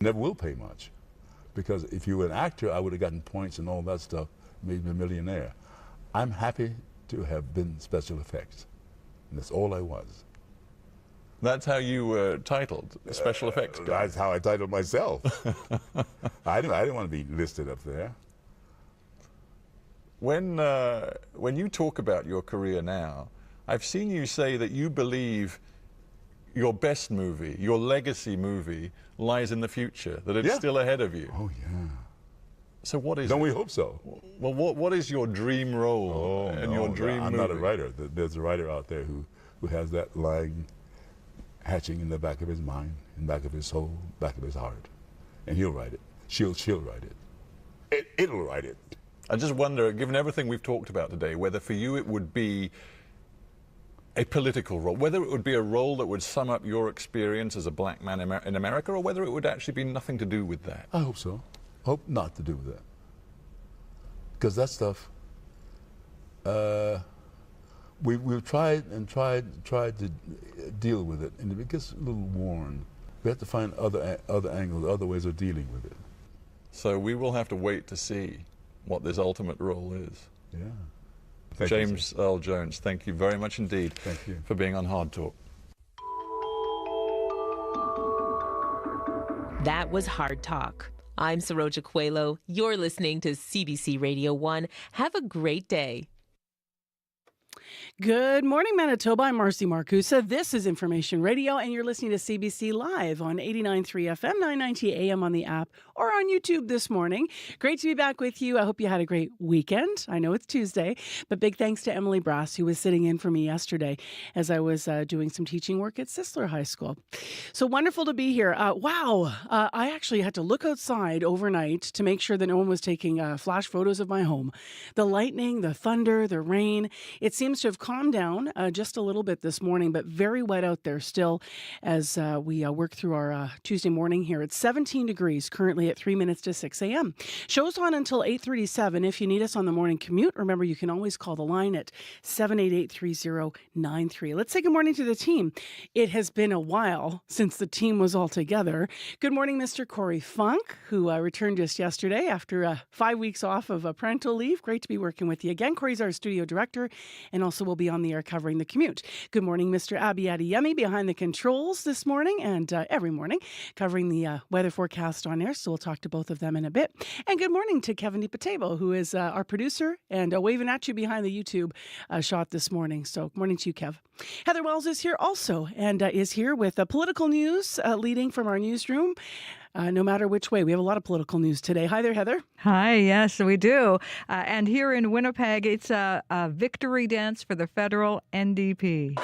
Never will pay much, because if you were an actor, I would have gotten points and all that stuff, made me a millionaire. I'm happy to have been special effects, and that's all I was. That's how you were titled, special effects guy. That's how I titled myself. I didn't want to be listed up there. When you talk about your career now, I've seen you say that you believe your best movie, your legacy movie, lies in the future, that it's still ahead of you. Oh, yeah. So what is Don't we hope so? Well, what is your dream role your dream I'm movie? not a writer. There's a writer out there who has that lying, hatching in the back of his mind, in the back of his soul, back of his heart. And he'll write it. She'll write it. It'll write it. I just wonder, given everything we've talked about today, whether for you it would be a political role, whether it would be a role that would sum up your experience as a black man in America, or whether it would actually be nothing to do with that. I hope so. Hope not to do with that. Because that stuff, we've tried to deal with it, and it gets a little worn. We have to find other angles, other ways of dealing with it. So we will have to wait to see what this ultimate role is. Yeah. James Earl Jones, thank you very much indeed for being on Hard Talk. That was Hard Talk. I'm Saroja Coelho. You're listening to CBC Radio 1. Have a great day. Good morning, Manitoba. I'm Marcy Marcusa. This is Information Radio, and you're listening to CBC Live on 89.3 FM, 990 AM on the app, or on YouTube this morning. Great to be back with you. I hope you had a great weekend. I know it's Tuesday, but big thanks to Emily Brass, who was sitting in for me yesterday as I was doing some teaching work at Sisler High School. So wonderful to be here. I actually had to look outside overnight to make sure that no one was taking flash photos of my home. The lightning, the thunder, the rain, it seems to have calmed down just a little bit this morning, but very wet out there still as we work through our Tuesday morning here. It's 17 degrees currently at 3 minutes to 6 a.m. Show's on until 8:37. If you need us on the morning commute, remember you can always call the line at 788-3093. Let's say good morning to the team. It has been a while since the team was all together. Good morning, Mr. Corey Funk, who returned just yesterday after 5 weeks off of parental leave. Great to be working with you again. Corey's our studio director and also will be on the air covering the commute. Good morning, Mr. Abi Adeyemi behind the controls this morning and every morning covering the weather forecast on air. So we'll talk to both of them in a bit. And good morning to Kevin DiPatebo, who is our producer and waving at you behind the YouTube shot this morning. So good morning to you, Kev. Heather Wells is here also and is here with political news leading from our newsroom. No matter which way. We have a lot of political news today. Hi there, Heather. Hi, yes, we do. And here in Winnipeg, it's a victory dance for the federal NDP.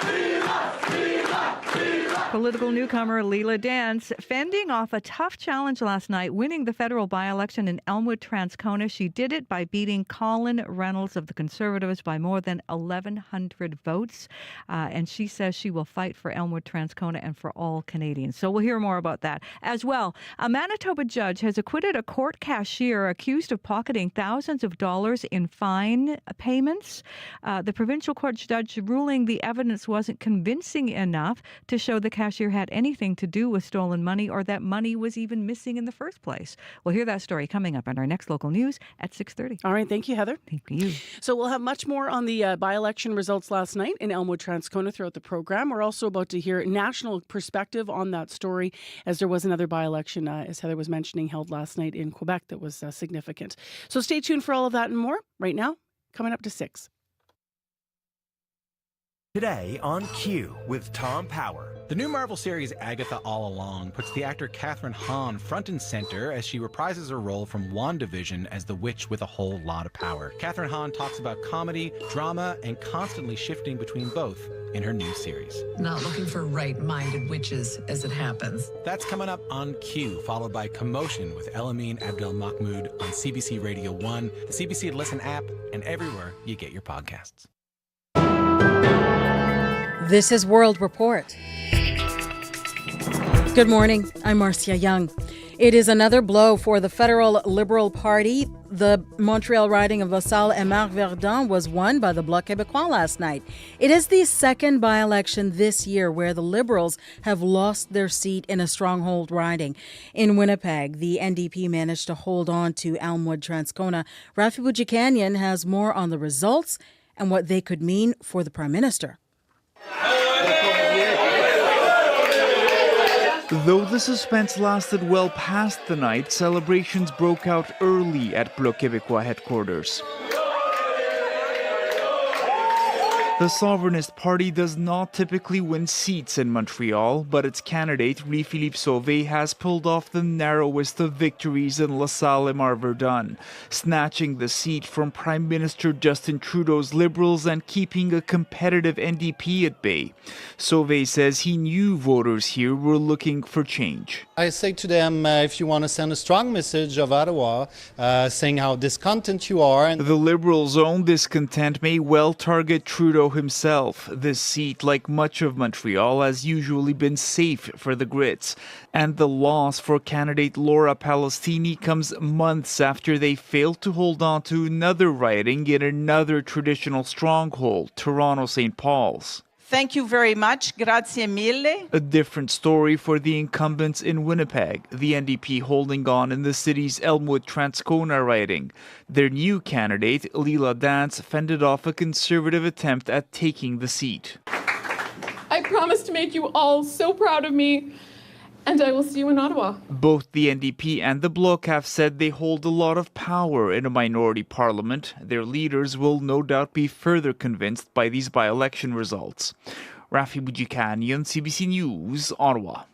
Political newcomer Leela Dance fending off a tough challenge last night, winning the federal by-election in Elmwood-Transcona. She did it by beating Colin Reynolds of the Conservatives by more than 1,100 votes. And she says she will fight for Elmwood-Transcona and for all Canadians. So we'll hear more about that. As well, a Manitoba judge has acquitted a court cashier accused of pocketing thousands of dollars in fine payments. The provincial court judge ruling the evidence wasn't convincing enough to show the cashier had anything to do with stolen money or that money was even missing in the first place. We'll hear that story coming up on our next local news at 6:30. All right. Thank you, Heather. Thank you. So we'll have much more on the by-election results last night in Elmwood-Transcona throughout the program. We're also about to hear national perspective on that story, as there was another by-election, as Heather was mentioning, held last night in Quebec that was significant. So stay tuned for all of that and more right now, coming up to 6. Today on Q with Tom Power. The new Marvel series Agatha All Along puts the actor Catherine Hahn front and center as she reprises her role from WandaVision as the witch with a whole lot of power. Catherine Hahn talks about comedy, drama, and constantly shifting between both in her new series. Not looking for right-minded witches as it happens. That's coming up on Q, followed by Commotion with Elamine Abdel Mahmoud on CBC Radio 1, the CBC Listen app, and everywhere you get your podcasts. This is World Report. Good morning. I'm Marcia Young. It is another blow for the federal Liberal Party. The Montreal riding of Wasyliw and Marc-Verdun was won by the Bloc Québécois last night. It is the second by-election this year where the Liberals have lost their seat in a stronghold riding. In Winnipeg, the NDP managed to hold on to Elmwood-Transcona. Rafi Boudjikanian has more on the results and what they could mean for the Prime Minister. Though the suspense lasted well past the night, celebrations broke out early at Bloc Québécois headquarters. The Sovereignist Party does not typically win seats in Montreal, but its candidate, Louis-Philippe Sauvé, has pulled off the narrowest of victories in LaSalle and Marc-Verdun, snatching the seat from Prime Minister Justin Trudeau's Liberals and keeping a competitive NDP at bay. Sauvé says he knew voters here were looking for change. I say to them, if you want to send a strong message of Ottawa, saying how discontent you are. The Liberals' own discontent may well target Trudeau himself. This seat, like much of Montreal, has usually been safe for the Grits. And the loss for candidate Laura Palestini comes months after they failed to hold on to another riding in another traditional stronghold, Toronto-St. Paul's. Thank you very much. Grazie mille. A different story for the incumbents in Winnipeg, the NDP holding on in the city's Elmwood-Transcona riding. Their new candidate, Leela Dance, fended off a Conservative attempt at taking the seat. I promise to make you all so proud of me, and I will see you in Ottawa. Both the NDP and the Bloc have said they hold a lot of power in a minority parliament. Their leaders will no doubt be further convinced by these by-election results. Rafi Boudjikanian, CBC News, Ottawa.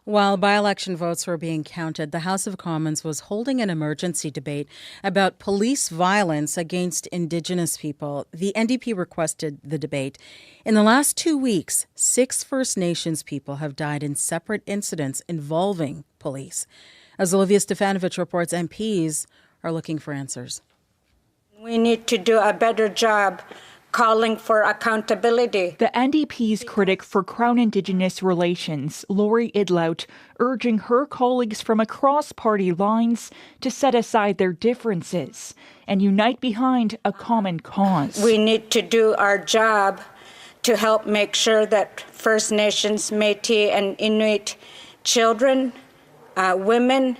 While by-election votes were being counted, the House of Commons was holding an emergency debate about police violence against Indigenous people. The NDP requested the debate. In the last 2 weeks, 6 First Nations people have died in separate incidents involving police. As Olivia Stefanovic reports, MPs are looking for answers. We need to do a better job calling for accountability. The NDP's critic for Crown Indigenous Relations, Lori Idlout, urging her colleagues from across party lines to set aside their differences and unite behind a common cause. We need to do our job to help make sure that First Nations, Métis, and Inuit children, women,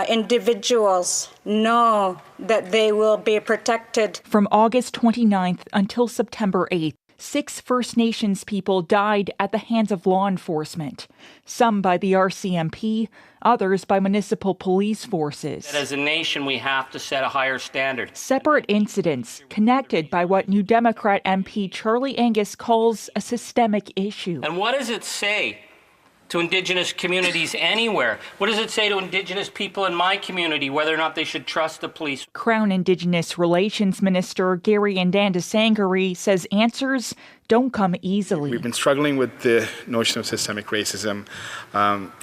individuals know that they will be protected. From August 29th until September 8th, 6 First Nations people died at the hands of law enforcement, some by the RCMP, others by municipal police forces. As a nation, we have to set a higher standard. Separate incidents connected by what New Democrat MP Charlie Angus calls a systemic issue. And what does it say to Indigenous communities anywhere? What does it say to Indigenous people in my community, whether or not they should trust the police? Crown Indigenous Relations Minister Gary Ndandasangari says answers don't come easily. We've been struggling with the notion of systemic racism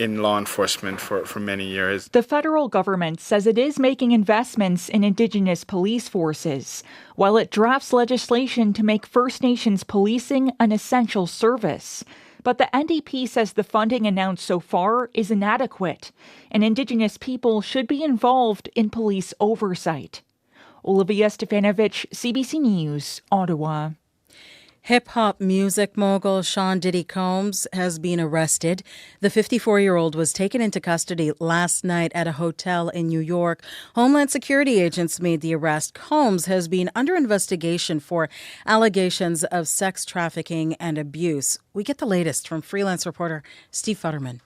in law enforcement for many years. The federal government says it is making investments in Indigenous police forces, while it drafts legislation to make First Nations policing an essential service. But the NDP says the funding announced so far is inadequate, and Indigenous people should be involved in police oversight. Olivia Stefanovic, CBC News, Ottawa. Hip-hop music mogul Sean Diddy Combs has been arrested. The 54-year-old was taken into custody last night at a hotel in New York. Homeland Security agents made the arrest. Combs has been under investigation for allegations of sex trafficking and abuse. We get the latest from freelance reporter Steve Futterman.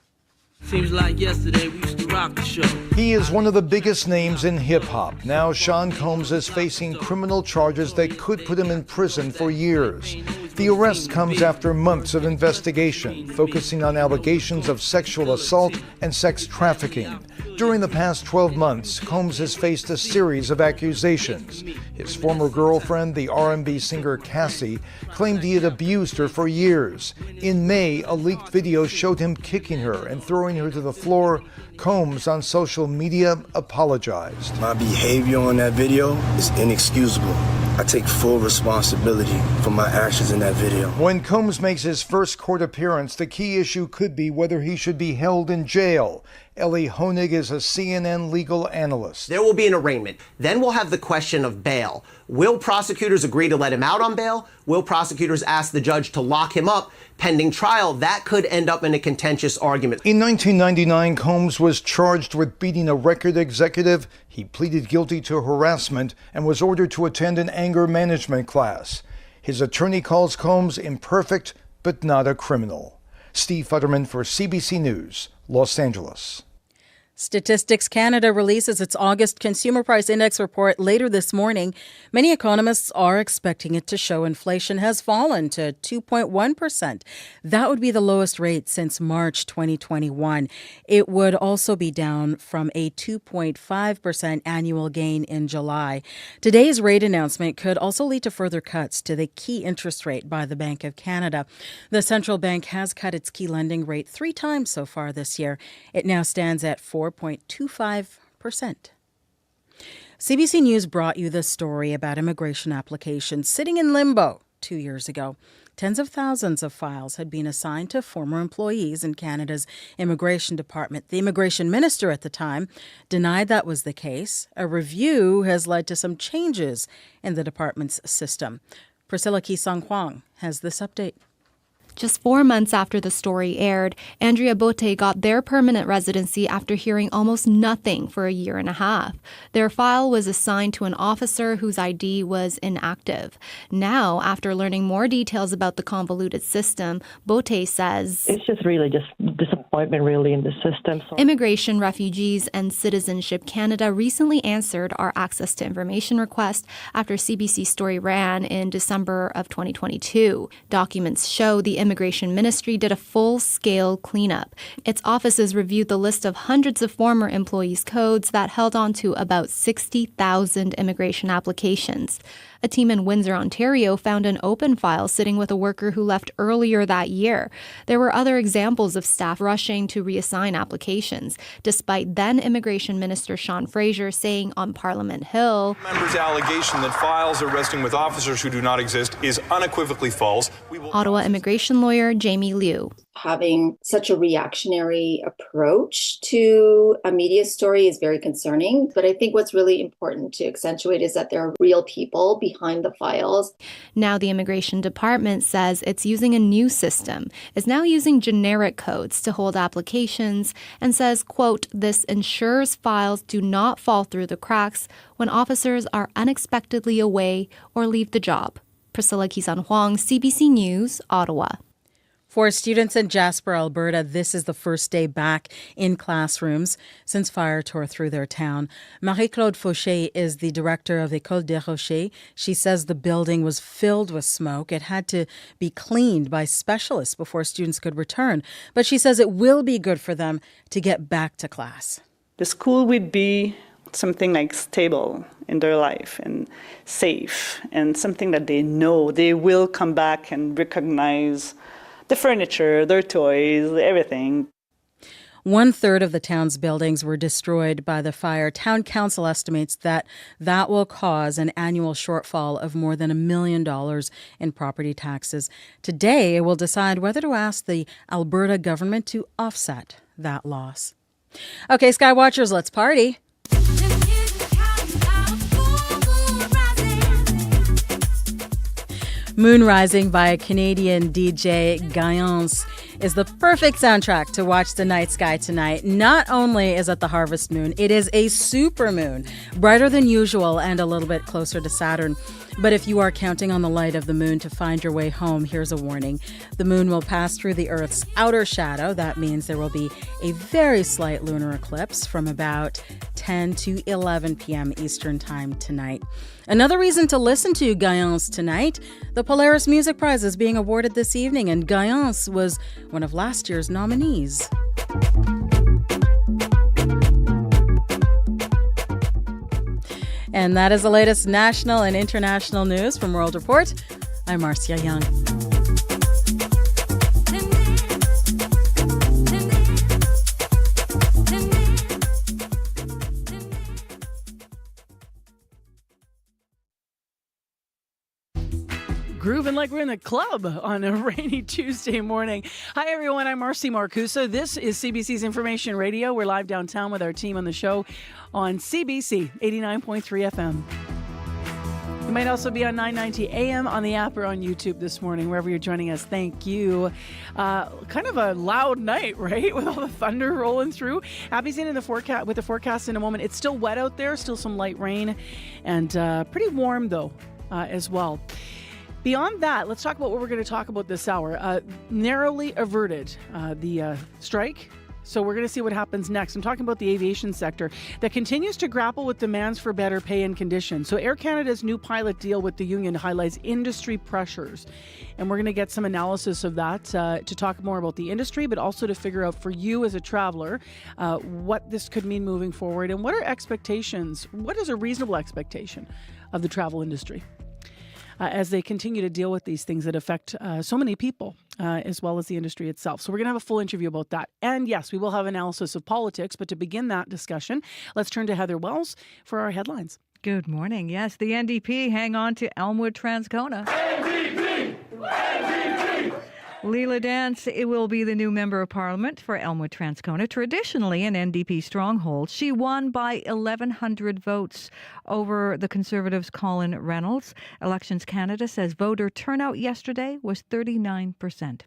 Seems like yesterday we used to rock the show. He is one of the biggest names in hip-hop. Now Sean Combs is facing criminal charges that could put him in prison for years. The arrest comes after months of investigation, focusing on allegations of sexual assault and sex trafficking. During the past 12 months, Combs has faced a series of accusations. His former girlfriend, the R&B singer Cassie, claimed he had abused her for years. In May, a leaked video showed him kicking her and throwing her to the floor. Combs on social media apologized. My behavior on that video is inexcusable. I take full responsibility for my actions in that video. When Combs makes his first court appearance, the key issue could be whether he should be held in jail. Ellie Honig is a CNN legal analyst. There will be an arraignment. Then we'll have the question of bail. Will prosecutors agree to let him out on bail? Will prosecutors ask the judge to lock him up pending trial? That could end up in a contentious argument. In 1999, Combs was charged with beating a record executive. He pleaded guilty to harassment and was ordered to attend an anger management class. His attorney calls Combs imperfect, but not a criminal. Steve Futterman for CBC News, Los Angeles. Statistics Canada releases its August Consumer Price Index report later this morning. Many economists are expecting it to show inflation has fallen to 2.1%. That would be the lowest rate since March 2021. It would also be down from a 2.5% annual gain in July. Today's rate announcement could also lead to further cuts to the key interest rate by the Bank of Canada. The central bank has cut its key lending rate 3 times so far this year. It now stands at 4.25%. CBC News brought you this story about immigration applications sitting in limbo 2 years ago. Tens of thousands of files had been assigned to former employees in Canada's immigration department. The immigration minister at the time denied that was the case. A review has led to some changes in the department's system. Priscilla Kisang-Huang has this update. Just 4 months after the story aired, Andrea Bote got their permanent residency after hearing almost nothing for a year and a half. Their file was assigned to an officer whose ID was inactive. Now, after learning more details about the convoluted system, Bote says, "It's just really just disappointment really in the system." Immigration, Refugees and Citizenship Canada recently answered our access to information request after CBC story ran in December of 2022. Documents show the Immigration Ministry did a full-scale cleanup. Its offices reviewed the list of hundreds of former employees' codes that held on to about 60,000 immigration applications. A team in Windsor, Ontario found an open file sitting with a worker who left earlier that year. There were other examples of staff rushing to reassign applications, despite then Immigration Minister Sean Fraser saying on Parliament Hill, "Members' allegation that files are resting with officers who do not exist is unequivocally false." Ottawa immigration lawyer Jamie Liu. Having such a reactionary approach to a media story is very concerning. But I think what's really important to accentuate is that there are real people behind the files. Now the Immigration Department says it's using a new system. It's now using generic codes to hold applications and says, quote, "This ensures files do not fall through the cracks when officers are unexpectedly away or leave the job." Priscilla Kisang-Huang, CBC News, Ottawa. For students in Jasper, Alberta, this is the first day back in classrooms since fire tore through their town. Marie-Claude Fauché is the director of École des Rochers. She says the building was filled with smoke. It had to be cleaned by specialists before students could return. But she says it will be good for them to get back to class. The school would be something like stable in their life and safe and something that they know they will come back and recognize the furniture, their toys, everything. 1/3 of the town's buildings were destroyed by the fire. Town council estimates that will cause an annual shortfall of more than $1 million in property taxes. Today, it will decide whether to ask the Alberta government to offset that loss. Okay, Skywatchers, let's party. Moon Rising by Canadian DJ Guyance is the perfect soundtrack to watch the night sky tonight. Not only is it the harvest moon, it is a supermoon, brighter than usual and a little bit closer to Saturn. But if you are counting on the light of the moon to find your way home, here's a warning. The moon will pass through the Earth's outer shadow. That means there will be a very slight lunar eclipse from about 10 to 11 p.m. Eastern Time tonight. Another reason to listen to Guyance tonight, the Polaris Music Prize is being awarded this evening, and Guyance was one of last year's nominees. And that is the latest national and international news from World Report. I'm Marcia Young. grooving like we're in the club on a rainy Tuesday morning. Hi, everyone. I'm Marcy Marcusa. This is CBC's Information Radio. We're live downtown with our team on the show on CBC 89.3 FM. You might also be on 990 AM on the app or on YouTube this morning, wherever you're joining us. Thank you. Kind of a loud night, right? With all the thunder rolling through. Abby's in the forecast with the forecast in a moment. It's still wet out there, still some light rain, and pretty warm though as well. Beyond that, let's talk about what we're going to talk about this hour. Narrowly averted the strike. So we're going to see what happens next. I'm talking about the aviation sector that continues to grapple with demands for better pay and conditions. So Air Canada's new pilot deal with the union highlights industry pressures. And we're going to get some analysis of that to talk more about the industry, but also to figure out for you as a traveler what this could mean moving forward and what are expectations, what is a reasonable expectation of the travel industry as they continue to deal with these things that affect so many people, as well as the industry itself. So we're going to have a full interview about that. And yes, we will have analysis of politics. But to begin that discussion, let's turn to Heather Wells for our headlines. Good morning. Yes, the NDP hang on to Elmwood-Transcona. NDP! NDP! Leela Dance will be the new Member of Parliament for Elmwood-Transcona, traditionally an NDP stronghold. She won by 1,100 votes over the Conservatives' Colin Reynolds. Elections Canada says voter turnout yesterday was 39%.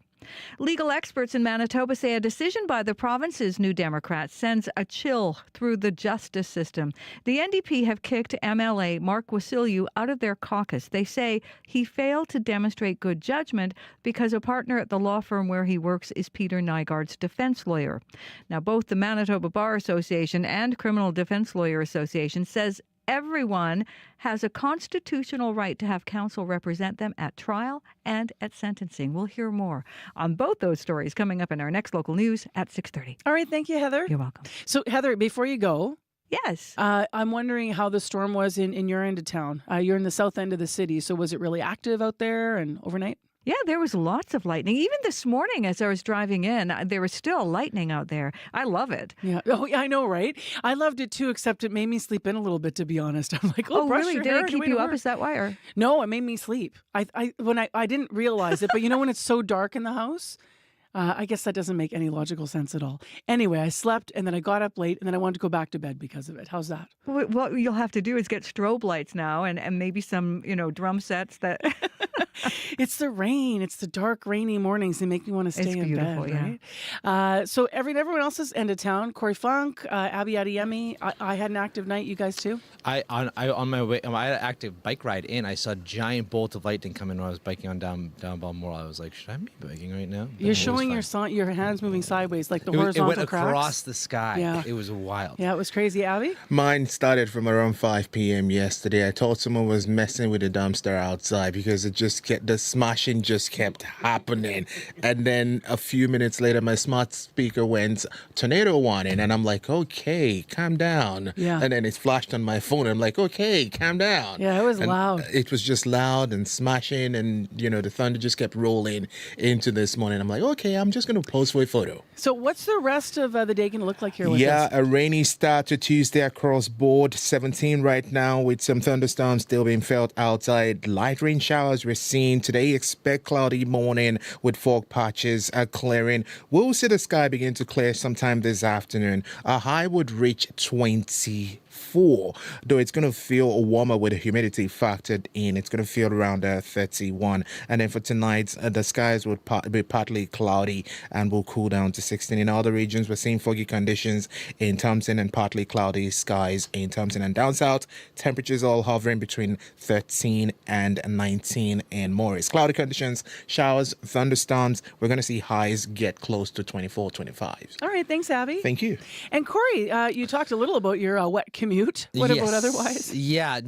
Legal experts in Manitoba say a decision by the province's New Democrats sends a chill through the justice system. The NDP have kicked MLA Mark Wasyliw out of their caucus. They say he failed to demonstrate good judgment because a partner at the law firm where he works is Peter Nygaard's defense lawyer. Now, both the Manitoba Bar Association and Criminal Defense Lawyer Association says everyone has a constitutional right to have counsel represent them at trial and at sentencing. We'll hear more on both those stories coming up in our next local news at 6:30. All right. Thank you, Heather. You're welcome. So, Heather, before you go. Yes. I'm wondering how the storm was in your end of town. You're in the south end of the city. So was it really active out there and overnight? Yeah, there was lots of lightning. Even this morning as I was driving in, there was still lightning out there. I love it. Yeah. Oh, yeah, I know, right? I loved it too, except it made me sleep in a little bit, to be honest. I'm like, oh brush really? your Did hair it keep you up? Is that why? Or? No, it made me sleep. I didn't realize it, but you know when it's so dark in the house? I guess that doesn't make any logical sense at all. Anyway, I slept and then I got up late and then I wanted to go back to bed because of it. How's that? What you'll have to do is get strobe lights now and maybe some, drum sets that... It's the rain. It's the dark, rainy mornings. They make me want to stay in bed, right? Yeah. So everyone else is end of town. Corey Funk, Abby Adeyemi. I had an active night. You guys too? On my way, I had an active bike ride in. I saw a giant bolt of lightning come in when I was biking on down Balmoral. I was like, should I be biking right now? You're showing your hands moving sideways, like the horizontal cracks. It went across the sky. Yeah. It was wild. Yeah, it was crazy. Abby? Mine started from around 5 p.m. yesterday. I thought someone was messing with the dumpster outside because the smashing just kept happening. And then a few minutes later, my smart speaker went tornado warning. And I'm like, okay, calm down. Yeah. And then it flashed on my phone. I'm like, okay, calm down. Yeah, it was loud. It was just loud and smashing. And, the thunder just kept rolling into this morning. I'm like, okay, I'm just going to pose for a photo. So what's the rest of the day going to look like here with us? Yeah, a rainy start to Tuesday across board. 17 right now with some thunderstorms still being felt outside. Light rain showers we're seeing today. Expect cloudy morning with fog patches clearing. We'll see the sky begin to clear sometime this afternoon. A high would reach 24, though it's going to feel warmer with the humidity factored in. It's going to feel around 31. And then for tonight, the skies would be partly cloudy and will cool down to 16. In other regions, we're seeing foggy conditions in Thompson and partly cloudy skies in Thompson and down south. Temperatures all hovering between 13 and 19 and more. It's cloudy conditions, showers, thunderstorms. We're going to see highs get close to 24, 25. All right. Thanks, Abby. Thank you. And Corey, you talked a little about your wet commute. What about otherwise? Yeah.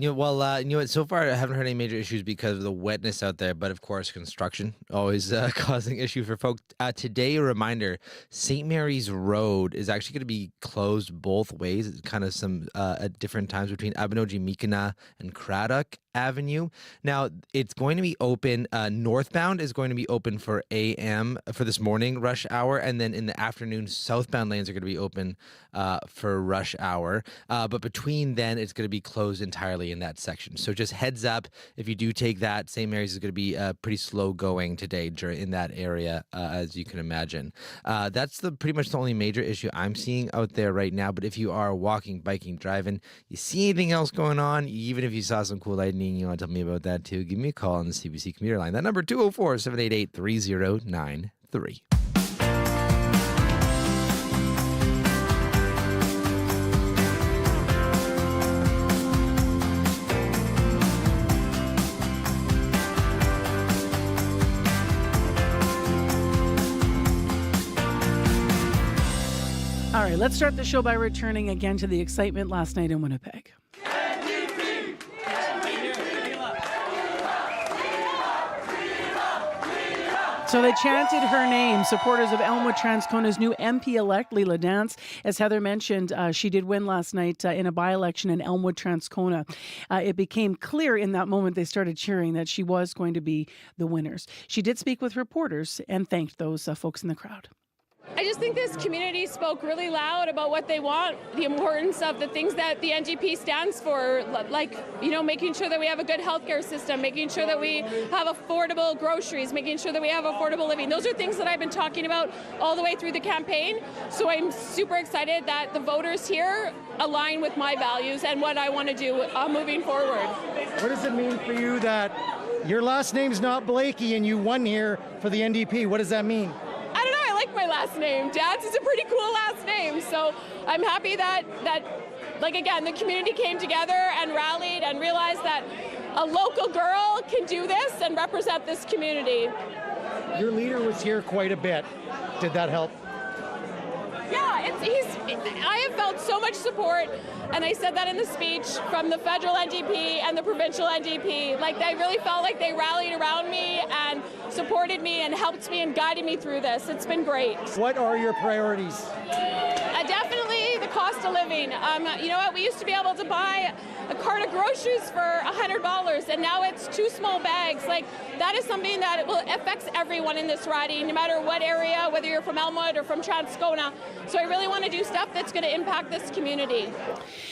So far I haven't heard any major issues because of the wetness out there. But of course, construction always causing issue for folks. Today, a reminder, St. Mary's Road is actually going to be closed both ways. It's kind of some at different times between Abinogi-Mikina and Craddock Avenue. Now, it's going to be open. Northbound is going to be open for AM for this morning rush hour, and then in the afternoon, southbound lanes are going to be open for rush hour. But between then, it's going to be closed entirely in that section. So just heads up, if you do take that, St. Mary's is going to be pretty slow going today in that area, as you can imagine. That's pretty much the only major issue I'm seeing out there right now. But if you are walking, biking, driving, you see anything else going on, even if you saw some cool lightning, you want to tell me about that too, give me a call on the CBC commuter line. That number, 204-788-3093. All right, let's start the show by returning again to the excitement last night in Winnipeg. So they chanted her name, supporters of Elmwood-Transcona's new MP-elect, Leila Dance. As Heather mentioned, she did win last night in a by-election in Elmwood-Transcona. It became clear in that moment they started cheering that she was going to be the winners. She did speak with reporters and thanked those folks in the crowd. I just think this community spoke really loud about what they want, the importance of the things that the NDP stands for, like, making sure that we have a good healthcare system, making sure that we have affordable groceries, making sure that we have affordable living. Those are things that I've been talking about all the way through the campaign. So I'm super excited that the voters here align with my values and what I want to do moving forward. What does it mean for you that your last name's not Blakey and you won here for the NDP? What does that mean? I don't know, I like my last name. Dad's is a pretty cool last name, so I'm happy that again, the community came together and rallied and realized that a local girl can do this and represent this community. Your leader was here quite a bit. Did that help? Yeah, I have felt so much support, and I said that in the speech, from the federal NDP and the provincial NDP. Like, I really felt like they rallied around me and supported me and helped me and guided me through this. It's been great. What are your priorities? Definitely the cost of living. You know what? We used to be able to buy a cart of groceries for $100, and now it's 2 small bags. Like, that is something that affects everyone in this riding, no matter what area, whether you're from Elmwood or from Transcona. So I really want to do stuff that's going to impact this community.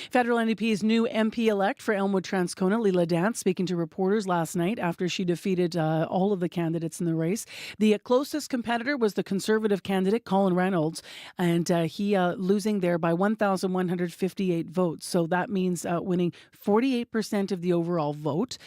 Federal NDP's new MP-elect for Elmwood-Transcona, Leila Dance, speaking to reporters last night after she defeated all of the candidates in the race. The closest competitor was the Conservative candidate, Colin Reynolds, and he losing there by 1,158 votes. So that means winning 48% of the overall vote.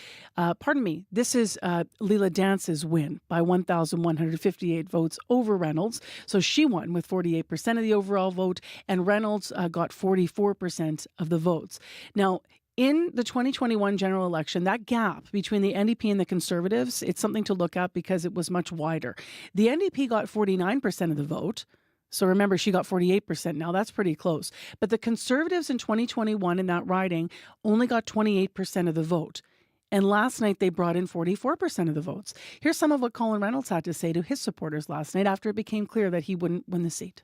This is Leila Dance's win by 1,158 votes over Reynolds. So she won with 48% of the overall vote, and Reynolds got 44% of the votes. Now, in the 2021 general election, that gap between the NDP and the Conservatives, it's something to look at because it was much wider. The NDP got 49% of the vote. So remember, she got 48% now. That's pretty close. But the Conservatives in 2021 in that riding only got 28% of the vote. And last night, they brought in 44% of the votes. Here's some of what Colin Reynolds had to say to his supporters last night after it became clear that he wouldn't win the seat.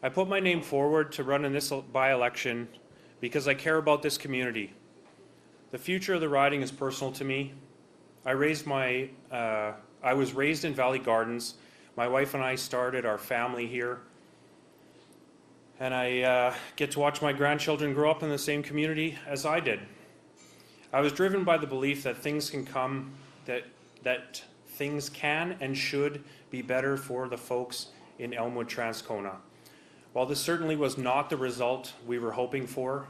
I put my name forward to run in this by-election because I care about this community. The future of the riding is personal to me. I was raised in Valley Gardens. My wife and I started our family here. And I get to watch my grandchildren grow up in the same community as I did. I was driven by the belief that things can and should be better for the folks in Elmwood-Transcona. While this certainly was not the result we were hoping for,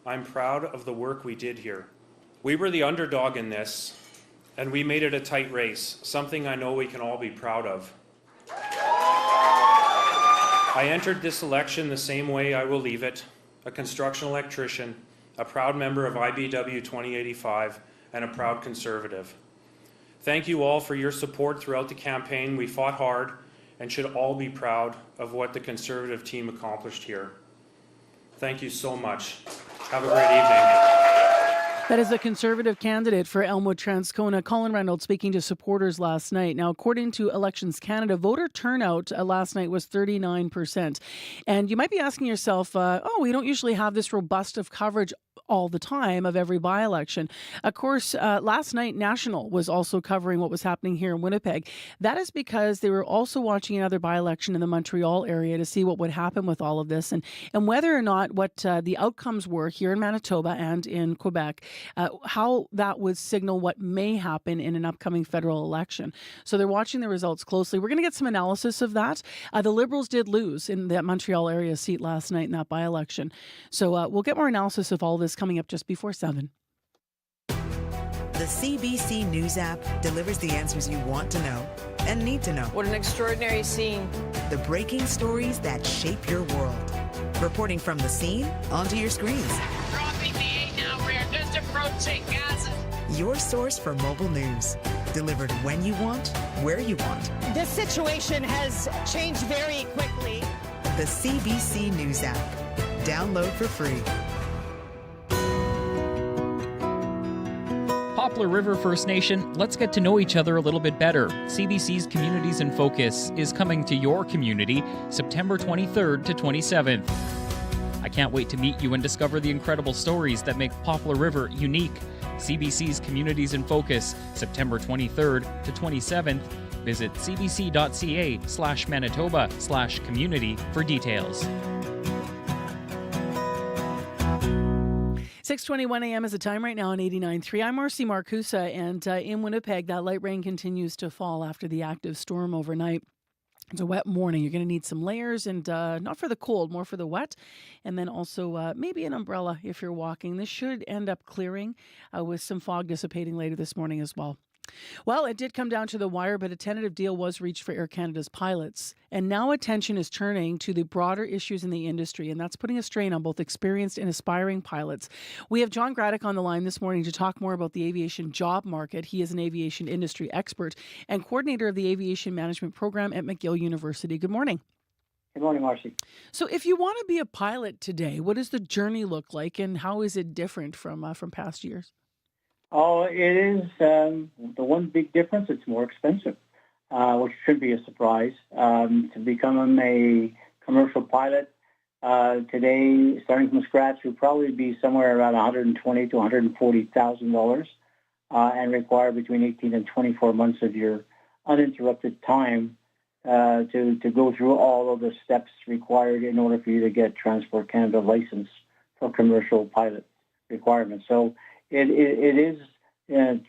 I'm proud of the work we did here. We were the underdog in this, and we made it a tight race, something I know we can all be proud of. I entered this election the same way I will leave it, a construction electrician, a proud member of IBW 2085, and a proud Conservative. Thank you all for your support throughout the campaign. We fought hard and should all be proud of what the Conservative team accomplished here. Thank you so much. Have a great evening. That is the Conservative candidate for Elmwood-Transcona, Colin Reynolds, speaking to supporters last night. Now, according to Elections Canada, voter turnout last night was 39%. And you might be asking yourself, we don't usually have this robust of coverage all the time of every by-election. Of course, last night, National was also covering what was happening here in Winnipeg. That is because they were also watching another by-election in the Montreal area to see what would happen with all of this and whether or not what the outcomes were here in Manitoba and in Quebec, how that would signal what may happen in an upcoming federal election. So they're watching the results closely. We're going to get some analysis of that. The Liberals did lose in that Montreal area seat last night in that by-election. So we'll get more analysis of all this coming up just before 7. The CBC News app delivers the answers you want to know and need to know. What an extraordinary scene. The breaking stories that shape your world. Reporting from the scene onto your screens. Dropping the 8 now. We're just approaching Gaza. Your source for mobile news. Delivered when you want, where you want. This situation has changed very quickly. The CBC News app. Download for free. Poplar River First Nation, let's get to know each other a little bit better. CBC's Communities in Focus is coming to your community September 23rd to 27th. I can't wait to meet you and discover the incredible stories that make Poplar River unique. CBC's Communities in Focus, September 23rd to 27th. Visit cbc.ca/Manitoba/community for details. 6:21 a.m. is the time right now on 89.3. I'm Marcy Marcusa, and in Winnipeg, that light rain continues to fall after the active storm overnight. It's a wet morning. You're going to need some layers and not for the cold, more for the wet. And then also maybe an umbrella if you're walking. This should end up clearing with some fog dissipating later this morning as well. Well, it did come down to the wire, but a tentative deal was reached for Air Canada's pilots. And now attention is turning to the broader issues in the industry, and that's putting a strain on both experienced and aspiring pilots. We have John Graddick on the line this morning to talk more about the aviation job market. He is an aviation industry expert and coordinator of the Aviation Management Program at McGill University. Good morning. Good morning, Marcy. So if you want to be a pilot today, what does the journey look like, and how is it different from past years? Oh, it is the one big difference. It's more expensive, which should be a surprise. To become a commercial pilot today, starting from scratch, would probably be somewhere around $120,000 to $140,000, and require between 18 and 24 months of your uninterrupted time to go through all of the steps required in order for you to get Transport Canada license for commercial pilot requirements. So it is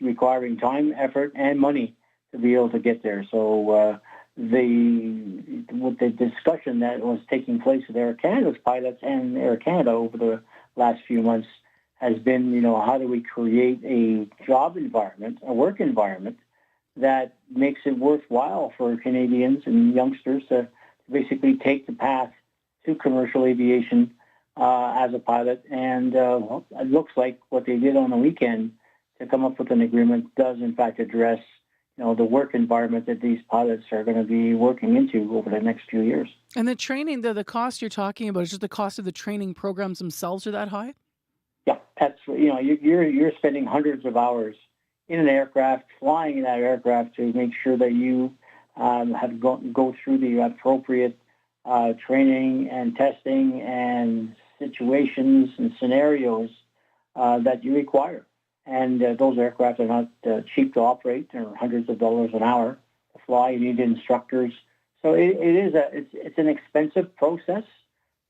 requiring time, effort, and money to be able to get there. So the discussion that was taking place with Air Canada's pilots and Air Canada over the last few months has been, how do we create a job environment, a work environment that makes it worthwhile for Canadians and youngsters to basically take the path to commercial aviation as a pilot. And it looks like what they did on the weekend to come up with an agreement does, in fact, address the work environment that these pilots are going to be working into over the next few years. And the training, the cost you're talking about, is just the cost of the training programs themselves are that high? Yeah, that's you're spending hundreds of hours in an aircraft, flying in that aircraft to make sure that you have go through the appropriate training and testing and situations and scenarios that you require. And those aircraft are not cheap to operate. They're hundreds of dollars an hour to fly. You need instructors. So it's an expensive process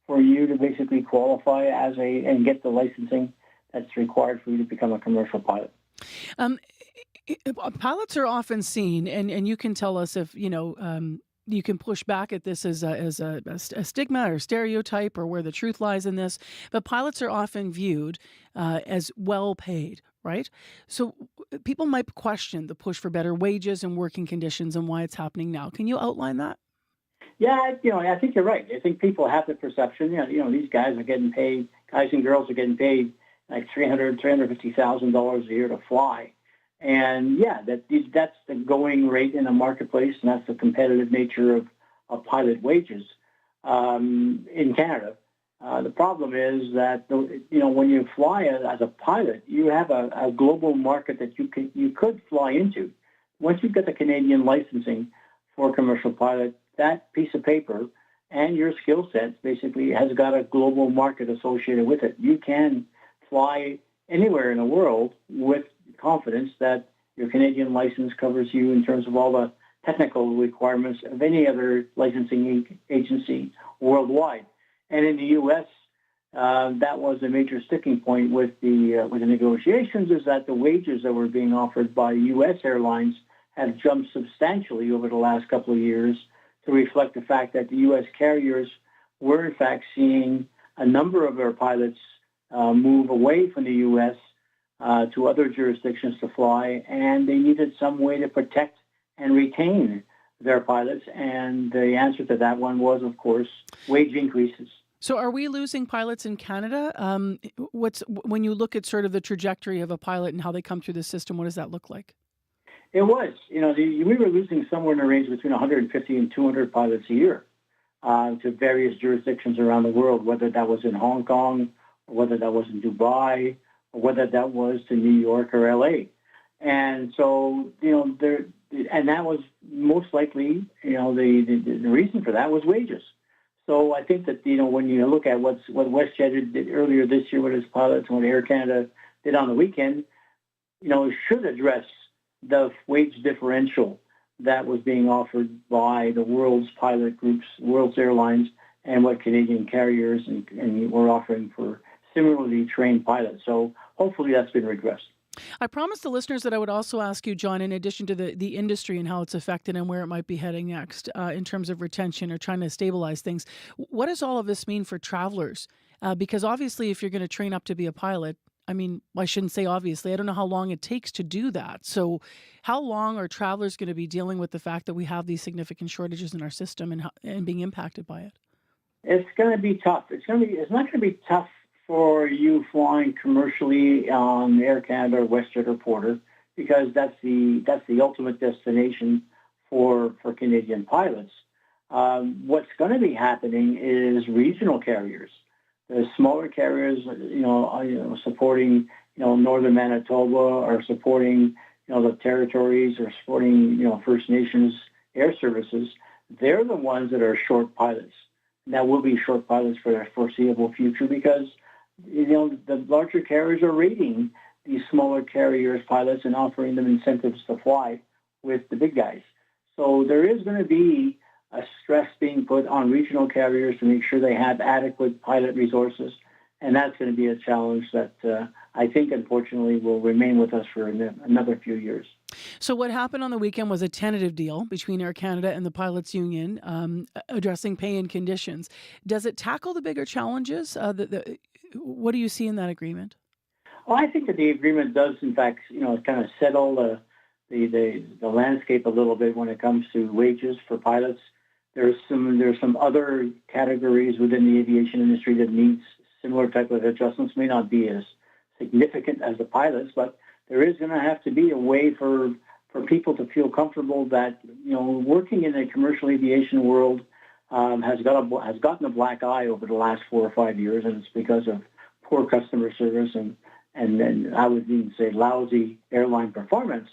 for you to basically qualify and get the licensing that's required for you to become a commercial pilot. Pilots are often seen, and you can tell us if you can push back at this as a stigma or stereotype or where the truth lies in this, but pilots are often viewed as well paid, right? So people might question the push for better wages and working conditions and why it's happening now. Can you outline that? Yeah, I think you're right. I think people have the perception, these guys are getting paid, guys and girls are getting paid like $350,000 a year to fly. And yeah, that's the going rate in the marketplace, and that's the competitive nature of pilot wages in Canada. The problem is that when you fly as a pilot, you have a global market that you could fly into. Once you get the Canadian licensing for a commercial pilot, that piece of paper and your skill set basically has got a global market associated with it. You can fly anywhere in the world with confidence that your Canadian license covers you in terms of all the technical requirements of any other licensing agency worldwide. And in the U.S., that was a major sticking point with the negotiations, is that the wages that were being offered by U.S. airlines have jumped substantially over the last couple of years to reflect the fact that the U.S. carriers were in fact seeing a number of their pilots move away from the U.S. To other jurisdictions to fly, and they needed some way to protect and retain their pilots. And the answer to that one was, of course, wage increases. So are we losing pilots in Canada? When you look at sort of the trajectory of a pilot and how they come through the system, what does that look like? It was. We were losing somewhere in the range between 150 and 200 pilots a year to various jurisdictions around the world, whether that was in Hong Kong, or whether that was in Dubai, or whether that was to New York or LA. And so, and that was most likely, the reason for that was wages. So I think that, when you look at what WestJet did earlier this year with its pilots and what Air Canada did on the weekend, it should address the wage differential that was being offered by the world's pilot groups, world's airlines, and what Canadian carriers and were offering for similarly trained pilots. So hopefully that's been regressed. I promised the listeners that I would also ask you, John, in addition to the industry and how it's affected and where it might be heading next in terms of retention or trying to stabilize things, what does all of this mean for travelers? Because obviously, if you're going to train up to be a pilot, I shouldn't say obviously, I don't know how long it takes to do that. So how long are travelers going to be dealing with the fact that we have these significant shortages in our system and being impacted by it? It's going to be tough. It's not going to be tough for you flying commercially on Air Canada or WestJet or Porter, because that's the ultimate destination for Canadian pilots. What's going to be happening is regional carriers, the smaller carriers, supporting northern Manitoba or supporting the territories or supporting First Nations air services. They're the ones that are short pilots. And that will be short pilots for the foreseeable future because the larger carriers are rating these smaller carriers pilots and offering them incentives to fly with the big guys. So there is going to be a stress being put on regional carriers to make sure they have adequate pilot resources. And that's going to be a challenge that I think, unfortunately, will remain with us for another few years. So what happened on the weekend was a tentative deal between Air Canada and the Pilots Union addressing pay and conditions. Does it tackle the bigger challenges? What do you see in that agreement? Well, I think that the agreement does, in fact, kind of settle the landscape a little bit when it comes to wages for pilots. There's some other categories within the aviation industry that needs similar type of adjustments. May not be as significant as the pilots, but there is going to have to be a way for people to feel comfortable that working in the commercial aviation world has gotten a black eye over the last 4 or 5 years, and it's because of poor customer service and I would even say lousy airline performance.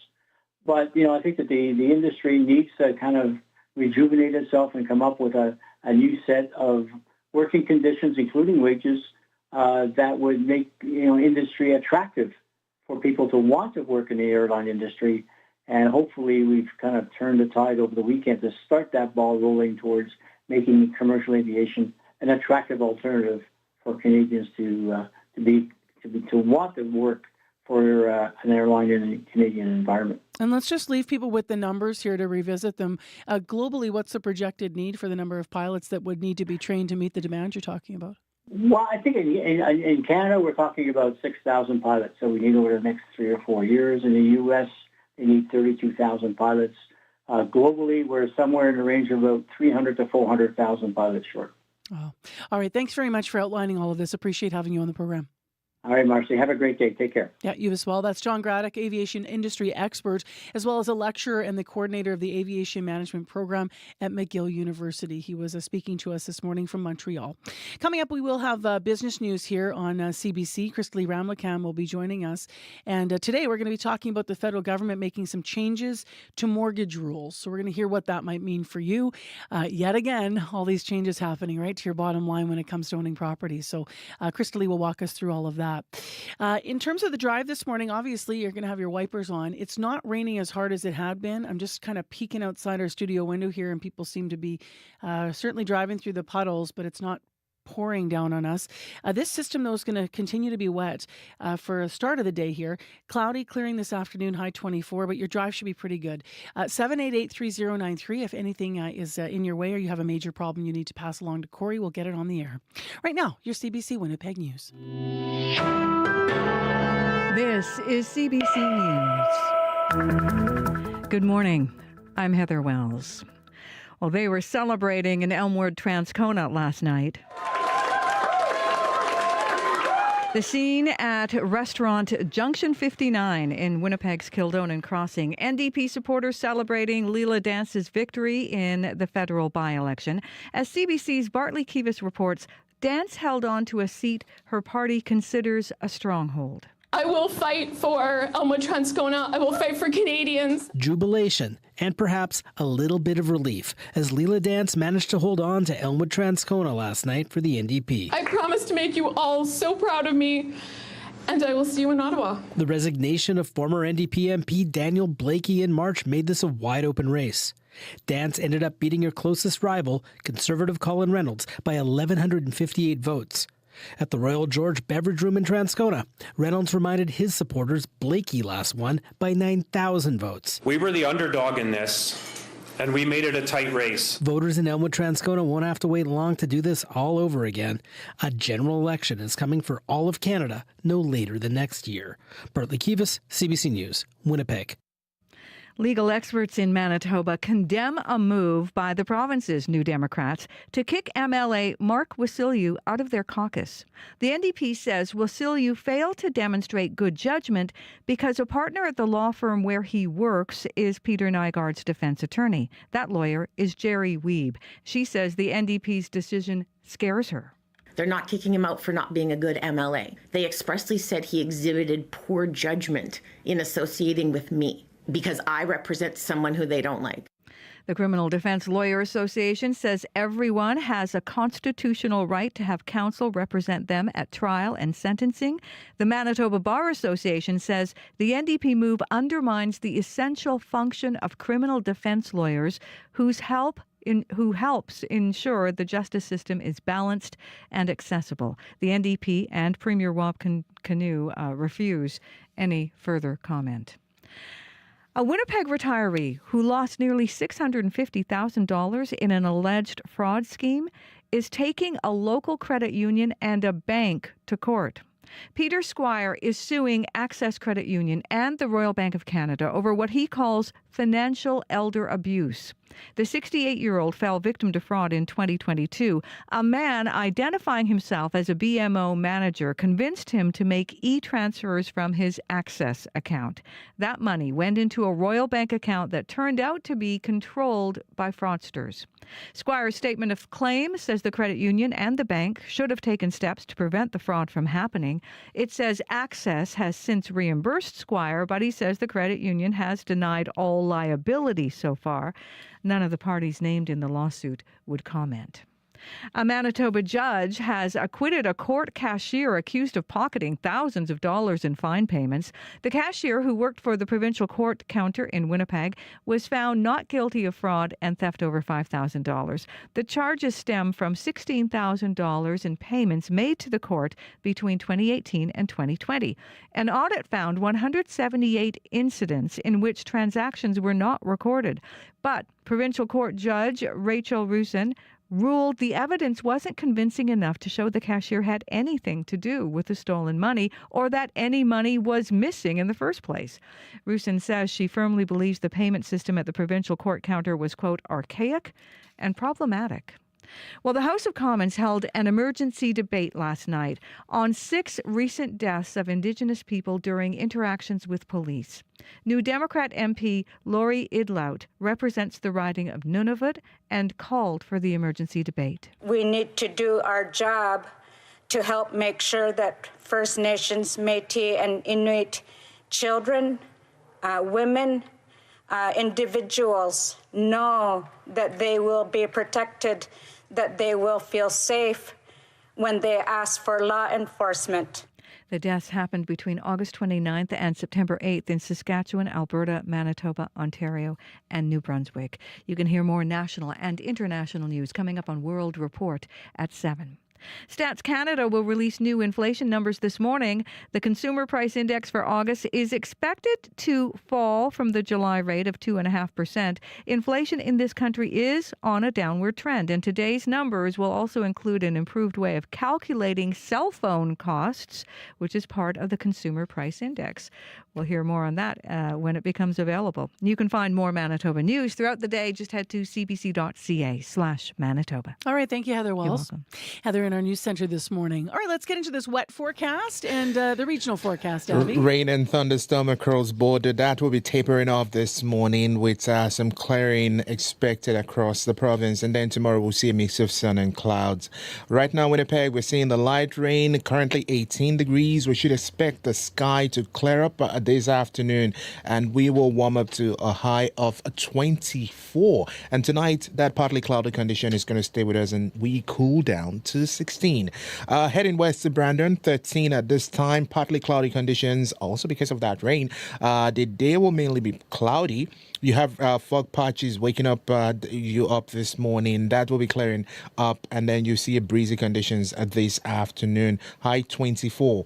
But I think that the industry needs to kind of rejuvenate itself and come up with a new set of working conditions, including wages, that would make industry attractive for people to want to work in the airline industry. And hopefully we've kind of turned the tide over the weekend to start that ball rolling towards making commercial aviation an attractive alternative for Canadians to want to work for an airline in a Canadian environment. And let's just leave people with the numbers here to revisit them. Globally, what's the projected need for the number of pilots that would need to be trained to meet the demand you're talking about? Well, I think in Canada, we're talking about 6,000 pilots. So we need over the next 3 or 4 years. In the U.S., they need 32,000 pilots. Globally, we're somewhere in the range of about 300 to 400,000 pilots short. Oh. All right. Thanks very much for outlining all of this. Appreciate having you on the program. All right, Marcy. Have a great day. Take care. Yeah, you as well. That's John Graddick, aviation industry expert, as well as a lecturer and the coordinator of the Aviation Management Program at McGill University. He was speaking to us this morning from Montreal. Coming up, we will have business news here on CBC. Christely Ramlakhan will be joining us. And today we're going to be talking about the federal government making some changes to mortgage rules. So we're going to hear what that might mean for you. Yet again, all these changes happening right to your bottom line when it comes to owning property. So Christely will walk us through all of that. that. In terms of the drive this morning, obviously you're going to have your wipers on. It's not raining as hard as it had been. I'm just kind of peeking outside our studio window here, and people seem to be certainly driving through the puddles, but it's not pouring down on us. This system, though, is going to continue to be wet for the start of the day here. Cloudy, clearing this afternoon, high 24, but your drive should be pretty good. 788-3093 if anything is in your way or you have a major problem you need to pass along to Corey, we'll get it on the air. Right now, your CBC Winnipeg News. This is CBC News. Good morning. I'm Heather Wells. Well, they were celebrating in Elmwood-Transcona last night. The scene at restaurant Junction 59 in Winnipeg's Kildonan Crossing. NDP supporters celebrating Leela Dance's victory in the federal by-election. As CBC's Bartley Kivas reports, Dance held on to a seat her party considers a stronghold. I will fight for Elmwood-Transcona. I will fight for Canadians. Jubilation and perhaps a little bit of relief as Leela Dance managed to hold on to Elmwood-Transcona last night for the NDP. I promise to make you all so proud of me, and I will see you in Ottawa. The resignation of former NDP MP Daniel Blakey in March made this a wide-open race. Dance ended up beating her closest rival, Conservative Colin Reynolds, by 1,158 votes. At the Royal George Beverage Room in Transcona, Reynolds reminded his supporters Blakey last won by 9,000 votes. We were the underdog in this, and we made it a tight race. Voters in Elmwood-Transcona won't have to wait long to do this all over again. A general election is coming for all of Canada no later than next year. Bartley Kivas, CBC News, Winnipeg. Legal experts in Manitoba condemn a move by the province's New Democrats to kick MLA Mark Wasyliw out of their caucus. The NDP says Wasyliw failed to demonstrate good judgment because a partner at the law firm where he works is Peter Nygaard's defense attorney. That lawyer is Jerry Wiebe. She says the NDP's decision scares her. They're not kicking him out for not being a good MLA. They expressly said he exhibited poor judgment in associating with me, because I represent someone who they don't like. The Criminal Defense Lawyer Association says everyone has a constitutional right to have counsel represent them at trial and sentencing. The Manitoba Bar Association says the NDP move undermines the essential function of criminal defense lawyers who helps ensure the justice system is balanced and accessible. The NDP and Premier Rob Canoe refuse any further comment. A Winnipeg retiree who lost nearly $650,000 in an alleged fraud scheme is taking a local credit union and a bank to court. Peter Squire is suing Access Credit Union and the Royal Bank of Canada over what he calls financial elder abuse. The 68-year-old fell victim to fraud in 2022. A man identifying himself as a BMO manager convinced him to make e-transfers from his Access account. That money went into a Royal Bank account that turned out to be controlled by fraudsters. Squire's statement of claim says the credit union and the bank should have taken steps to prevent the fraud from happening. It says Access has since reimbursed Squire, but he says the credit union has denied all liability so far. None of the parties named in the lawsuit would comment. A Manitoba judge has acquitted a court cashier accused of pocketing thousands of dollars in fine payments. The cashier, who worked for the provincial court counter in Winnipeg, was found not guilty of fraud and theft over $5,000. The charges stem from $16,000 in payments made to the court between 2018 and 2020. An audit found 178 incidents in which transactions were not recorded. But Provincial Court Judge Rachel Rusin ruled the evidence wasn't convincing enough to show the cashier had anything to do with the stolen money or that any money was missing in the first place. Rusin says she firmly believes the payment system at the provincial court counter was, quote, archaic and problematic. Well, the House of Commons held an emergency debate last night on 6 recent deaths of Indigenous people during interactions with police. New Democrat MP Laurie Idlout represents the riding of Nunavut and called for the emergency debate. We need to do our job to help make sure that First Nations, Métis, and Inuit children, women, individuals know that they will be protected, that they will feel safe when they ask for law enforcement. The deaths happened between August 29th and September 8th in Saskatchewan, Alberta, Manitoba, Ontario, and New Brunswick. You can hear more national and international news coming up on World Report at 7. Stats Canada will release new inflation numbers this morning. The Consumer Price Index for August is expected to fall from the July rate of 2.5%. Inflation in this country is on a downward trend, and today's numbers will also include an improved way of calculating cell phone costs, which is part of the Consumer Price Index. We'll hear more on that when it becomes available. You can find more Manitoba news throughout the day. Just head to cbc.ca/Manitoba. All right. Thank you, Heather Walls. You're welcome. Heather in our news center this morning. All right, let's get into this wet forecast and the regional forecast, Abby. Rain and thunderstorm across border. That will be tapering off this morning with some clearing expected across the province. And then tomorrow we'll see a mix of sun and clouds. Right now, Winnipeg, we're seeing the light rain, currently 18 degrees. We should expect the sky to clear up this afternoon, and we will warm up to a high of 24. And tonight, that partly cloudy condition is going to stay with us, and we cool down to 16. Heading west to Brandon, 13 at this time. Partly cloudy conditions, also because of that rain. The day will mainly be cloudy. You have fog patches waking up you up this morning. That will be clearing up, and then you see a breezy conditions this afternoon. High 24.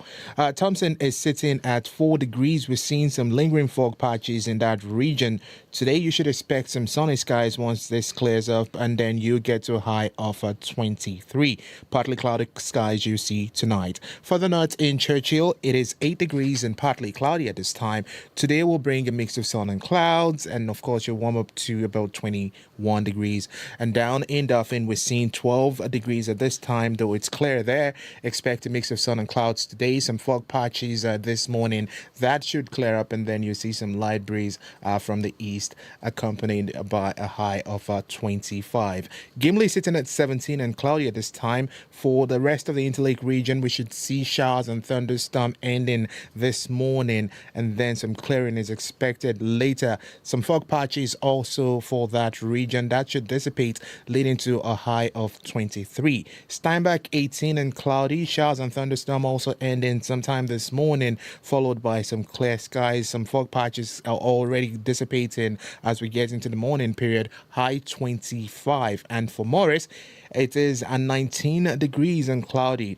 Thompson is sitting at 4 degrees. We're seeing some lingering fog patches in that region. Today, you should expect some sunny skies once this clears up, and then you get to a high of 23. Partly cloudy skies you see tonight. Further north in Churchill, it is 8 degrees and partly cloudy at this time. Today will bring a mix of sun and clouds, and of course, you'll warm up to about 21 degrees. And down in Dauphin, we're seeing 12 degrees at this time, though it's clear there. Expect a mix of sun and clouds today. Some fog patches this morning. That should clear up, and then you see some light breeze from the east, accompanied by a high of 25. Gimli sitting at 17 and cloudy at this time. For the rest of the Interlake region, we should see showers and thunderstorm ending this morning, and then some clearing is expected later. Some fog patches also for that region. That should dissipate, leading to a high of 23. Steinbach 18 and cloudy. Showers and thunderstorm also ending sometime this morning, followed by some clear skies. Some fog patches are already dissipating as we get into the morning period. High 25. And for Morris, it is 19 degrees and cloudy.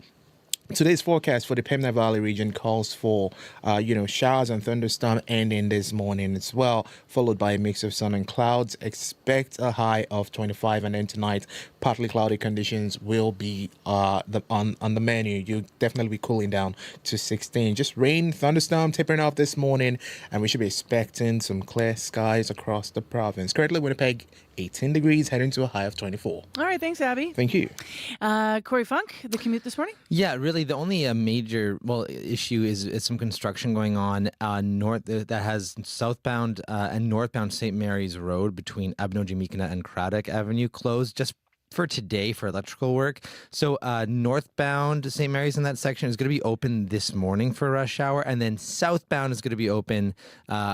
Today's forecast for the Pembina Valley region calls for, showers and thunderstorm ending this morning as well, followed by a mix of sun and clouds. Expect a high of 25, and then tonight, partly cloudy conditions will be on the menu. You'll definitely be cooling down to 16. Just rain, thunderstorm tapering off this morning, and we should be expecting some clear skies across the province. Currently, Winnipeg, 18 degrees, heading to a high of 24. All right, thanks, Abby. Thank you. Corey Funk, the commute this morning? Yeah, really, the only major issue is some construction going on north that has southbound and northbound St. Mary's Road between Abnojimikina and Craddock Avenue closed just for today for electrical work. So northbound St. Mary's in that section is going to be open this morning for rush hour, and then southbound is going to be open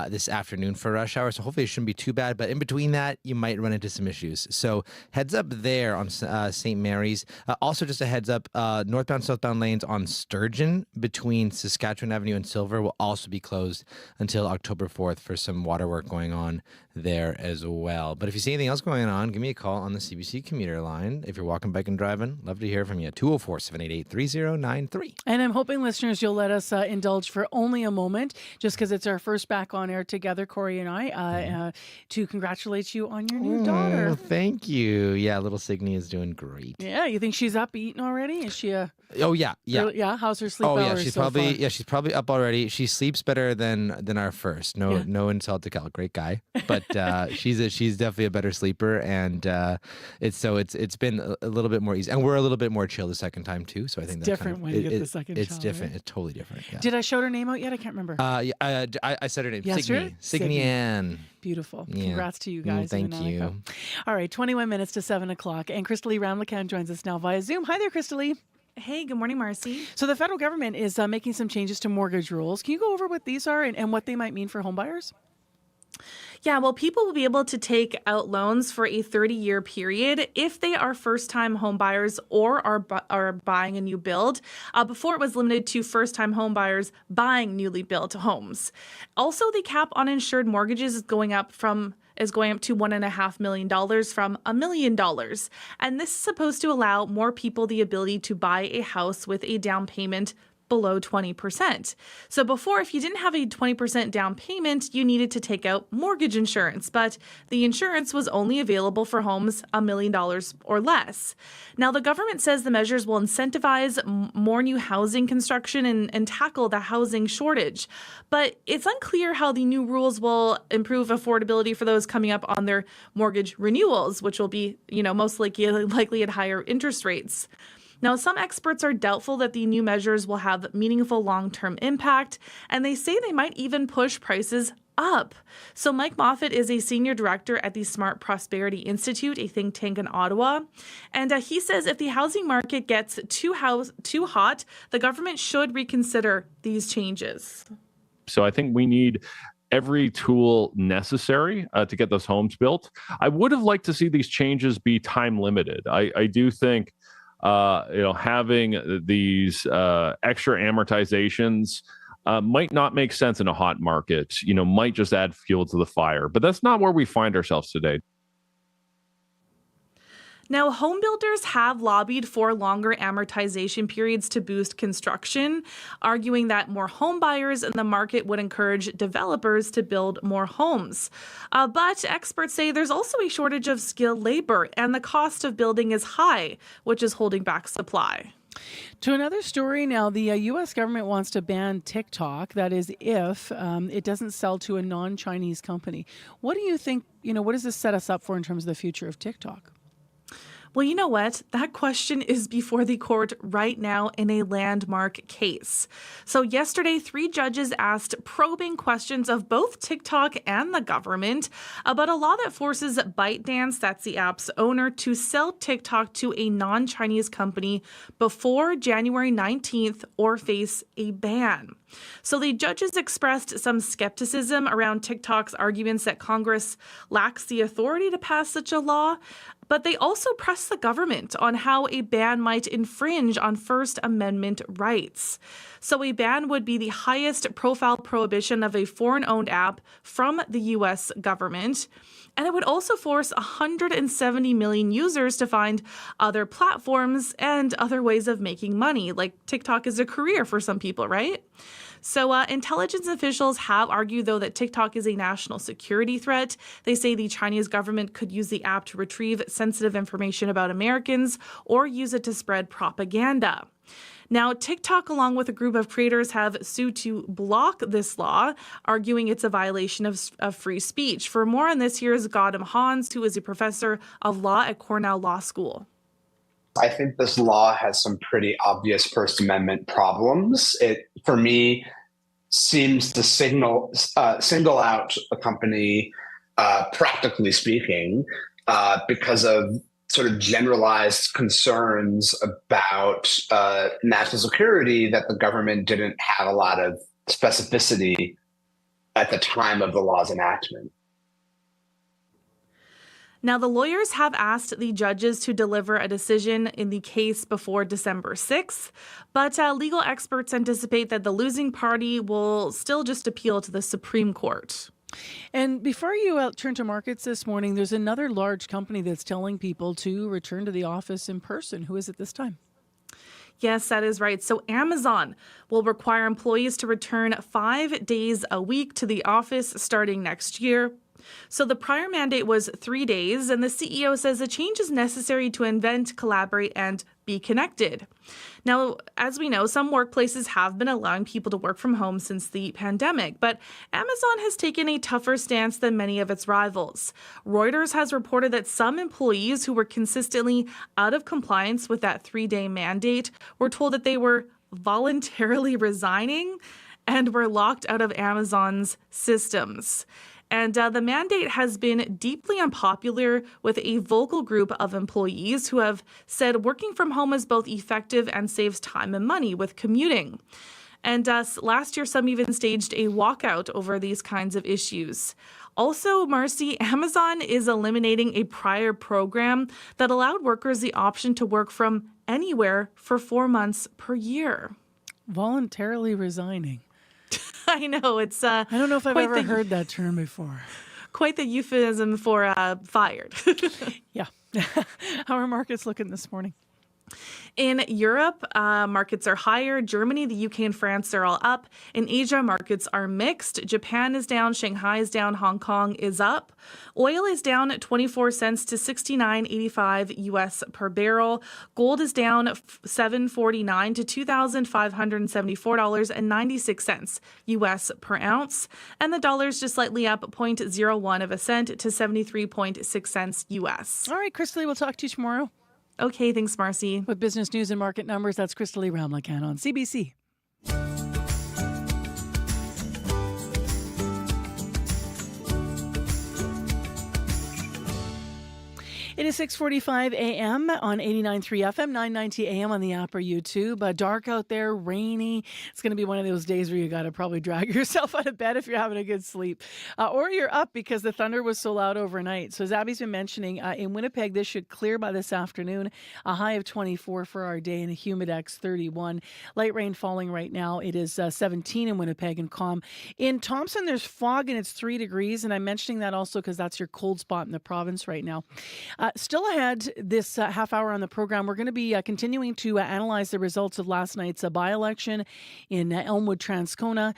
this afternoon for rush hour. So hopefully it shouldn't be too bad, but in between that, you might run into some issues. So heads up there on St. Mary's. Also just a heads up, northbound, southbound lanes on Sturgeon between Saskatchewan Avenue and Silver will also be closed until October 4th for some water work going on there as well. But if you see anything else going on, give me a call on the CBC commuter line. If you're walking, biking, driving, love to hear from you. 204-788-3093. And I'm hoping, listeners, you'll let us indulge for only a moment, just because it's our first back on air together, Corey and I, to congratulate you on your new daughter. Thank you. Yeah, little Signy is doing great. Yeah, you think she's up eating already? Is she Oh yeah. Yeah, how's her sleep hours? Oh yeah, she's so probably far? she's probably up already. She sleeps better than our first. No insult to Cal, great guy, but she's definitely a better sleeper, and it's been a little bit more easy, and we're a little bit more chill the second time too. So I think it's different when you get the second. It's child, different. Right? It's totally different. Yeah. Did I shout her name out yet? I can't remember. I said her name. Signy Ann. Beautiful. Yeah. Congrats to you guys. Thank you. All right, 21 minutes to 7 o'clock, and Crystalie Ramlakan joins us now via Zoom. Hi there, Crystalie. Hey, good morning, Marcy. So the federal government is making some changes to mortgage rules. Can you go over what these are and what they might mean for home buyers? Yeah, well, people will be able to take out loans for a 30-year period if they are first-time home buyers or are buying a new build. Before, it was limited to first-time home buyers buying newly built homes. Also, the cap on insured mortgages is going up to $1.5 million from $1 million. And this is supposed to allow more people the ability to buy a house with a down payment below 20%. So before, if you didn't have a 20% down payment, you needed to take out mortgage insurance, but the insurance was only available for homes $1 million or less. Now, the government says the measures will incentivize more new housing construction and tackle the housing shortage. But it's unclear how the new rules will improve affordability for those coming up on their mortgage renewals, which will be, most likely at higher interest rates. Now, some experts are doubtful that the new measures will have meaningful long-term impact, and they say they might even push prices up. So Mike Moffat is a senior director at the Smart Prosperity Institute, a think tank in Ottawa. And he says if the housing market gets too hot, the government should reconsider these changes. So I think we need every tool necessary to get those homes built. I would have liked to see these changes be time limited. I do think having these extra amortizations might not make sense in a hot market, might just add fuel to the fire. But that's not where we find ourselves today. Now, home builders have lobbied for longer amortization periods to boost construction, arguing that more home buyers in the market would encourage developers to build more homes. But experts say there's also a shortage of skilled labor, and the cost of building is high, which is holding back supply. To another story now, the U.S. government wants to ban TikTok. That is, if it doesn't sell to a non-Chinese company. What do you think, what does this set us up for in terms of the future of TikTok? Well, you know what? That question is before the court right now in a landmark case. So yesterday, 3 judges asked probing questions of both TikTok and the government about a law that forces ByteDance, that's the app's owner, to sell TikTok to a non-Chinese company before January 19th or face a ban. So the judges expressed some skepticism around TikTok's arguments that Congress lacks the authority to pass such a law, but they also pressed the government on how a ban might infringe on First Amendment rights. So a ban would be the highest profile prohibition of a foreign-owned app from the U.S. government. And it would also force 170 million users to find other platforms and other ways of making money, like TikTok is a career for some people, right? So intelligence officials have argued, though, that TikTok is a national security threat. They say the Chinese government could use the app to retrieve sensitive information about Americans or use it to spread propaganda. Now, TikTok, along with a group of creators, have sued to block this law, arguing it's a violation of free speech. For more on this, here's Gautam Hans, who is a professor of law at Cornell Law School. I think this law has some pretty obvious First Amendment problems. It, for me, seems to single out a company, practically speaking, because of sort of generalized concerns about national security that the government didn't have a lot of specificity at the time of the law's enactment. Now, the lawyers have asked the judges to deliver a decision in the case before December 6th, but legal experts anticipate that the losing party will still just appeal to the Supreme Court. And before you turn to markets this morning, there's another large company that's telling people to return to the office in person. Who is it this time? Yes, that is right. So Amazon will require employees to return 5 days a week to the office starting next year. So the prior mandate was 3 days, and the CEO says the change is necessary to invent, collaborate, and be connected. Now, as we know, some workplaces have been allowing people to work from home since the pandemic, but Amazon has taken a tougher stance than many of its rivals. Reuters has reported that some employees who were consistently out of compliance with that 3-day mandate were told that they were voluntarily resigning and were locked out of Amazon's systems. And the mandate has been deeply unpopular with a vocal group of employees who have said working from home is both effective and saves time and money with commuting. And last year, some even staged a walkout over these kinds of issues. Also, Marcy, Amazon is eliminating a prior program that allowed workers the option to work from anywhere for 4 months per year. Voluntarily resigning. I know, it's... I don't know if I've ever heard that term before. Quite the euphemism for fired. Yeah. How are markets looking this morning? In Europe, markets are higher. Germany, the UK, and France are all up. In Asia, markets are mixed. Japan is down. Shanghai is down. Hong Kong is up. Oil is down 24 cents to $69.85 US per barrel. Gold is down $7.49 to $2,574.96 US per ounce. And the dollar is just slightly up 0.01 of a cent to 73.6 cents US. All right, Chrisley, we'll talk to you tomorrow. Okay, thanks, Marcy. With business news and market numbers, that's Chrisley Ramlakan on CBC. It is 6:45 a.m. on 89.3 FM, 990 a.m. on the app or YouTube. Dark out there, rainy. It's going to be one of those days where you got to probably drag yourself out of bed if you're having a good sleep. Or you're up because the thunder was so loud overnight. So as Abby's been mentioning, in Winnipeg, this should clear by this afternoon. A high of 24 for our day and a humidex 31. Light rain falling right now. It is 17 in Winnipeg and calm. In Thompson, there's fog and it's 3 degrees. And I'm mentioning that also because that's your cold spot in the province right now. Still ahead this half hour on the program, we're going to be continuing to analyze the results of last night's by-election in Elmwood-Transcona,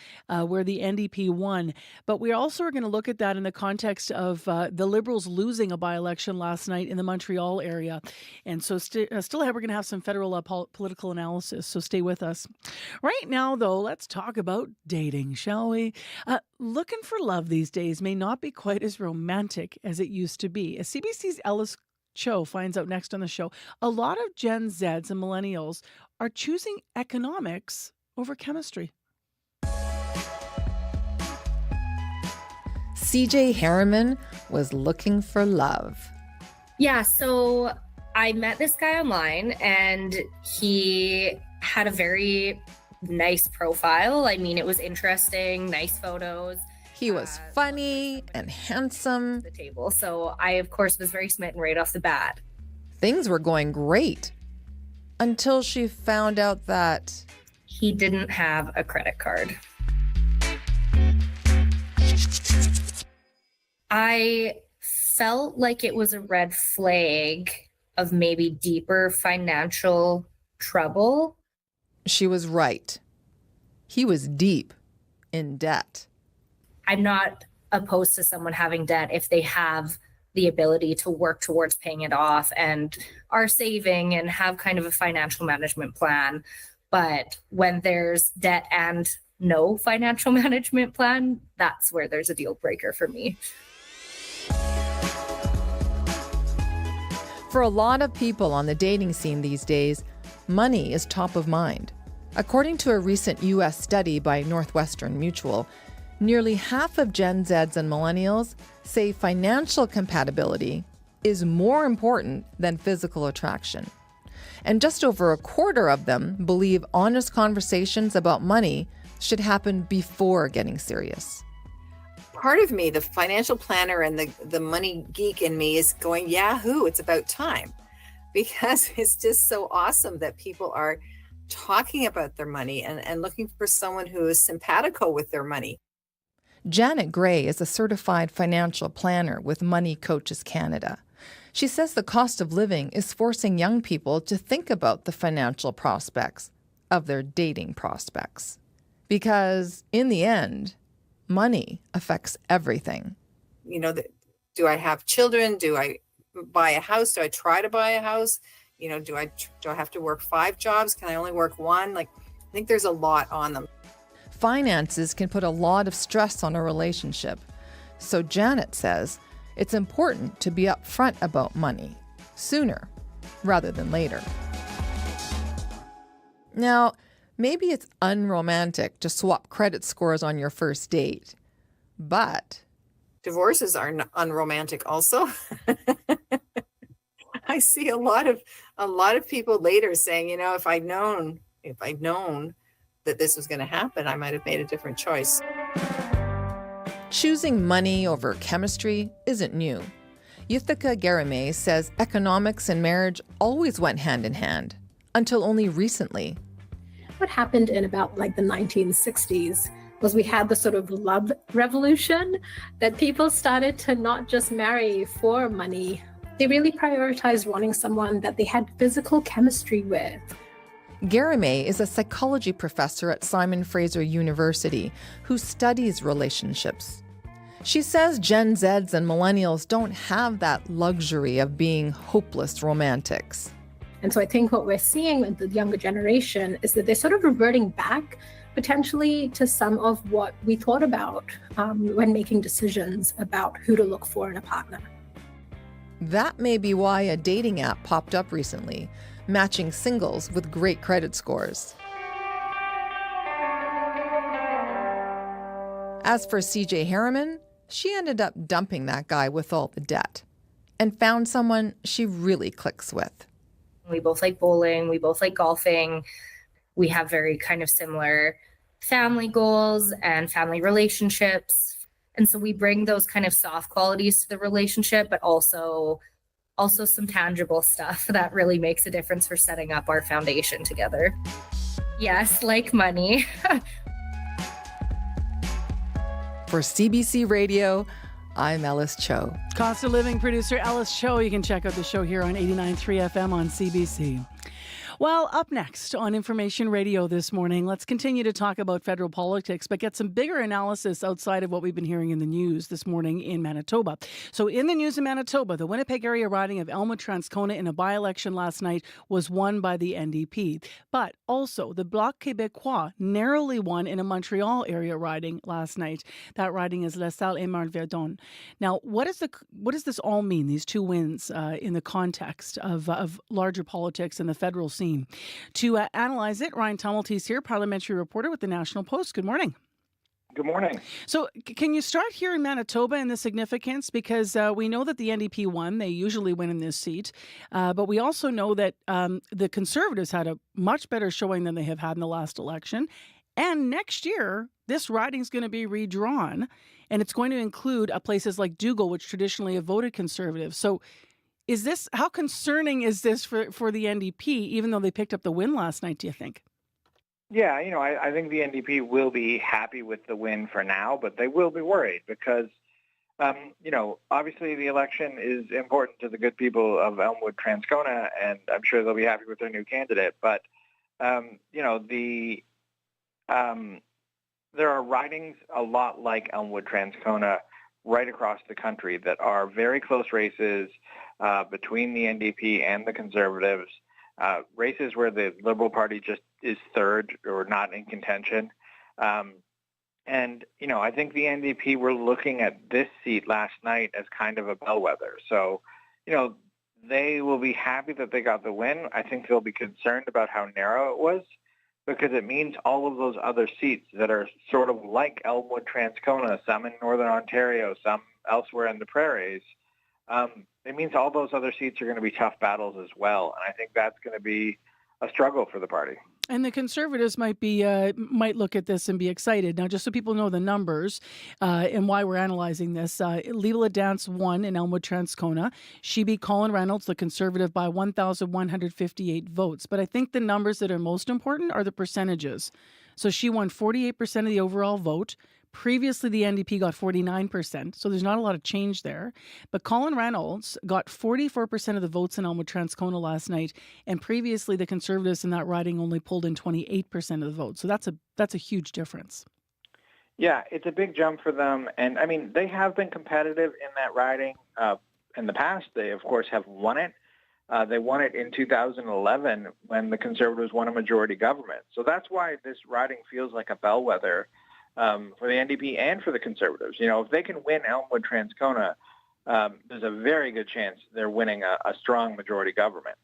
where the NDP won. But we also are going to look at that in the context of the Liberals losing a by-election last night in the Montreal area. And so still ahead, we're going to have some federal political analysis, so stay with us. Right now, though, let's talk about dating, shall we? Looking for love these days may not be quite as romantic as it used to be. As CBC's Ellis Cho finds out next on the show, a lot of Gen Zs and millennials are choosing economics over chemistry. CJ Harriman was looking for love. Yeah, so I met this guy online and he had a very nice profile. I mean, it was interesting, nice photos. He was funny and handsome. The table. So I, of course, was very smitten right off the bat. Things were going great until she found out that he didn't have a credit card. I felt like it was a red flag of maybe deeper financial trouble. She was right. He was deep in debt. I'm not opposed to someone having debt if they have the ability to work towards paying it off and are saving and have kind of a financial management plan. But when there's debt and no financial management plan, that's where there's a deal breaker for me. For a lot of people on the dating scene these days, money is top of mind. According to a recent U.S. study by Northwestern Mutual, nearly half of Gen Zs and millennials say financial compatibility is more important than physical attraction. And just over a quarter of them believe honest conversations about money should happen before getting serious. Part of me, the financial planner and the money geek in me, is going, yahoo, it's about time. Because it's just so awesome that people are talking about their money and looking for someone who is simpatico with their money. Janet Gray is a certified financial planner with Money Coaches Canada. She says the cost of living is forcing young people to think about the financial prospects of their dating prospects. Because in the end, money affects everything. You know, do I have children? Do I buy a house? Do I try to buy a house? You know, do I have to work 5 jobs? Can I only work 1? I think there's a lot on them. Finances can put a lot of stress on a relationship. So Janet says it's important to be upfront about money sooner rather than later. Now, maybe it's unromantic to swap credit scores on your first date, but divorces are unromantic also. I see a lot of people later saying, you know, if I'd known that this was going to happen, I might have made a different choice. Choosing money over chemistry isn't new. Yuthika Garamay says economics and marriage always went hand in hand, until only recently. What happened in about like the 1960s was we had the sort of love revolution that people started to not just marry for money. They really prioritized wanting someone that they had physical chemistry with. Garamay is a psychology professor at Simon Fraser University who studies relationships. She says Gen Zs and millennials don't have that luxury of being hopeless romantics. And so I think what we're seeing with the younger generation is that they're sort of reverting back potentially to some of what we thought about when making decisions about who to look for in a partner. That may be why a dating app popped up recently, matching singles with great credit scores. As for CJ Harriman, she ended up dumping that guy with all the debt and found someone she really clicks with. We both like bowling, we both like golfing. We have very kind of similar family goals and family relationships. And so we bring those kind of soft qualities to the relationship, but also some tangible stuff that really makes a difference for setting up our foundation together. Yes, like money. For CBC Radio, I'm Ellis Cho. Cost of Living producer Ellis Cho. You can check out the show here on 89.3 FM on CBC. Well, up next on Information Radio this morning, let's continue to talk about federal politics, but get some bigger analysis outside of what we've been hearing in the news this morning in Manitoba. So in the news in Manitoba, the Winnipeg area riding of Elmwood-Transcona in a by-election last night was won by the NDP. But also, the Bloc Québécois narrowly won in a Montreal area riding last night. That riding is La Salle et Marverdon. Now, what does this all mean, these two wins in the context of larger politics and the federal scene? To analyze it, Ryan Tumulty's here, parliamentary reporter with the National Post. Good morning. Good morning. So can you start here in Manitoba and the significance? Because we know that the NDP won. They usually win in this seat. But we also know that the Conservatives had a much better showing than they have had in the last election. And next year, this riding is going to be redrawn. And it's going to include places like Dougal, which traditionally have voted Conservative. So how concerning is this for the NDP, even though they picked up the win last night, do you think? Yeah, I think the NDP will be happy with the win for now, but they will be worried because, obviously the election is important to the good people of Elmwood-Transcona, and I'm sure they'll be happy with their new candidate. But, there are ridings a lot like Elmwood-Transcona right across the country that are very close races between the NDP and the Conservatives, races where the Liberal Party just is third or not in contention. I think the NDP were looking at this seat last night as kind of a bellwether. So, they will be happy that they got the win. I think they'll be concerned about how narrow it was because it means all of those other seats that are sort of like Elmwood-Transcona, some in Northern Ontario, some elsewhere in the prairies, it means all those other seats are going to be tough battles as well. And I think that's going to be a struggle for the party. And the Conservatives might look at this and be excited. Now, just so people know the numbers and why we're analyzing this, Leela Dance won in Elmwood-Transcona. She beat Colin Reynolds, the Conservative, by 1,158 votes. But I think the numbers that are most important are the percentages. So she won 48% of the overall vote. Previously, the NDP got 49%, so there's not a lot of change there. But Colin Reynolds got 44% of the votes in Elmwood-Transcona last night, and previously the Conservatives in that riding only pulled in 28% of the vote. So that's a huge difference. Yeah, it's a big jump for them. And, they have been competitive in that riding in the past. They, of course, have won it. They won it in 2011 when the Conservatives won a majority government. So that's why this riding feels like a bellwether for the NDP and for the Conservatives. If they can win Elmwood-Transcona, there's a very good chance they're winning a strong majority government.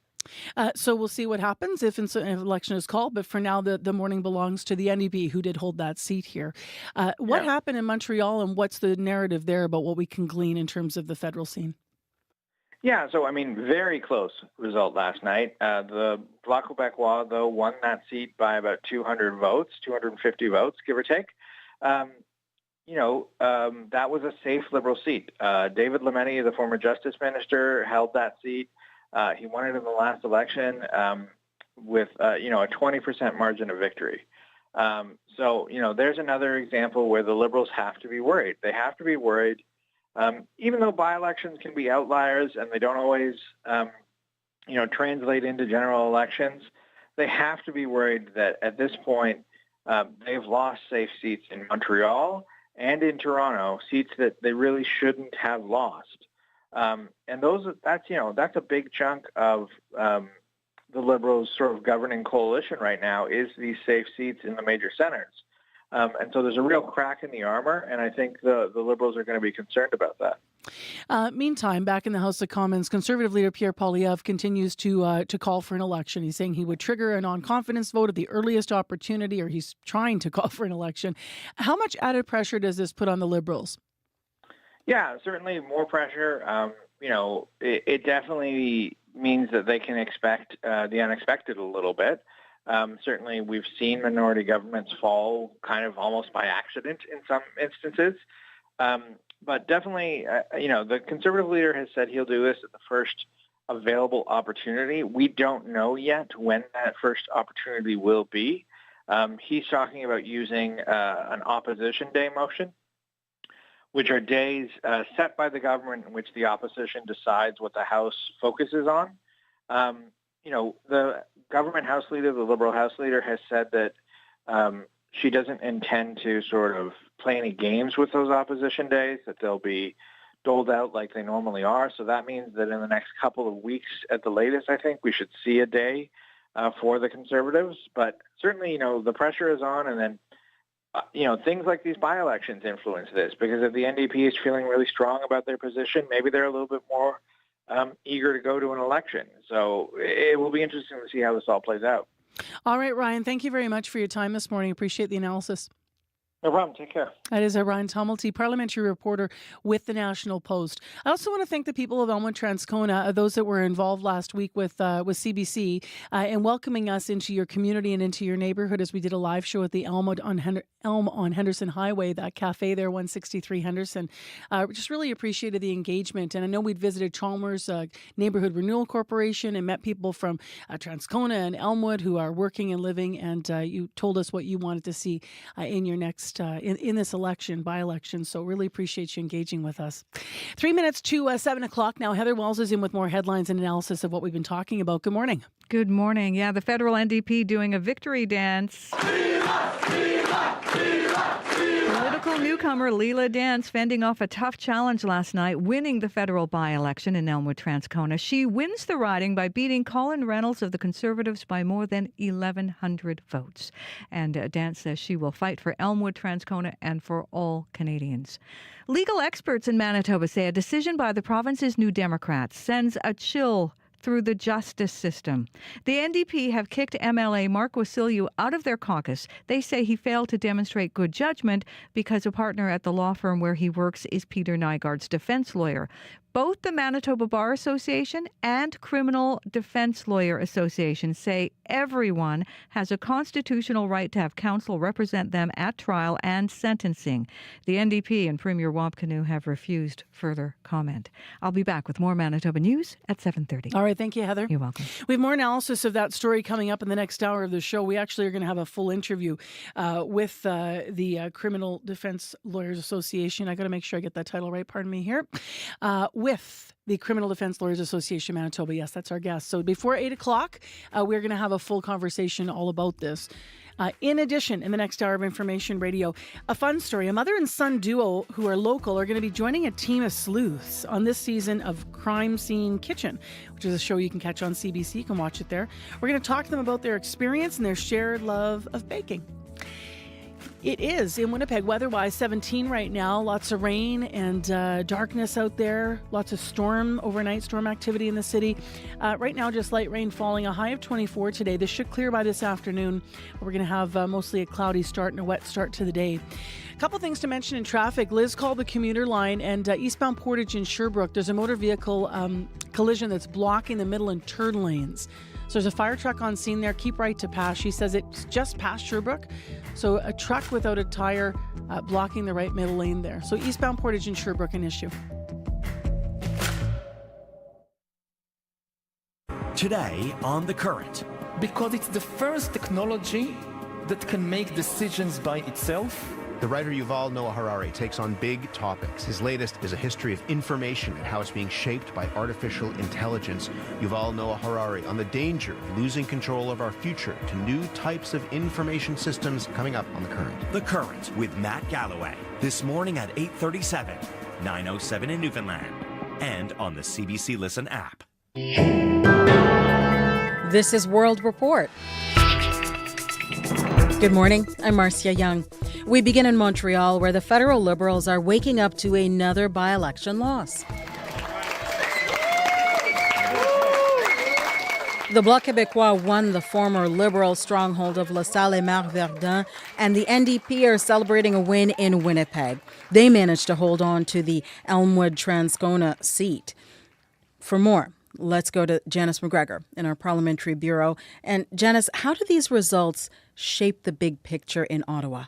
So we'll see what happens if an election is called. But for now, the morning belongs to the NDP, who did hold that seat here. What happened in Montreal, and what's the narrative there about what we can glean in terms of the federal scene? Yeah, so I mean, very close result last night. The Bloc Québécois, though, won that seat by about 200 votes, 250 votes, give or take. That was a safe Liberal seat. David Lametti, the former Justice Minister, held that seat. He won it in the last election with a 20% margin of victory. There's another example where the Liberals have to be worried. They have to be worried. Even though by-elections can be outliers and they don't always, translate into general elections, they have to be worried that at this point they've lost safe seats in Montreal and in Toronto, seats that they really shouldn't have lost. That's a big chunk of the Liberals' sort of governing coalition right now is these safe seats in the major centres. And so there's a real crack in the armor, and I think the Liberals are going to be concerned about that. Meantime, back in the House of Commons, Conservative leader Pierre Poilievre continues to call for an election. He's saying he would trigger a non-confidence vote at the earliest opportunity, or he's trying to call for an election. How much added pressure does this put on the Liberals? Yeah, certainly more pressure. It definitely means that they can expect the unexpected a little bit. Certainly, we've seen minority governments fall kind of almost by accident in some instances. But definitely, the Conservative leader has said he'll do this at the first available opportunity. We don't know yet when that first opportunity will be. He's talking about using an opposition day motion, which are days set by the government in which the opposition decides what the House focuses on. The government House leader, the Liberal House leader, has said that she doesn't intend to sort of play any games with those opposition days, that they'll be doled out like they normally are. So that means that in the next couple of weeks at the latest, I think we should see a day for the Conservatives. But certainly, the pressure is on, and then things like these by-elections influence this, because if the NDP is feeling really strong about their position, maybe they're a little bit more eager to go to an election. So it will be interesting to see how this all plays out. All right, Ryan, thank you very much for your time this morning. Appreciate the analysis. No problem. Take care. That is Ryan Tumulty, parliamentary reporter with the National Post. I also want to thank the people of Elmwood-Transcona, those that were involved last week with CBC, and welcoming us into your community and into your neighborhood as we did a live show at the Elm on Henderson Highway, that cafe there, 163 Henderson. Just really appreciated the engagement. And I know we'd visited Chalmers Neighborhood Renewal Corporation and met people from Transcona and Elmwood who are working and living, and you told us what you wanted to see in your next in this election, by-election. So really appreciate you engaging with us. 3 minutes to 7 o'clock now. Heather Wells is in with more headlines and analysis of what we've been talking about. Good morning. Good morning. Yeah, the federal NDP doing a victory dance. Political newcomer Leila Dance fending off a tough challenge last night, winning the federal by-election in Elmwood-Transcona. She wins the riding by beating Colin Reynolds of the Conservatives by more than 1,100 votes. And Dance says she will fight for Elmwood-Transcona and for all Canadians. Legal experts in Manitoba say a decision by the province's New Democrats sends a chill through the justice system. The NDP have kicked MLA Mark Wasyliw out of their caucus. They say he failed to demonstrate good judgment because a partner at the law firm where he works is Peter Nygaard's defense lawyer. Both the Manitoba Bar Association and Criminal Defense Lawyer Association say everyone has a constitutional right to have counsel represent them at trial and sentencing. The NDP and Premier Wampcanoe have refused further comment. I'll be back with more Manitoba news at 7:30. All right, thank you, Heather. You're welcome. We have more analysis of that story coming up in the next hour of the show. We actually are going to have a full interview with the Criminal Defense Lawyers Association. I got to make sure I get that title right. Pardon me here. With the Criminal Defense Lawyers Association Manitoba. Yes, that's our guest. So before 8 o'clock, we're going to have a full conversation all about this. In addition, in the next hour of Information Radio, a fun story. A mother and son duo who are local are going to be joining a team of sleuths on this season of Crime Scene Kitchen, which is a show you can catch on CBC. You can watch it there. We're going to talk to them about their experience and their shared love of baking. It is in Winnipeg, weather-wise, 17 right now. Lots of rain and darkness out there. Lots of overnight storm activity in the city. Right now, just light rain falling, a high of 24 today. This should clear by this afternoon. We're going to have mostly a cloudy start and a wet start to the day. A couple things to mention in traffic. Liz called the commuter line and eastbound Portage in Sherbrooke. There's a motor vehicle collision that's blocking the middle and turn lanes. So there's a fire truck on scene there. Keep right to pass. She says it's just past Sherbrooke. So a truck without a tire blocking the right middle lane there. So eastbound Portage in Sherbrooke, an issue. Today on The Current. Because it's the first technology that can make decisions by itself. The writer Yuval Noah Harari takes on big topics. His latest is a history of information and how it's being shaped by artificial intelligence. Yuval Noah Harari on the danger of losing control of our future to new types of information systems, coming up on The Current. The Current with Matt Galloway. This morning at 8:37, 9:07 in Newfoundland, and on the CBC Listen app. This is World Report. Good morning, I'm Marcia Young. We begin in Montreal, where the federal Liberals are waking up to another by-election loss. The Bloc Québécois won the former Liberal stronghold of La Salle et Marc-Verdun, and the NDP are celebrating a win in Winnipeg. They managed to hold on to the Elmwood-Transcona seat. For more, let's go to Janice McGregor in our parliamentary bureau. And Janice, how do these results shape the big picture in Ottawa?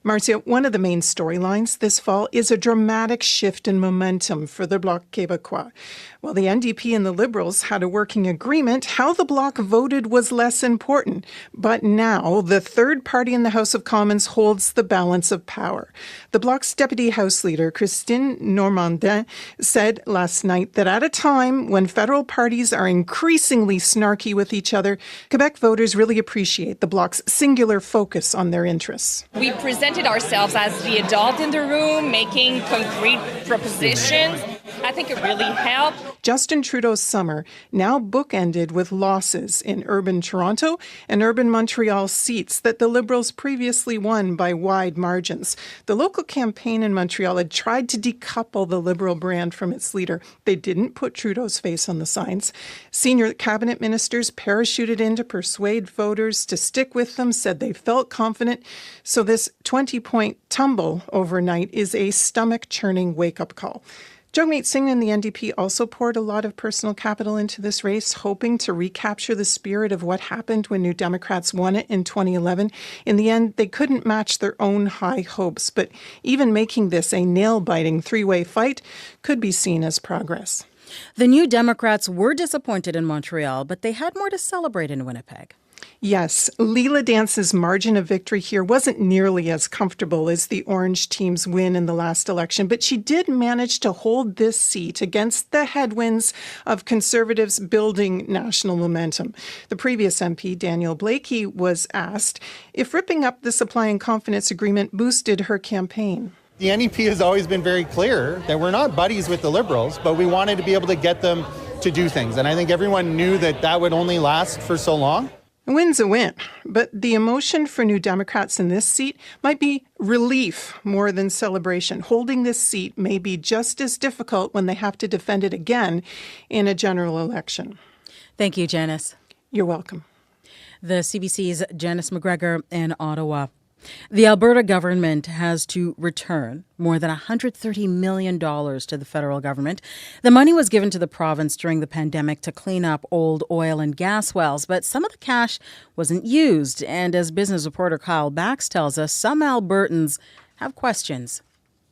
Marcia, one of the main storylines this fall is a dramatic shift in momentum for the Bloc Québécois. While the NDP and the Liberals had a working agreement, how the Bloc voted was less important. But now the third party in the House of Commons holds the balance of power. The Bloc's Deputy House Leader, Christine Normandin, said last night that at a time when federal parties are increasingly snarky with each other, Quebec voters really appreciate the Bloc's singular focus on their interests. We presented ourselves as the adult in the room, making concrete propositions. I think it really helped. Justin Trudeau's summer now bookended with losses in urban Toronto and urban Montreal seats that the Liberals previously won by wide margins. The local campaign in Montreal had tried to decouple the Liberal brand from its leader. They didn't put Trudeau's face on the signs. Senior cabinet ministers parachuted in to persuade voters to stick with them, said they felt confident. So this 20-point tumble overnight is a stomach-churning wake-up call. Jagmeet Singh and the NDP also poured a lot of personal capital into this race, hoping to recapture the spirit of what happened when New Democrats won it in 2011. In the end, they couldn't match their own high hopes, but even making this a nail-biting three-way fight could be seen as progress. The New Democrats were disappointed in Montreal, but they had more to celebrate in Winnipeg. Yes, Leela Dance's margin of victory here wasn't nearly as comfortable as the Orange team's win in the last election, but she did manage to hold this seat against the headwinds of Conservatives building national momentum. The previous MP, Daniel Blakey, was asked if ripping up the supply and confidence agreement boosted her campaign. The NDP has always been very clear that we're not buddies with the Liberals, but we wanted to be able to get them to do things. And I think everyone knew that that would only last for so long. A win's a win, but the emotion for New Democrats in this seat might be relief more than celebration. Holding this seat may be just as difficult when they have to defend it again in a general election. Thank you, Janice. You're welcome. The CBC's Janice McGregor in Ottawa. The Alberta government has to return more than $130 million to the federal government. The money was given to the province during the pandemic to clean up old oil and gas wells, but some of the cash wasn't used. And as business reporter Kyle Bax tells us, some Albertans have questions.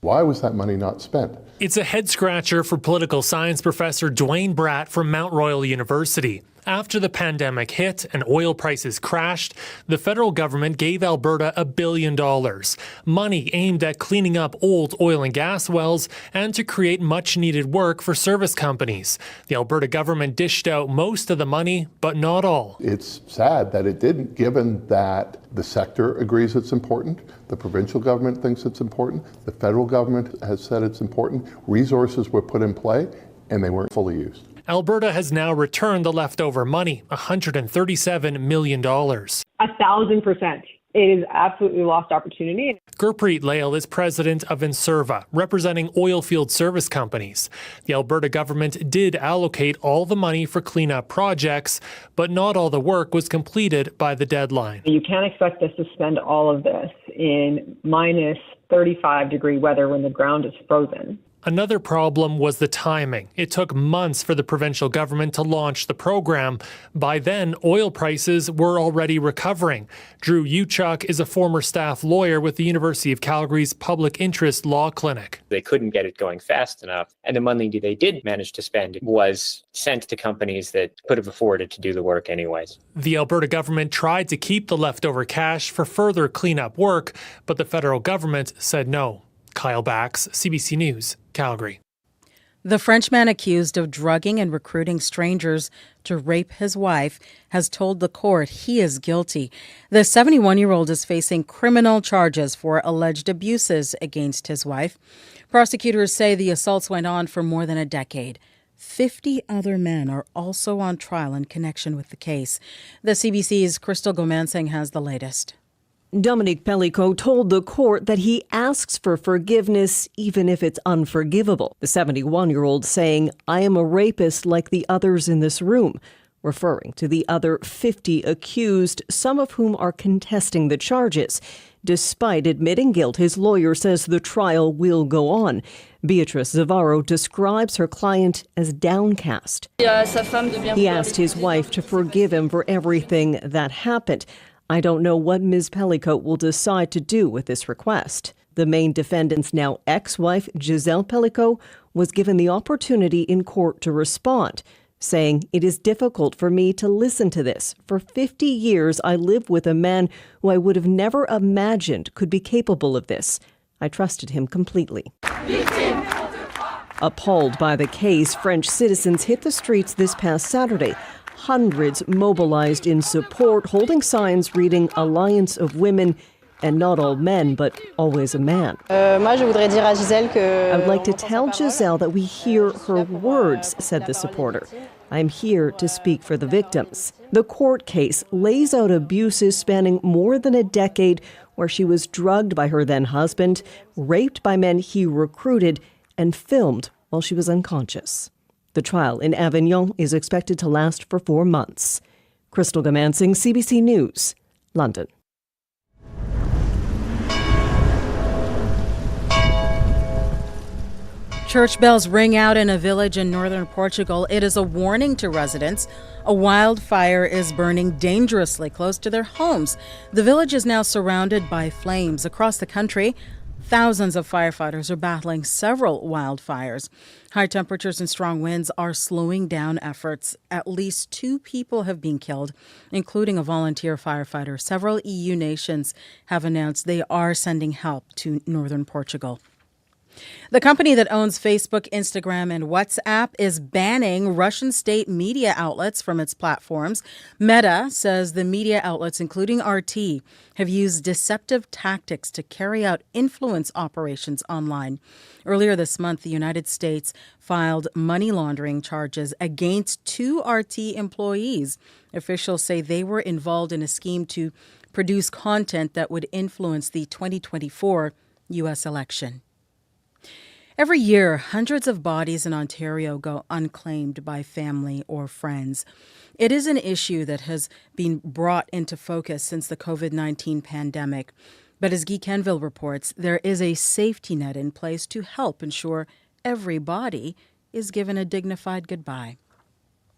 Why was that money not spent? It's a head-scratcher for political science professor Dwayne Bratt from Mount Royal University. After the pandemic hit and oil prices crashed, the federal government gave Alberta $1 billion, money aimed at cleaning up old oil and gas wells and to create much-needed work for service companies. The Alberta government dished out most of the money, but not all. It's sad that it didn't, given that the sector agrees it's important, the provincial government thinks it's important, the federal government has said it's important, resources were put in play, and they weren't fully used. Alberta has now returned the leftover money, $137 million. 1,000%. it is absolutely lost opportunity. Gurpreet Lail is president of Inserva, representing oilfield service companies. The Alberta government did allocate all the money for cleanup projects, but not all the work was completed by the deadline. You can't expect us to spend all of this in minus 35-degree weather when the ground is frozen. Another problem was the timing. It took months for the provincial government to launch the program. By then, oil prices were already recovering. Drew Uchuk is a former staff lawyer with the University of Calgary's Public Interest Law Clinic. They couldn't get it going fast enough, and the money they did manage to spend was sent to companies that could have afforded to do the work anyways. The Alberta government tried to keep the leftover cash for further cleanup work, but the federal government said no. Kyle Bax, CBC News, Calgary. The Frenchman accused of drugging and recruiting strangers to rape his wife has told the court he is guilty. The 71-year-old is facing criminal charges for alleged abuses against his wife. Prosecutors say the assaults went on for more than a decade. 50 other men are also on trial in connection with the case. The CBC's Crystal Gomansing has the latest. Dominic Pellico told the court that he asks for forgiveness even if it's unforgivable. The 71-year-old saying, "I am a rapist like the others in this room," referring to the other 50 accused, some of whom are contesting the charges. Despite admitting guilt, his lawyer says the trial will go on. Beatrice Zavaro describes her client as downcast. He asked his wife to forgive him for everything that happened. "I don't know what Ms. Pellicoat will decide to do with this request." The main defendant's now ex-wife, Giselle Pellicoat, was given the opportunity in court to respond, saying, "It is difficult for me to listen to this. For 50 years, I lived with a man who I would have never imagined could be capable of this. I trusted him completely." Appalled by the case, French citizens hit the streets this past Saturday. Hundreds mobilized in support, holding signs reading "Alliance of Women," and not all men, but always a man. I would like to tell Giselle that we hear her words, said the supporter. "I'm here to speak for the victims." The court case lays out abuses spanning more than a decade, where she was drugged by her then husband, raped by men he recruited, and filmed while she was unconscious. The trial in Avignon is expected to last for 4 months. Crystal Gomansing, CBC News, London. Church bells ring out in a village in northern Portugal. It is a warning to residents. A wildfire is burning dangerously close to their homes. The village is now surrounded by flames. Across the country, thousands of firefighters are battling several wildfires. High temperatures and strong winds are slowing down efforts. At least 2 people have been killed, including a volunteer firefighter. Several EU nations have announced they are sending help to northern Portugal. The company that owns Facebook, Instagram, and WhatsApp is banning Russian state media outlets from its platforms. Meta says the media outlets, including RT, have used deceptive tactics to carry out influence operations online. Earlier this month, the United States filed money laundering charges against 2 RT employees. Officials say they were involved in a scheme to produce content that would influence the 2024 U.S. election. Every year, hundreds of bodies in Ontario go unclaimed by family or friends. It is an issue that has been brought into focus since the COVID-19 pandemic. But as Guy Kenville reports, there is a safety net in place to help ensure every body is given a dignified goodbye.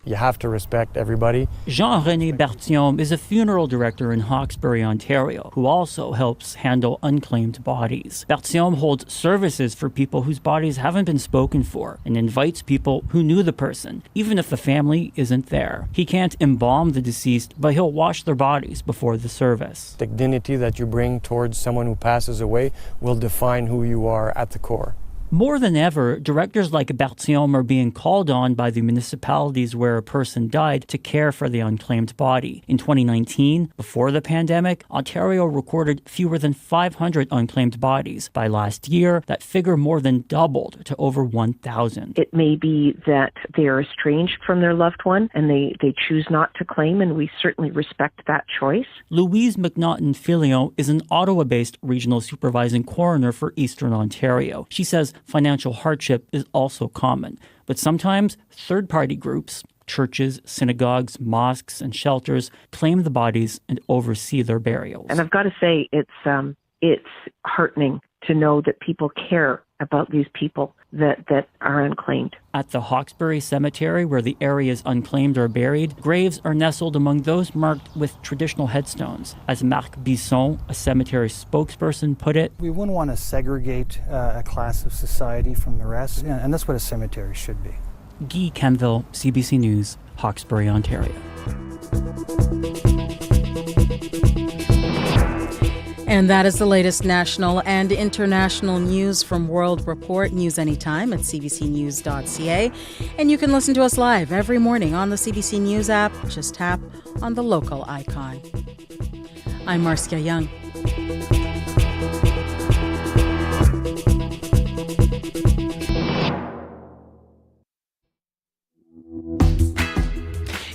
You have to respect everybody. Jean-René Berthiaume is a funeral director in Hawkesbury, Ontario, who also helps handle unclaimed bodies. Berthiaume holds services for people whose bodies haven't been spoken for and invites people who knew the person, even if the family isn't there. He can't embalm the deceased, but he'll wash their bodies before the service. The dignity that you bring towards someone who passes away will define who you are at the core. More than ever, directors like Berthiaume are being called on by the municipalities where a person died to care for the unclaimed body. In 2019, before the pandemic, Ontario recorded fewer than 500 unclaimed bodies. By last year, that figure more than doubled to over 1,000. It may be that they are estranged from their loved one and they choose not to claim, and we certainly respect that choice. Louise McNaughton-Filion is an Ottawa-based regional supervising coroner for Eastern Ontario. She says financial hardship is also common, but sometimes third-party groups, churches, synagogues, mosques, and shelters claim the bodies and oversee their burials. And I've got to say, it's heartening to know that people care about these people that are unclaimed. At the Hawkesbury Cemetery, where the area's unclaimed are buried, graves are nestled among those marked with traditional headstones. As Marc Bisson, a cemetery spokesperson, put it, we wouldn't want to segregate a class of society from the rest, and that's what a cemetery should be. Guy Kenville, CBC News, Hawkesbury, Ontario. And that is the latest national and international news from World Report. News anytime at cbcnews.ca. And you can listen to us live every morning on the CBC News app. Just tap on the local icon. I'm Marcia Young.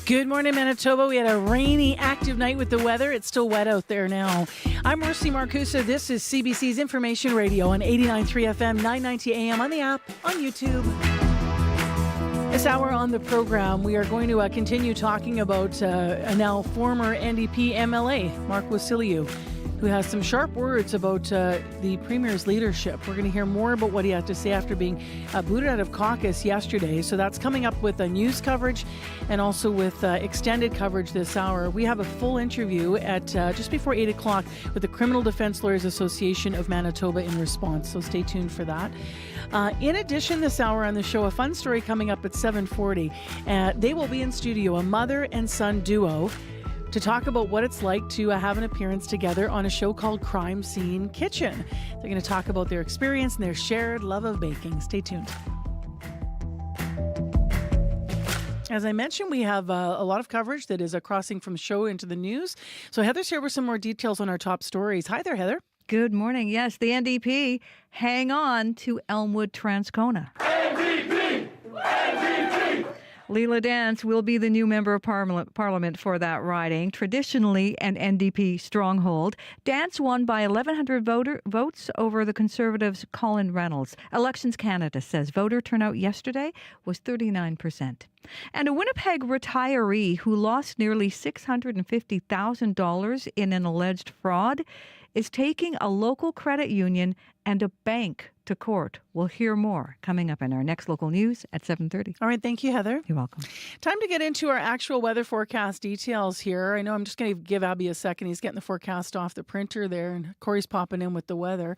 Good morning, Manitoba. We had a rainy, active night with the weather. It's still wet out there now. I'm Marcy Marcusa. This is CBC's Information Radio on 89.3 FM, 990 AM, on the app, on YouTube. This hour on the program, we are going to continue talking about a now former NDP MLA, Mark Wasyliw, who has some sharp words about the Premier's leadership. We're going to hear more about what he had to say after being booted out of Caucus yesterday. So that's coming up with news coverage and also with extended coverage this hour. We have a full interview at just before 8 o'clock with the Criminal Defence Lawyers Association of Manitoba in response. So stay tuned for that. In addition, this hour on the show, a fun story coming up at 7:40. They will be in studio, a mother and son duo, to talk about what it's like to have an appearance together on a show called Crime Scene Kitchen. They're going to talk about their experience and their shared love of baking. Stay tuned. As I mentioned, we have a lot of coverage that is crossing from show into the news. So Heather's here with some more details on our top stories. Hi there, Heather. Good morning. Yes, the NDP hang on to Elmwood-Transcona. NDP! NDP! Leila Dance will be the new member of Parliament for that riding, traditionally an NDP stronghold. Dance won by 1,100 votes over the Conservatives' Colin Reynolds. Elections Canada says voter turnout yesterday was 39%. And a Winnipeg retiree who lost nearly $650,000 in an alleged fraud is taking a local credit union and a bank to court. We'll hear more coming up in our next local news at 7:30. All right, thank you, Heather. You're welcome. Time to get into our actual weather forecast details here. I know I'm just going to give Abby a second. He's getting the forecast off the printer there, and Corey's popping in with the weather.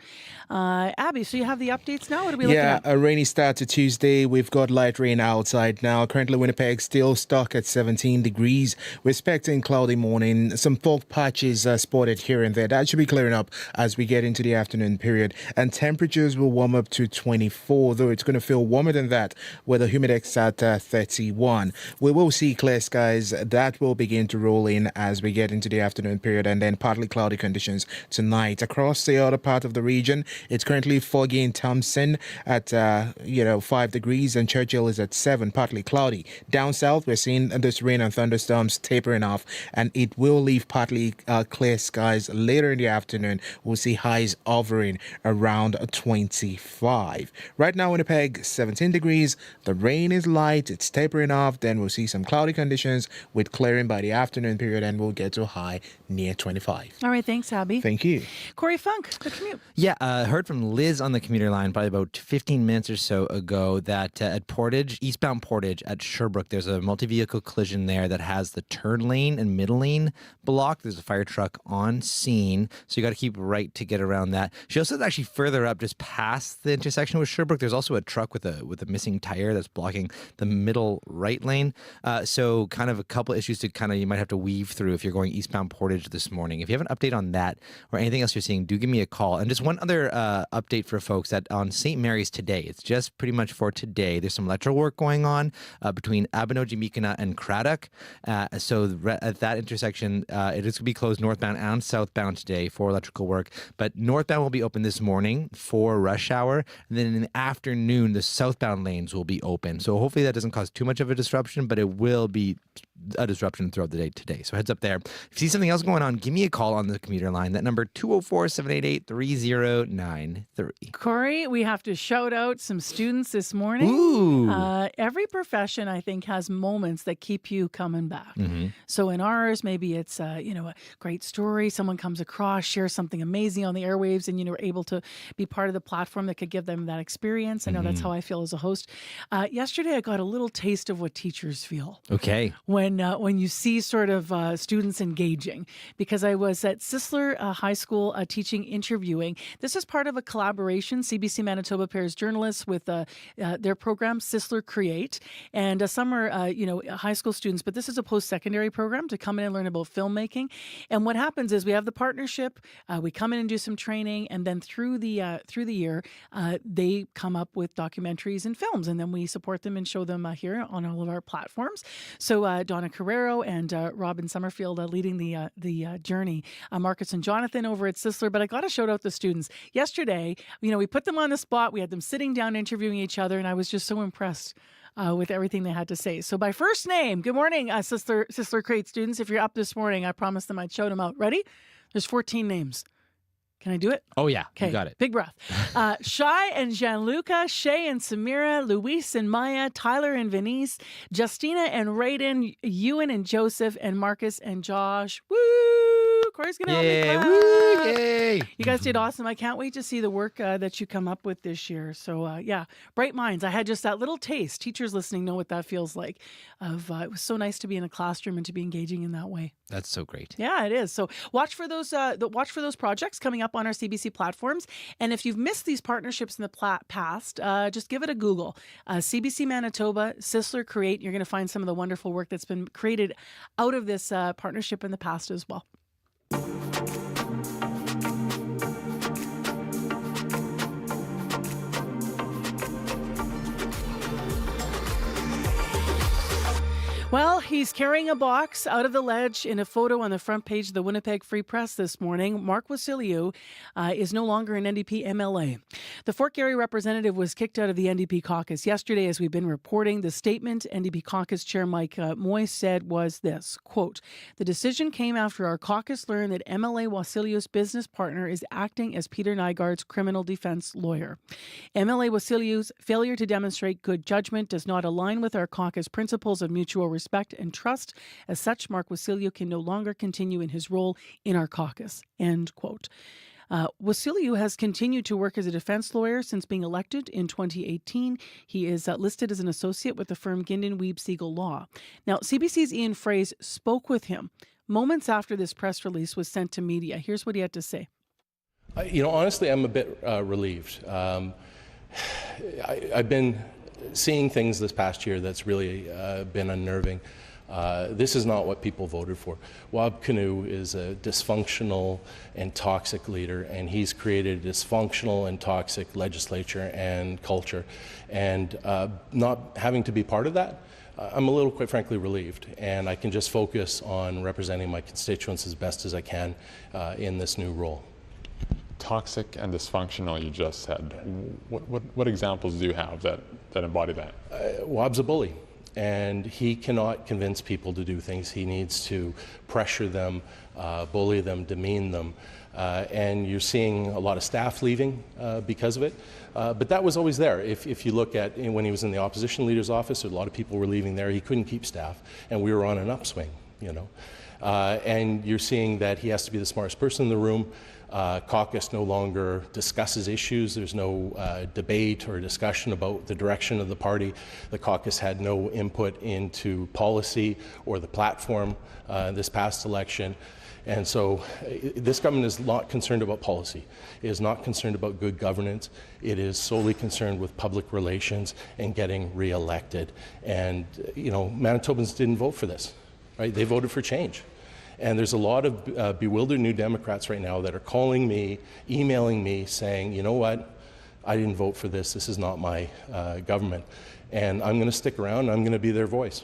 Abby, so you have the updates now? What are we looking at? Yeah, a rainy start to Tuesday. We've got light rain outside now. Currently, Winnipeg still stuck at 17 degrees. We're expecting cloudy morning. Some fog patches are spotted here and there. That should be clearing up as we get into the afternoon period. And temperatures will warm up to 24, though it's going to feel warmer than that with a humidex at 31. We will see clear skies that will begin to roll in as we get into the afternoon period, and then partly cloudy conditions tonight. Across the other part of the region, it's currently foggy in Thompson at 5 degrees, and Churchill is at 7, partly cloudy. Down south, we're seeing this rain and thunderstorms tapering off, and it will leave partly clear skies later in the afternoon. We'll see highs hovering around 25. Right now, Winnipeg, 17 degrees. The rain is light. It's tapering off. Then we'll see some cloudy conditions with clearing by the afternoon period, and we'll get to a high near 25. All right, thanks, Abby. Thank you. Corey Funk, the commute. Yeah, heard from Liz on the commuter line probably about 15 minutes or so ago that at Portage, eastbound Portage at Sherbrooke, there's a multi-vehicle collision there that has the turn lane and middle lane blocked. There's a fire truck on scene, so you got to keep right to get around that. She also said actually further up, just past the intersection with Sherbrooke, there's also a truck with a missing tire that's blocking the middle right lane. So kind of a couple issues to you might have to weave through if you're going eastbound Portage this morning. If you have an update on that or anything else you're seeing, do give me a call. And just one other update for folks that on St. Mary's today, it's just pretty much for today. There's some electrical work going on between Abinogi-Mikina and Craddock. So at that intersection, it is going to be closed northbound and southbound today for electrical work. But northbound will be open this morning for rush hour. And then in the afternoon, the southbound lanes will be open. So hopefully that doesn't cause too much of a disruption, but it will be a disruption throughout the day today. So heads up there. If you see something else going on, give me a call on the commuter line. That number 204-788-3093. Corey, we have to shout out some students this morning. Ooh. Every profession, I think, has moments that keep you coming back. Mm-hmm. So in ours, maybe it's a great story. Someone comes across, shares something amazing on the airwaves, and are able to be part of the platform that could give them that experience. I know that's how I feel as a host. Yesterday, I got a little taste of what teachers feel. Okay. When you see sort of students engaging, because I was at Sisler High School teaching interviewing. This is part of a collaboration. CBC Manitoba pairs journalists with their program Sisler Create, and some are high school students, but this is a post-secondary program to come in and learn about filmmaking. And what happens is we have the partnership. We come in and do some training, and then through the year, they come up with documentaries and films, and then we support them and show them here on all of our platforms. So Donna Carrero and Robin Summerfield leading the journey. Marcus and Jonathan over at Sisler. But I got to shout out the students. Yesterday, we put them on the spot. We had them sitting down interviewing each other, and I was just so impressed with everything they had to say. So by first name, good morning, Sisler Crate students. If you're up this morning, I promised them I'd shout them out. Ready? There's 14 names. Can I do it? Oh, yeah. Okay. You got it. Big breath. Shai and Gianluca, Shay and Samira, Luis and Maya, Tyler and Venice, Justina and Raiden, Ewan and Joseph, and Marcus and Josh. Woo! Corey's going to help me clap. Woo! Yay! You guys did awesome. I can't wait to see the work that you come up with this year. So, bright minds. I had just that little taste. Teachers listening know what that feels like. It was so nice to be in a classroom and to be engaging in that way. That's so great. Yeah, it is. So watch for those projects coming up on our CBC platforms. And if you've missed these partnerships in the past, just give it a Google. CBC Manitoba, Sisler Create. You're going to find some of the wonderful work that's been created out of this partnership in the past as well. Well, he's carrying a box out of the ledge in a photo on the front page of the Winnipeg Free Press this morning. Mark Wasyliw is no longer an NDP MLA. The Fort Garry representative was kicked out of the NDP caucus yesterday, as we've been reporting. The statement NDP caucus chair Mike Moy said was this, quote, "The decision came after our caucus learned that MLA Wasyliw's business partner is acting as Peter Nygaard's criminal defense lawyer. MLA Wasyliw's failure to demonstrate good judgment does not align with our caucus principles of mutual respect and trust. As such, Mark Wasyliw can no longer continue in his role in our caucus." End quote. Wasyliw has continued to work as a defense lawyer since being elected in 2018. He is listed as an associate with the firm Ginden Weeb Siegel Law. Now, CBC's Ian Fraze spoke with him moments after this press release was sent to media. Here's what he had to say. Honestly, I'm a bit relieved. I've been seeing things this past year that's really been unnerving. This is not what people voted for. Wab Kinew is a dysfunctional and toxic leader, and he's created a dysfunctional and toxic legislature and culture. And not having to be part of that, I'm a little, quite frankly, relieved. And I can just focus on representing my constituents as best as I can in this new role. Toxic and dysfunctional, you just said. What examples do you have that embody that? Wab's a bully, and he cannot convince people to do things. He needs to pressure them, bully them, demean them. And you're seeing a lot of staff leaving because of it. But that was always there. If you look at when he was in the opposition leader's office, a lot of people were leaving there. He couldn't keep staff, and we were on an upswing, and you're seeing that he has to be the smartest person in the room. Caucus no longer discusses issues. There's no debate or discussion about the direction of the party. The caucus had no input into policy or the platform this past election. And so this government is not concerned about policy. It is not concerned about good governance. It is solely concerned with public relations and getting re-elected. And, Manitobans didn't vote for this, right? They voted for change. And there's a lot of bewildered New Democrats right now that are calling me, emailing me, saying, you know what, I didn't vote for this. This is not my government. And I'm going to stick around. I'm going to be their voice.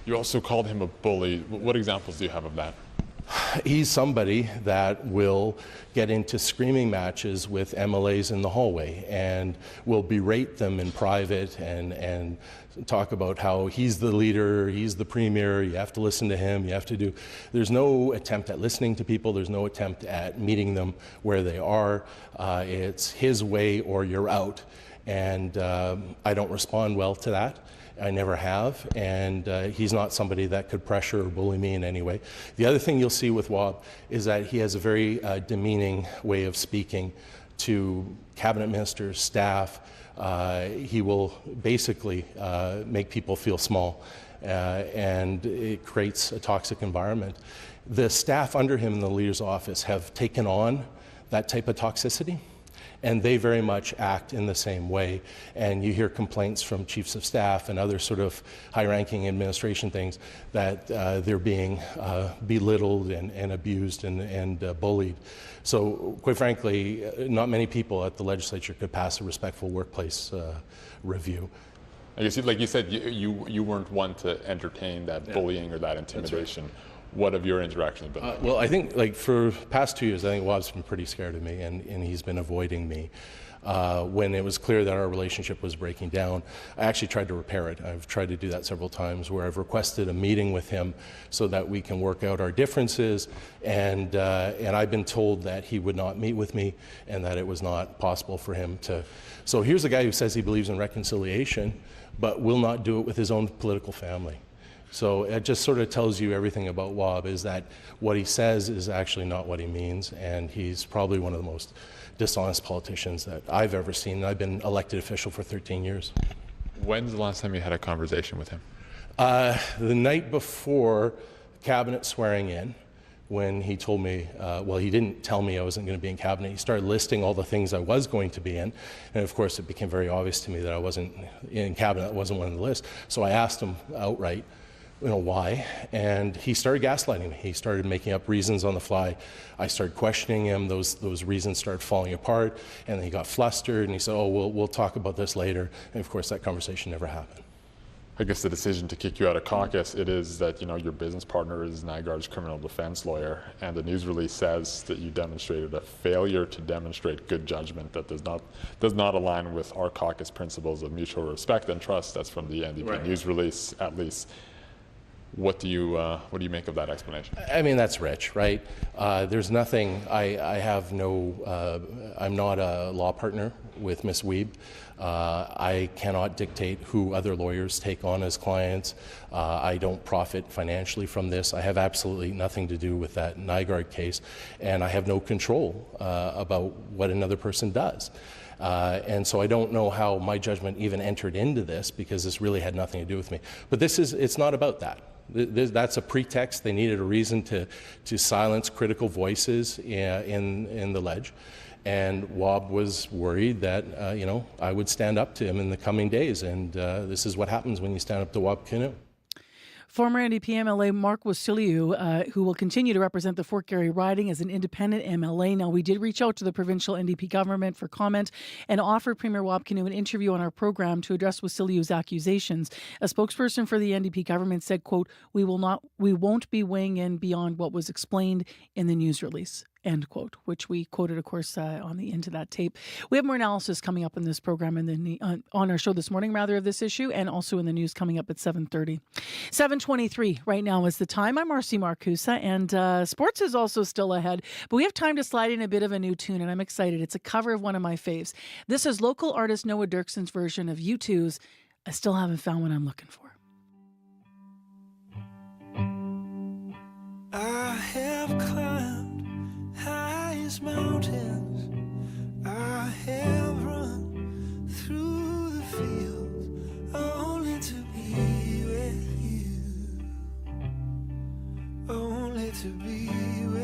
You also called him a bully. What examples do you have of that? He's somebody that will get into screaming matches with MLAs in the hallway and will berate them in private and talk about how he's the leader, he's the premier, you have to listen to him, you have to do. There's no attempt at listening to people, there's no attempt at meeting them where they are. It's his way or you're out. And I don't respond well to that. I never have, and he's not somebody that could pressure or bully me in any way. The other thing you'll see with Wab is that he has a very demeaning way of speaking to cabinet ministers, staff. He will basically make people feel small, and it creates a toxic environment. The staff under him in the leader's office have taken on that type of toxicity, and they very much act in the same way. And you hear complaints from chiefs of staff and other sort of high-ranking administration things that they're being belittled and abused and bullied. So quite frankly, not many people at the legislature could pass a respectful workplace review. I guess, like you said, you weren't one to entertain that bullying or that intimidation. What have your interactions been like? Well, I think for past 2 years, I think Wab's been pretty scared of me, and he's been avoiding me. When it was clear that our relationship was breaking down, I actually tried to repair it. I've tried to do that several times, where I've requested a meeting with him so that we can work out our differences, and I've been told that he would not meet with me and that it was not possible for him to. So here's a guy who says he believes in reconciliation, but will not do it with his own political family. So it just sort of tells you everything about Wab, is that what he says is actually not what he means, and he's probably one of the most dishonest politicians that I've ever seen. I've been elected official for 13 years. When's the last time you had a conversation with him? The night before cabinet swearing in, when he told me, well, he didn't tell me I wasn't going to be in cabinet. He started listing all the things I was going to be in. And of course, it became very obvious to me that I wasn't in cabinet. That wasn't one on the list. So I asked him outright, why? And he started gaslighting me. He started making up reasons on the fly. I started questioning him. Those reasons started falling apart, and then he got flustered, and he said, we'll talk about this later. And of course, that conversation never happened. I guess the decision to kick you out of Caucus, it is that, your business partner is Nygaard's criminal defense lawyer, and the news release says that you demonstrated a failure to demonstrate good judgment that does not align with our Caucus principles of mutual respect and trust. That's from the NDP news release, at least. What do you make of that explanation? I mean, that's rich, right? There's nothing. I have no. I'm not a law partner with Ms. Wiebe. I cannot dictate who other lawyers take on as clients. I don't profit financially from this. I have absolutely nothing to do with that Nygaard case, and I have no control about what another person does. And so I don't know how my judgment even entered into this, because this really had nothing to do with me. But it's not about that. That's a pretext. They needed a reason to silence critical voices in the ledge. And Wab was worried that, I would stand up to him in the coming days. And this is what happens when you stand up to Wab Kinew. Former NDP MLA Mark Wasyliw, who will continue to represent the Fort Garry riding as an independent MLA. Now, we did reach out to the provincial NDP government for comment and offered Premier Wab Kinew an interview on our program to address Wasyliw's accusations. A spokesperson for the NDP government said, quote, we won't be weighing in beyond what was explained in the news release. End quote, which we quoted, of course, on the end of that tape. We have more analysis coming up in this program and then on our show this morning, rather, of this issue, and also in the news coming up at 7:30. 7:23 right now is the time. I'm Marcy Marcusa, and sports is also still ahead, but we have time to slide in a bit of a new tune, and I'm excited. It's a cover of one of my faves. This is local artist Noah Dirkson's version of U2's I Still Haven't Found What I'm Looking For. I have climbed highest mountains, I have run through the fields only to be with you, only to be with you.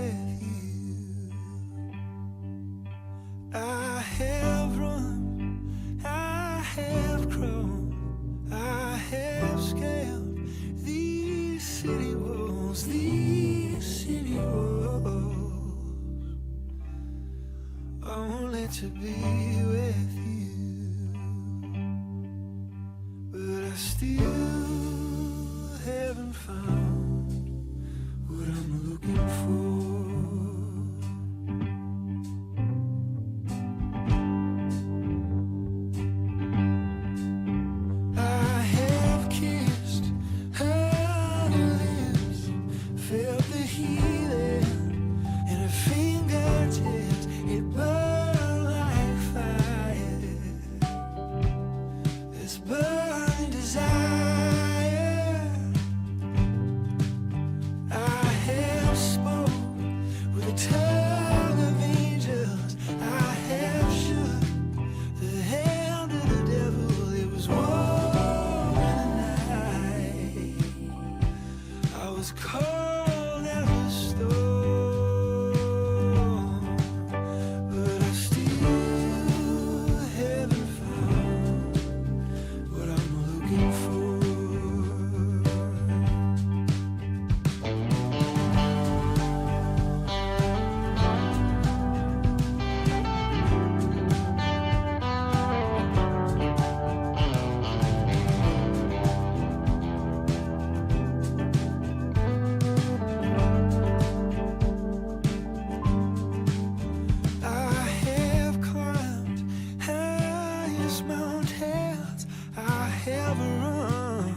ever run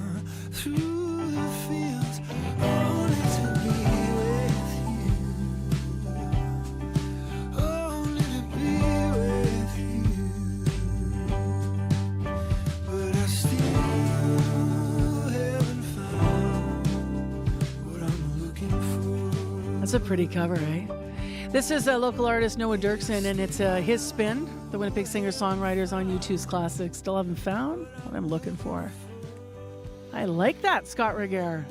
through the fields only to be with you, only to be with you, but I still haven't found what I'm looking for. That's a pretty cover, eh? This is a local artist, Noah Dirksen, and it's his spin. The Winnipeg singer-songwriters on U2's classic. Still haven't found what I'm looking for. I like that, Scott Regehr.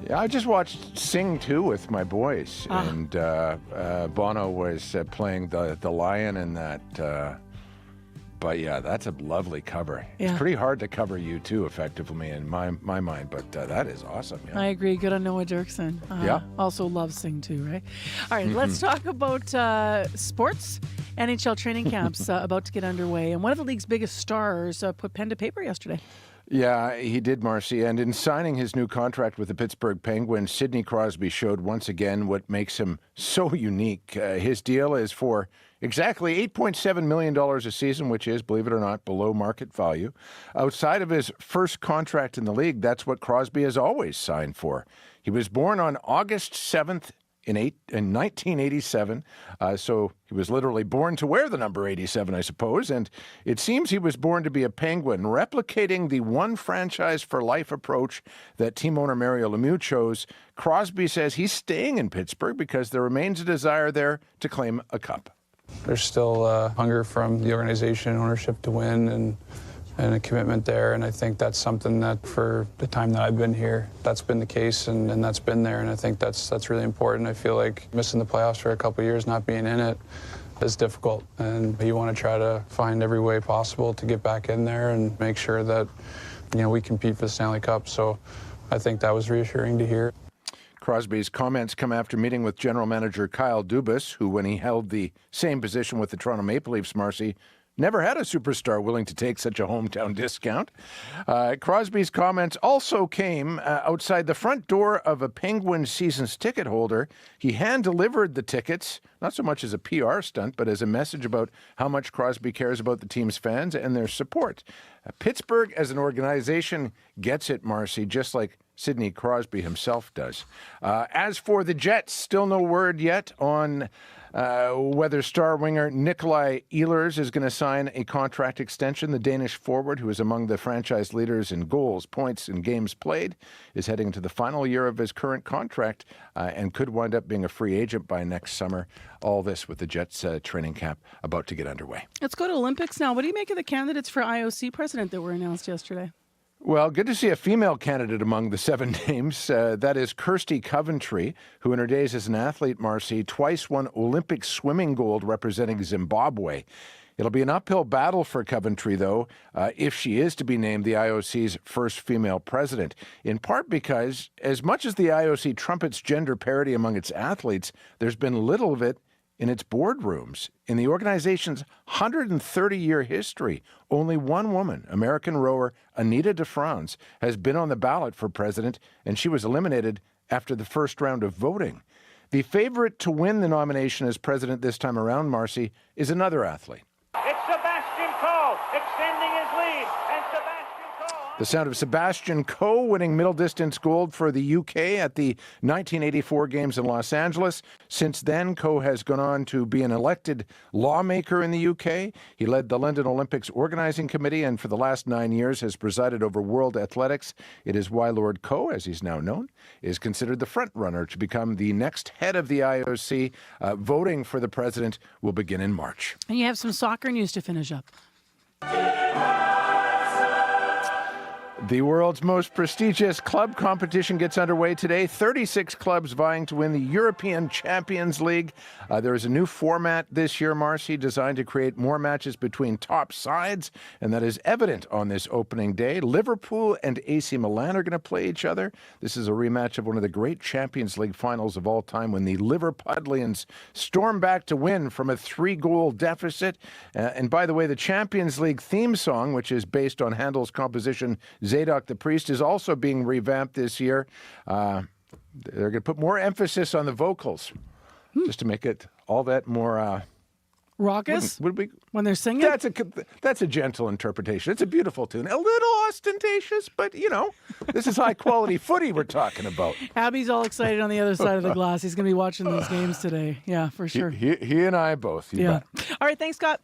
Yeah, I just watched Sing 2 with my boys, and Bono was playing the lion in that. But yeah, that's a lovely cover. Yeah. It's pretty hard to cover U2 effectively in my mind, but that is awesome. Yeah. I agree. Good on Noah Dirksen. Yeah. Also loves Sing too, right? All right, let's talk about sports. NHL training camps about to get underway. And one of the league's biggest stars put pen to paper yesterday. Yeah, he did, Marcy. And in signing his new contract with the Pittsburgh Penguins, Sidney Crosby showed once again what makes him so unique. His deal is for exactly $8.7 million a season, which is, believe it or not, below market value. Outside of his first contract in the league, that's what Crosby has always signed for. He was born on August 7th, in 1987, so he was literally born to wear the number 87, I suppose, and it seems he was born to be a Penguin, replicating the one franchise for life approach that team owner Mario Lemieux chose. Crosby says he's staying in Pittsburgh because there remains a desire there to claim a cup. There's still hunger from the organization and ownership to win, and a commitment there, and I think that's something that for the time that I've been here, that's been the case, and that's been there, and I think that's really important. I feel like missing the playoffs for a couple of years, not being in it, is difficult, and you want to try to find every way possible to get back in there and make sure that, you know, we compete for the Stanley Cup, so I think that was reassuring to hear. Crosby's comments come after meeting with general manager Kyle Dubas, who, when he held the same position with the Toronto Maple Leafs, Marcy, never had a superstar willing to take such a hometown discount. Crosby's comments also came outside the front door of a Penguins season's ticket holder. He hand-delivered the tickets, not so much as a PR stunt, but as a message about how much Crosby cares about the team's fans and their support. Pittsburgh, as an organization, gets it, Marcy, just like Sidney Crosby himself does. As for the Jets, still no word yet on whether star winger Nikolai Ehlers is going to sign a contract extension. The Danish forward, who is among the franchise leaders in goals, points, and games played, is heading to the final year of his current contract and could wind up being a free agent by next summer. All this with the Jets training camp about to get underway. Let's go to Olympics now. What do you make of the candidates for IOC president that were announced yesterday? Well, good to see a female candidate among the 7 names. That is Kirsty Coventry, who in her days as an athlete, Marcy, twice won Olympic swimming gold representing Zimbabwe. It'll be an uphill battle for Coventry, though, if she is to be named the IOC's first female president, in part because as much as the IOC trumpets gender parity among its athletes, there's been little of it in its boardrooms. In the organization's 130-year history, only one woman, American rower Anita DeFrance, has been on the ballot for president, and she was eliminated after the first round of voting. The favorite to win the nomination as president this time around, Marcy, is another athlete. It's Sebastian Coe extending his lead, and The sound of Sebastian Coe winning middle distance gold for the UK at the 1984 Games in Los Angeles. Since then, Coe has gone on to be an elected lawmaker in the UK. He led the London Olympics Organizing Committee and for the last 9 years has presided over World Athletics. It is why Lord Coe, as he's now known, is considered the front runner to become the next head of the IOC. Voting for the president will begin in March. And you have some soccer news to finish up. The world's most prestigious club competition gets underway today. 36 clubs vying to win the European Champions League. There is a new format this year, Marcy, designed to create more matches between top sides, and that is evident on this opening day. Liverpool and AC Milan are going to play each other. This is a rematch of one of the great Champions League finals of all time when the Liverpudlians storm back to win from a 3-goal deficit. And by the way, the Champions League theme song, which is based on Handel's composition Zadok the Priest, is also being revamped this year. They're going to put more emphasis on the vocals just to make it all that more Raucous? Would we? When they're singing? That's a gentle interpretation. It's a beautiful tune. A little ostentatious, but, this is high-quality footy we're talking about. Abby's all excited on the other side of the glass. He's going to be watching these games today. Yeah, for sure. He and I both. You bet. All right, thanks, Scott.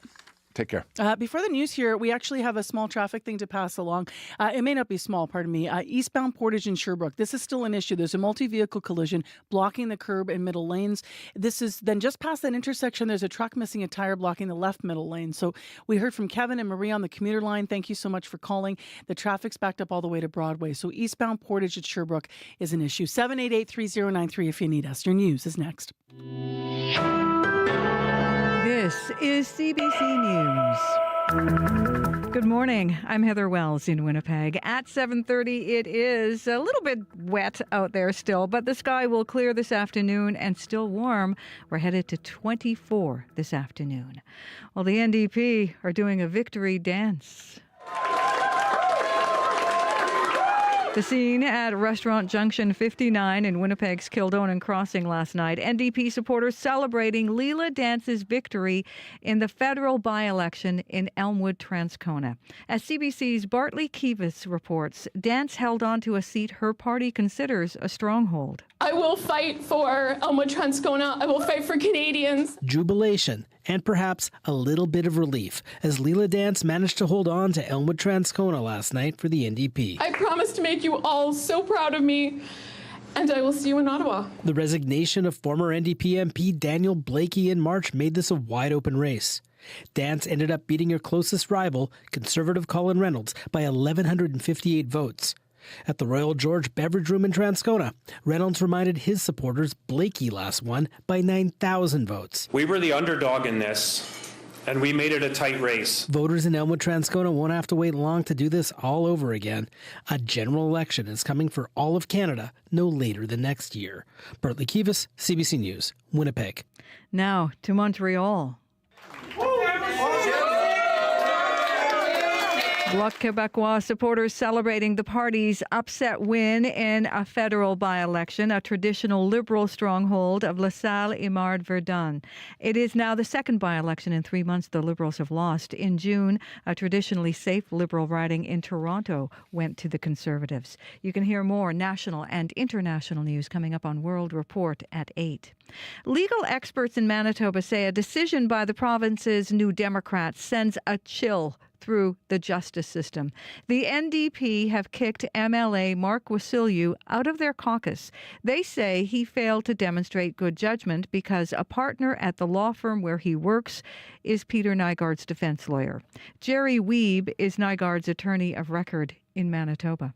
Take care. Before the news here, we actually have a small traffic thing to pass along. It may not be small, pardon me. Eastbound Portage in Sherbrooke. This is still an issue. There's a multi-vehicle collision blocking the curb and middle lanes. This is then just past that intersection. There's a truck missing a tire blocking the left middle lane. So we heard from Kevin and Marie on the commuter line. Thank you so much for calling. The traffic's backed up all the way to Broadway. So eastbound Portage at Sherbrooke is an issue. 788-3093 if you need us. Your news is next. This is CBC News. Good morning. I'm Heather Wells in Winnipeg. At 7:30, it is a little bit wet out there still, but the sky will clear this afternoon and still warm. We're headed to 24 this afternoon. Well, the NDP are doing a victory dance. The scene at Restaurant Junction 59 in Winnipeg's Kildonan Crossing last night. NDP supporters celebrating Leila Dance's victory in the federal by-election in Elmwood-Transcona. As CBC's Bartley Kivas reports, Dance held on to a seat her party considers a stronghold. I will fight for Elmwood-Transcona. I will fight for Canadians. Jubilation and perhaps a little bit of relief as Leila Dance managed to hold on to Elmwood-Transcona last night for the NDP. I promise to make you all so proud of me, and I will see you in Ottawa. The resignation of former NDP MP Daniel Blakey in March made this a wide-open race. Dance ended up beating her closest rival, Conservative Colin Reynolds, by 1,158 votes. At the Royal George Beverage Room in Transcona, Reynolds reminded his supporters Blakey last won by 9,000 votes. We were the underdog in this, and we made it a tight race. Voters in Elmwood-Transcona won't have to wait long to do this all over again. A general election is coming for all of Canada no later than next year. Bartley Kivas, CBC News, Winnipeg. Now to Montreal. Bloc Québécois supporters celebrating the party's upset win in a federal by-election, a traditional Liberal stronghold of La Salle et Marde-Verdun. It is now the second by-election in 3 months the Liberals have lost. In June, a traditionally safe Liberal riding in Toronto went to the Conservatives. You can hear more national and international news coming up on World Report at 8. Legal experts in Manitoba say a decision by the province's New Democrats sends a chill through the justice system. The NDP have kicked MLA Mark Wasyliw out of their caucus. They say he failed to demonstrate good judgment because a partner at the law firm where he works is Peter Nygaard's defense lawyer. Jerry Wiebe is Nygaard's attorney of record in Manitoba.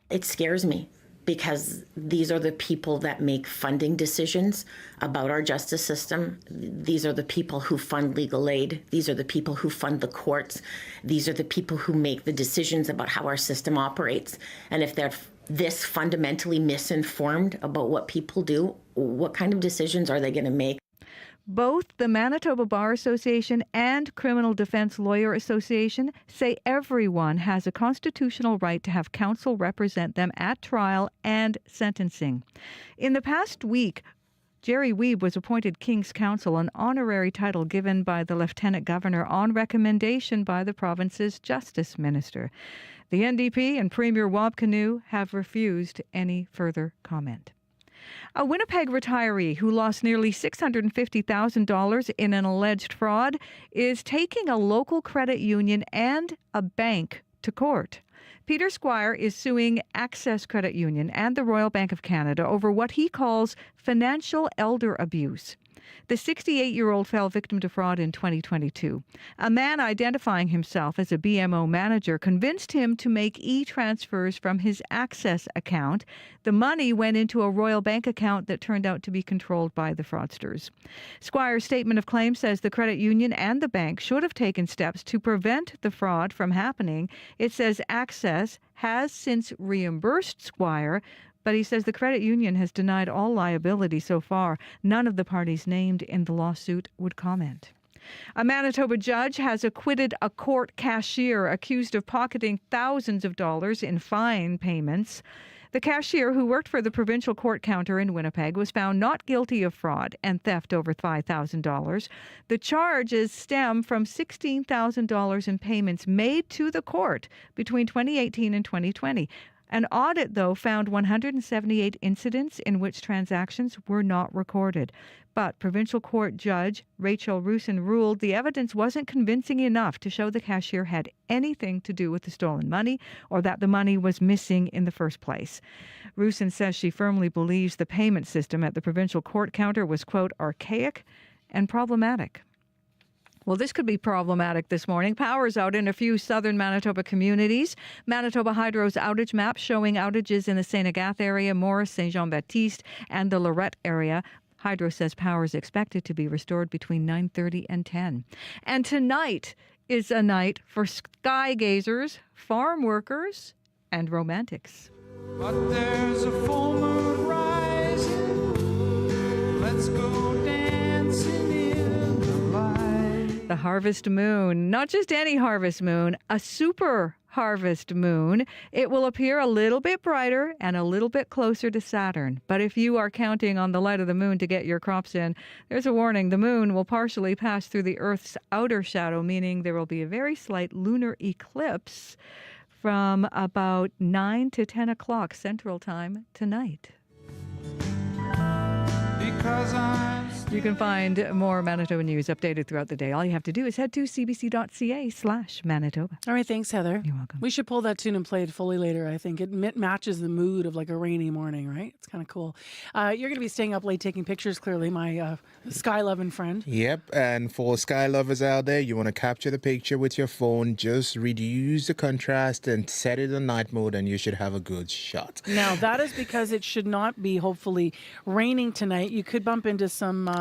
It scares me, because these are the people that make funding decisions about our justice system. These are the people who fund legal aid. These are the people who fund the courts. These are the people who make the decisions about how our system operates. And if they're this fundamentally misinformed about what people do, what kind of decisions are they going to make? Both the Manitoba Bar Association and Criminal Defense Lawyer Association say everyone has a constitutional right to have counsel represent them at trial and sentencing. In the past week, Jerry Wiebe was appointed King's Counsel, an honorary title given by the Lieutenant Governor on recommendation by the province's Justice Minister. The NDP and Premier Wabkanu have refused any further comment. A Winnipeg retiree who lost nearly $650,000 in an alleged fraud is taking a local credit union and a bank to court. Peter Squire is suing Access Credit Union and the Royal Bank of Canada over what he calls financial elder abuse. The 68-year-old fell victim to fraud in 2022. A man identifying himself as a BMO manager convinced him to make e-transfers from his Access account. The money went into a Royal Bank account that turned out to be controlled by the fraudsters. Squire's statement of claim says the credit union and the bank should have taken steps to prevent the fraud from happening. It says Access has since reimbursed Squire, but he says the credit union has denied all liability so far. None of the parties named in the lawsuit would comment. A Manitoba judge has acquitted a court cashier accused of pocketing thousands of dollars in fine payments. The cashier who worked for the provincial court counter in Winnipeg was found not guilty of fraud and theft over $5,000. The charges stem from $16,000 in payments made to the court between 2018 and 2020. An audit, though, found 178 incidents in which transactions were not recorded. But Provincial Court Judge Rachel Rusin ruled the evidence wasn't convincing enough to show the cashier had anything to do with the stolen money or that the money was missing in the first place. Rusin says she firmly believes the payment system at the provincial court counter was, quote, archaic and problematic. Well, this could be problematic this morning. Power's out in a few southern Manitoba communities. Manitoba Hydro's outage map showing outages in the St. Agathe area, Morris, St. Jean-Baptiste, and the Lorette area. Hydro says power is expected to be restored between 9:30 and 10. And tonight is a night for sky gazers, farm workers, and romantics. But there's a full moon rising. Let's go dancing in the light. The harvest moon, not just any harvest moon, a super harvest moon. It will appear a little bit brighter and a little bit closer to Saturn. But if you are counting on the light of the moon to get your crops in, there's a warning. The moon will partially pass through the Earth's outer shadow, meaning there will be a very slight lunar eclipse from about 9 to 10 o'clock Central Time tonight. You can find more Manitoba news updated throughout the day. All you have to do is head to cbc.ca/Manitoba. All right, thanks, Heather. You're welcome. We should pull that tune and play it fully later, I think. It matches the mood of like a rainy morning, right? It's kind of cool. You're going to be staying up late taking pictures, clearly, my sky-loving friend. Yep, and for sky lovers out there, you want to capture the picture with your phone, just reduce the contrast and set it on night mode and you should have a good shot. Now, that is because it should not be, hopefully, raining tonight. You could bump into some,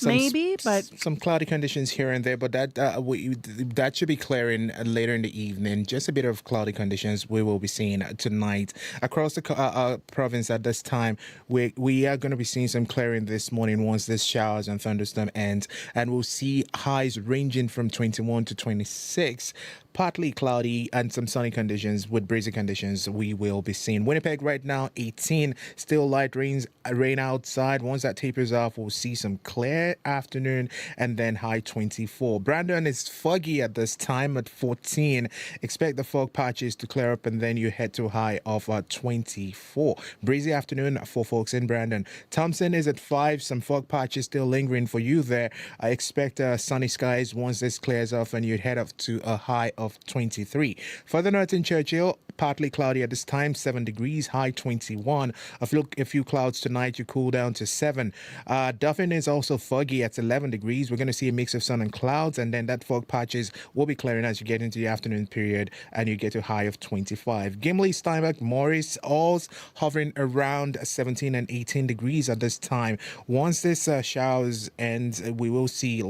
maybe, but some cloudy conditions here and there. But that should be clearing later in the evening. Just a bit of cloudy conditions we will be seeing tonight across the province. At this time, we are going to be seeing some clearing this morning once this showers and thunderstorm ends, and we'll see highs ranging from 21 to 26. Partly cloudy and some sunny conditions with breezy conditions we will be seeing. Winnipeg right now 18, still light rain outside. Once that tapers off, we'll see some clear afternoon and then high 24. Brandon is foggy at this time at 14. Expect the fog patches to clear up and then you head to a high of 24. Breezy afternoon for folks in Brandon. Thompson is at 5. Some fog patches still lingering for you there. I expect sunny skies once this clears off and you'd head up to a high of 23. Further north in Churchill, partly cloudy at this time, 7 degrees, high 21. A few clouds tonight, you cool down to 7. Dauphin is also foggy at 11 degrees. We're going to see a mix of sun and clouds, and then that fog patches will be clearing as you get into the afternoon period, and you get to a high of 25. Gimli, Steinbach, Morris, all hovering around 17 and 18 degrees at this time. Once this showers ends, we will see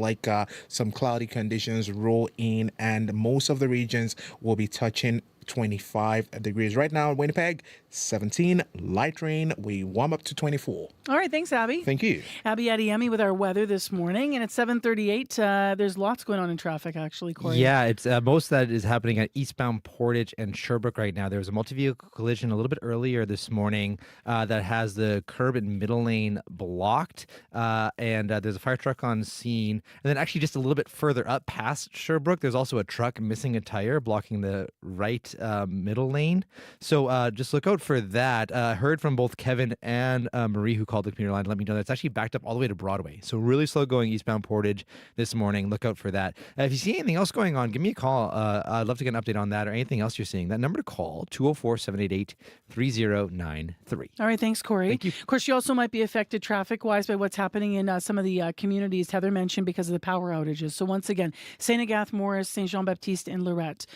some cloudy conditions roll in, and most of the regions will be touching 25 degrees. Right now in Winnipeg, 17, light rain. We warm up to 24. All right, thanks, Abby. Thank you. Abby Adiemi with our weather this morning, and it's 7:38. There's lots going on in traffic, actually, Corey. Yeah, it's most of that is happening at eastbound Portage and Sherbrooke right now. There was a multi-vehicle collision a little bit earlier this morning that has the curb and middle lane blocked, and there's a fire truck on scene. And then actually just a little bit further up past Sherbrooke, there's also a truck missing a tire blocking the right middle lane. So just look out for that. Heard from both Kevin and Marie, who called the commuter line to let me know that it's actually backed up all the way to Broadway. So really slow going eastbound Portage this morning. Look out for that. If you see anything else going on, give me a call. I'd love to get an update on that or anything else you're seeing. That number to call, 204-788-3093. All right, thanks, Corey. Thank you. Of course, you also might be affected traffic-wise by what's happening in some of the communities Heather mentioned because of the power outages. So once again, St. Agathe, Morris, St. Jean-Baptiste, and Lorette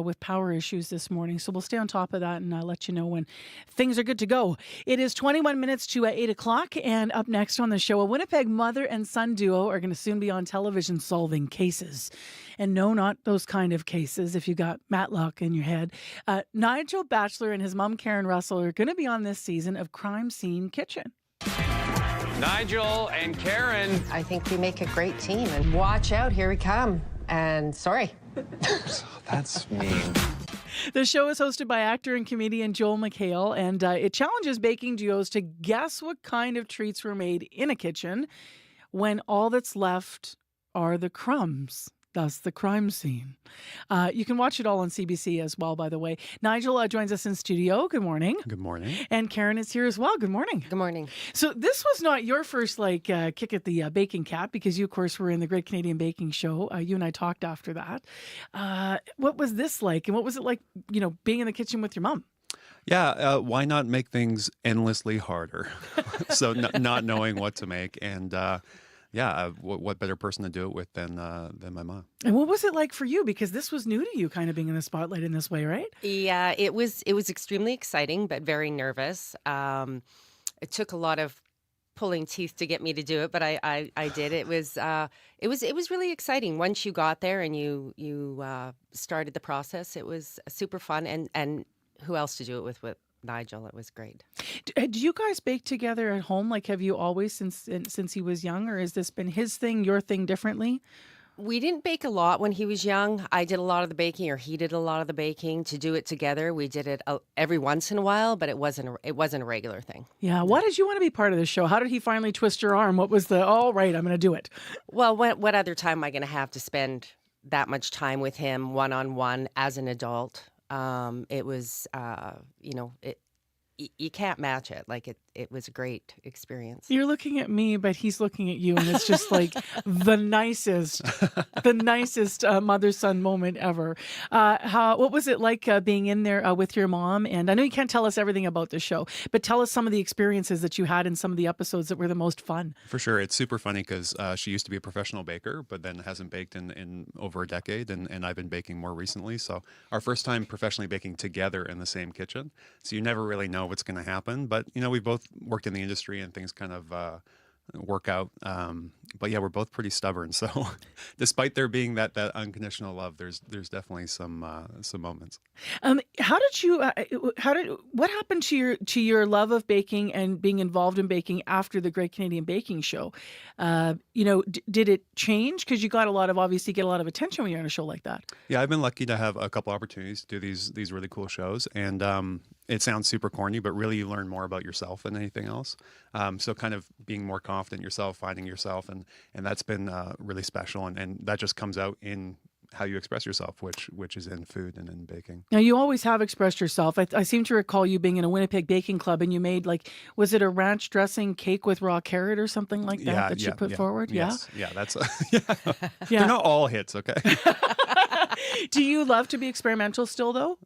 with power issues this morning. So we'll stay on top of that and let you know when things are good to go. It is 21 minutes to 8 o'clock, and up next on the show, a Winnipeg mother and son duo are going to soon be on television solving cases. And no, not those kind of cases if you got Matlock in your head. Nigel Batchelor and his mom, Karen Russell, are going to be on this season of Crime Scene Kitchen. Nigel and Karen. I think we make a great team. And watch out, here we come. And sorry. That's mean. The show is hosted by actor and comedian Joel McHale, and it challenges baking duos to guess what kind of treats were made in a kitchen when all that's left are the crumbs. Thus, the crime scene. You can watch it all on CBC as well, by the way. Nigel joins us in studio. Good morning. Good morning. And Karen is here as well. Good morning. Good morning. So this was not your first kick at the baking cat, because you, of course, were in the Great Canadian Baking Show. You and I talked after that. What was this like? And what was it like, being in the kitchen with your mom? Yeah, why not make things endlessly harder? So not knowing what to make. And what better person to do it with than my mom? And what was it like for you? Because this was new to you, kind of being in the spotlight in this way, right? Yeah, it was extremely exciting, but very nervous. It took a lot of pulling teeth to get me to do it, but I did. It was really exciting. Once you got there and you started the process, it was super fun. And who else to do it with Nigel? It was great. Do you guys bake together at home? Like, have you always since he was young, or has this been his thing, your thing differently? We didn't bake a lot when he was young. I did a lot of the baking, or he did a lot of the baking. To do it together, we did it every once in a while, but it wasn't a regular thing. Yeah. Why did you want to be part of the show? How did he finally twist your arm? What was all right, I'm going to do it? Well, what other time am I going to have to spend that much time with him one-on-one as an adult? It was, you can't match it. Like it was a great experience. You're looking at me, but he's looking at you, and it's just like the nicest mother-son moment ever. What was it like being in there with your mom? And I know you can't tell us everything about the show, but tell us some of the experiences that you had in some of the episodes that were the most fun. For sure. It's super funny because she used to be a professional baker, but then hasn't baked in over a decade, and I've been baking more recently. So our first time professionally baking together in the same kitchen. So you never really know what's going to happen. But, we both worked in the industry and things kind of work out. But yeah, we're both pretty stubborn. So despite there being that unconditional love, there's definitely some moments. What happened to your love of baking and being involved in baking after the Great Canadian Baking Show? Did it change? Because you obviously get a lot of attention when you're on a show like that. Yeah, I've been lucky to have a couple opportunities to do these really cool shows. And it sounds super corny, but really you learn more about yourself than anything else. So kind of being more confident in yourself, finding yourself, and that's been really special. And that just comes out in how you express yourself, which is in food and in baking. Now, you always have expressed yourself. I seem to recall you being in a Winnipeg baking club, and you made, was it a ranch dressing cake with raw carrot or something like that you put forward? Yes. Yeah? Yeah, that's They're not all hits, okay? Do you love to be experimental still, though?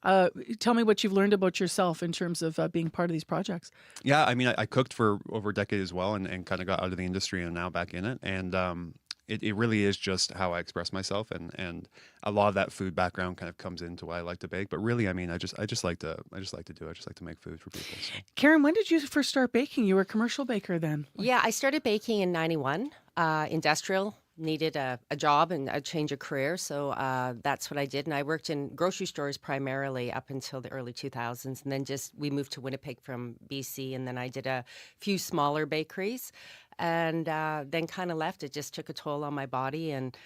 Tell me what you've learned about yourself in terms of being part of these projects. Yeah, I mean, I cooked for over a decade as well, and kind of got out of the industry and now back in it. And it really is just how I express myself, and a lot of that food background kind of comes into why I like to bake. But really, I mean, I just like to do it. I just like to make food for people. So. Karen, when did you first start baking? You were a commercial baker then. Yeah, I started baking in 91, industrial. Needed a job and a change of career, so that's what I did. And I worked in grocery stores primarily up until the early 2000s, and then we moved to Winnipeg from BC, and then I did a few smaller bakeries, and then kind of left. It just took a toll on my body, and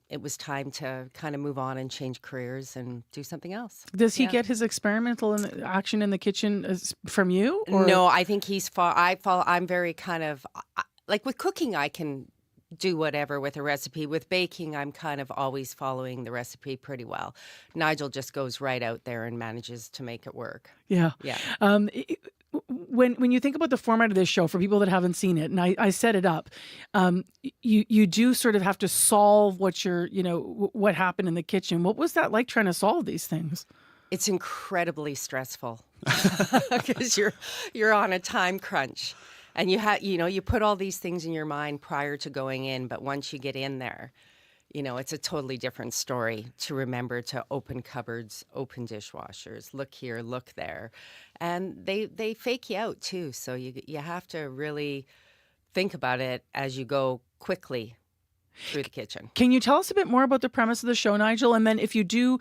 it was time to kind of move on and change careers and do something else. Does he get his experimental action in the kitchen from you? Or? No, I think I'm very kind of like with cooking. I can do whatever with a recipe. With baking, I'm kind of always following the recipe pretty well. Nigel just goes right out there and manages to make it work. Yeah. Yeah. When you think about the format of this show, for people that haven't seen it, and I set it up, you do sort of have to solve what happened in the kitchen. What was that like, trying to solve these things? It's incredibly stressful because you're on a time crunch. And you put all these things in your mind prior to going in, but once you get in there, it's a totally different story to remember to open cupboards, open dishwashers, look here, look there. And they fake you out too. So you have to really think about it as you go quickly. through the kitchen. Can you tell us a bit more about the premise of the show, Nigel? And then if you do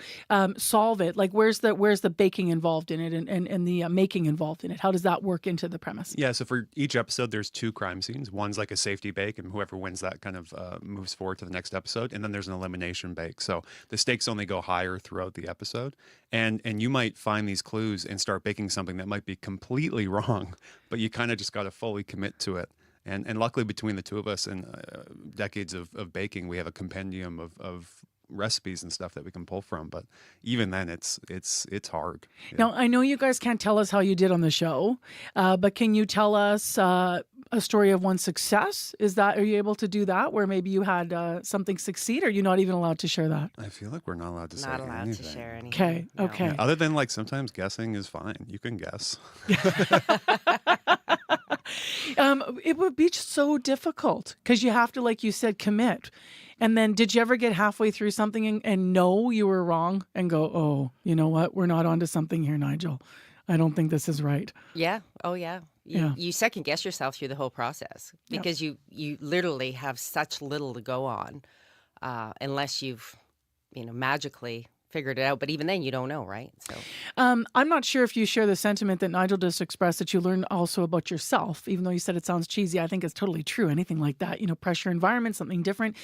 solve it, like where's the baking involved in it and the making involved in it? How does that work into the premise? Yeah, so for each episode, there's 2 crime scenes. One's like a safety bake, and whoever wins that kind of moves forward to the next episode. And then there's an elimination bake. So the stakes only go higher throughout the episode. And you might find these clues and start baking something that might be completely wrong, but you kind of just got to fully commit to it. And luckily, between the two of us and decades of baking, we have a compendium of recipes and stuff that we can pull from. But even then, it's hard. Yeah. Now, I know you guys can't tell us how you did on the show, but can you tell us a story of one success? Are you able to do that, where maybe you had something succeed, or are you not even allowed to share that? I feel like we're not allowed to say anything. Not allowed to share anything. Okay, No. okay. Yeah, other than like sometimes guessing is fine. You can guess. It would be so difficult because you have to, like you said, commit. And then did you ever get halfway through something and know you were wrong and go, oh, you know what? We're not onto something here, Nigel. I don't think this is right. Yeah. Oh, yeah. You second guess yourself through the whole process because you literally have such little to go on unless you've, magically figured it out. But even then, you don't know, right? So I'm not sure if you share the sentiment that Nigel just expressed, that you learn also about yourself, even though you said it sounds cheesy. I think it's totally true. Anything like that, pressure environment, something different.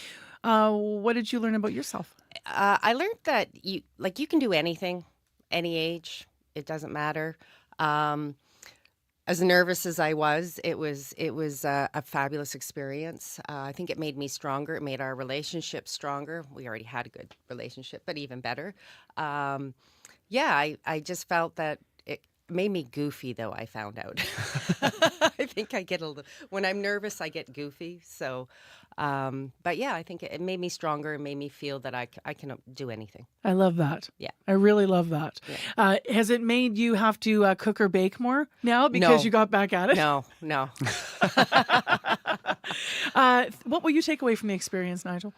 What did you learn about yourself? I learned that you can do anything, any age. It doesn't matter. As nervous as I was, it was a fabulous experience. I think it made me stronger. It made our relationship stronger. We already had a good relationship, but even better. I just felt that it made me goofy, though, I found out. I think I get when I'm nervous, I get goofy. So, but yeah, I think it made me stronger. It made me feel that I can do anything. I love that. Yeah. I really love that. Yeah. Has it made you have to cook or bake more now because you got back at it? No. What will you take away from the experience, Nigel?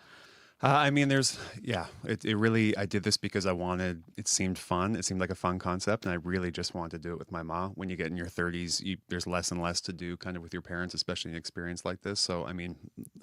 It really, I did this because it seemed fun. It seemed like a fun concept. And I really just wanted to do it with my mom. When you get in your 30s, there's less and less to do kind of with your parents, especially in an experience like this. So,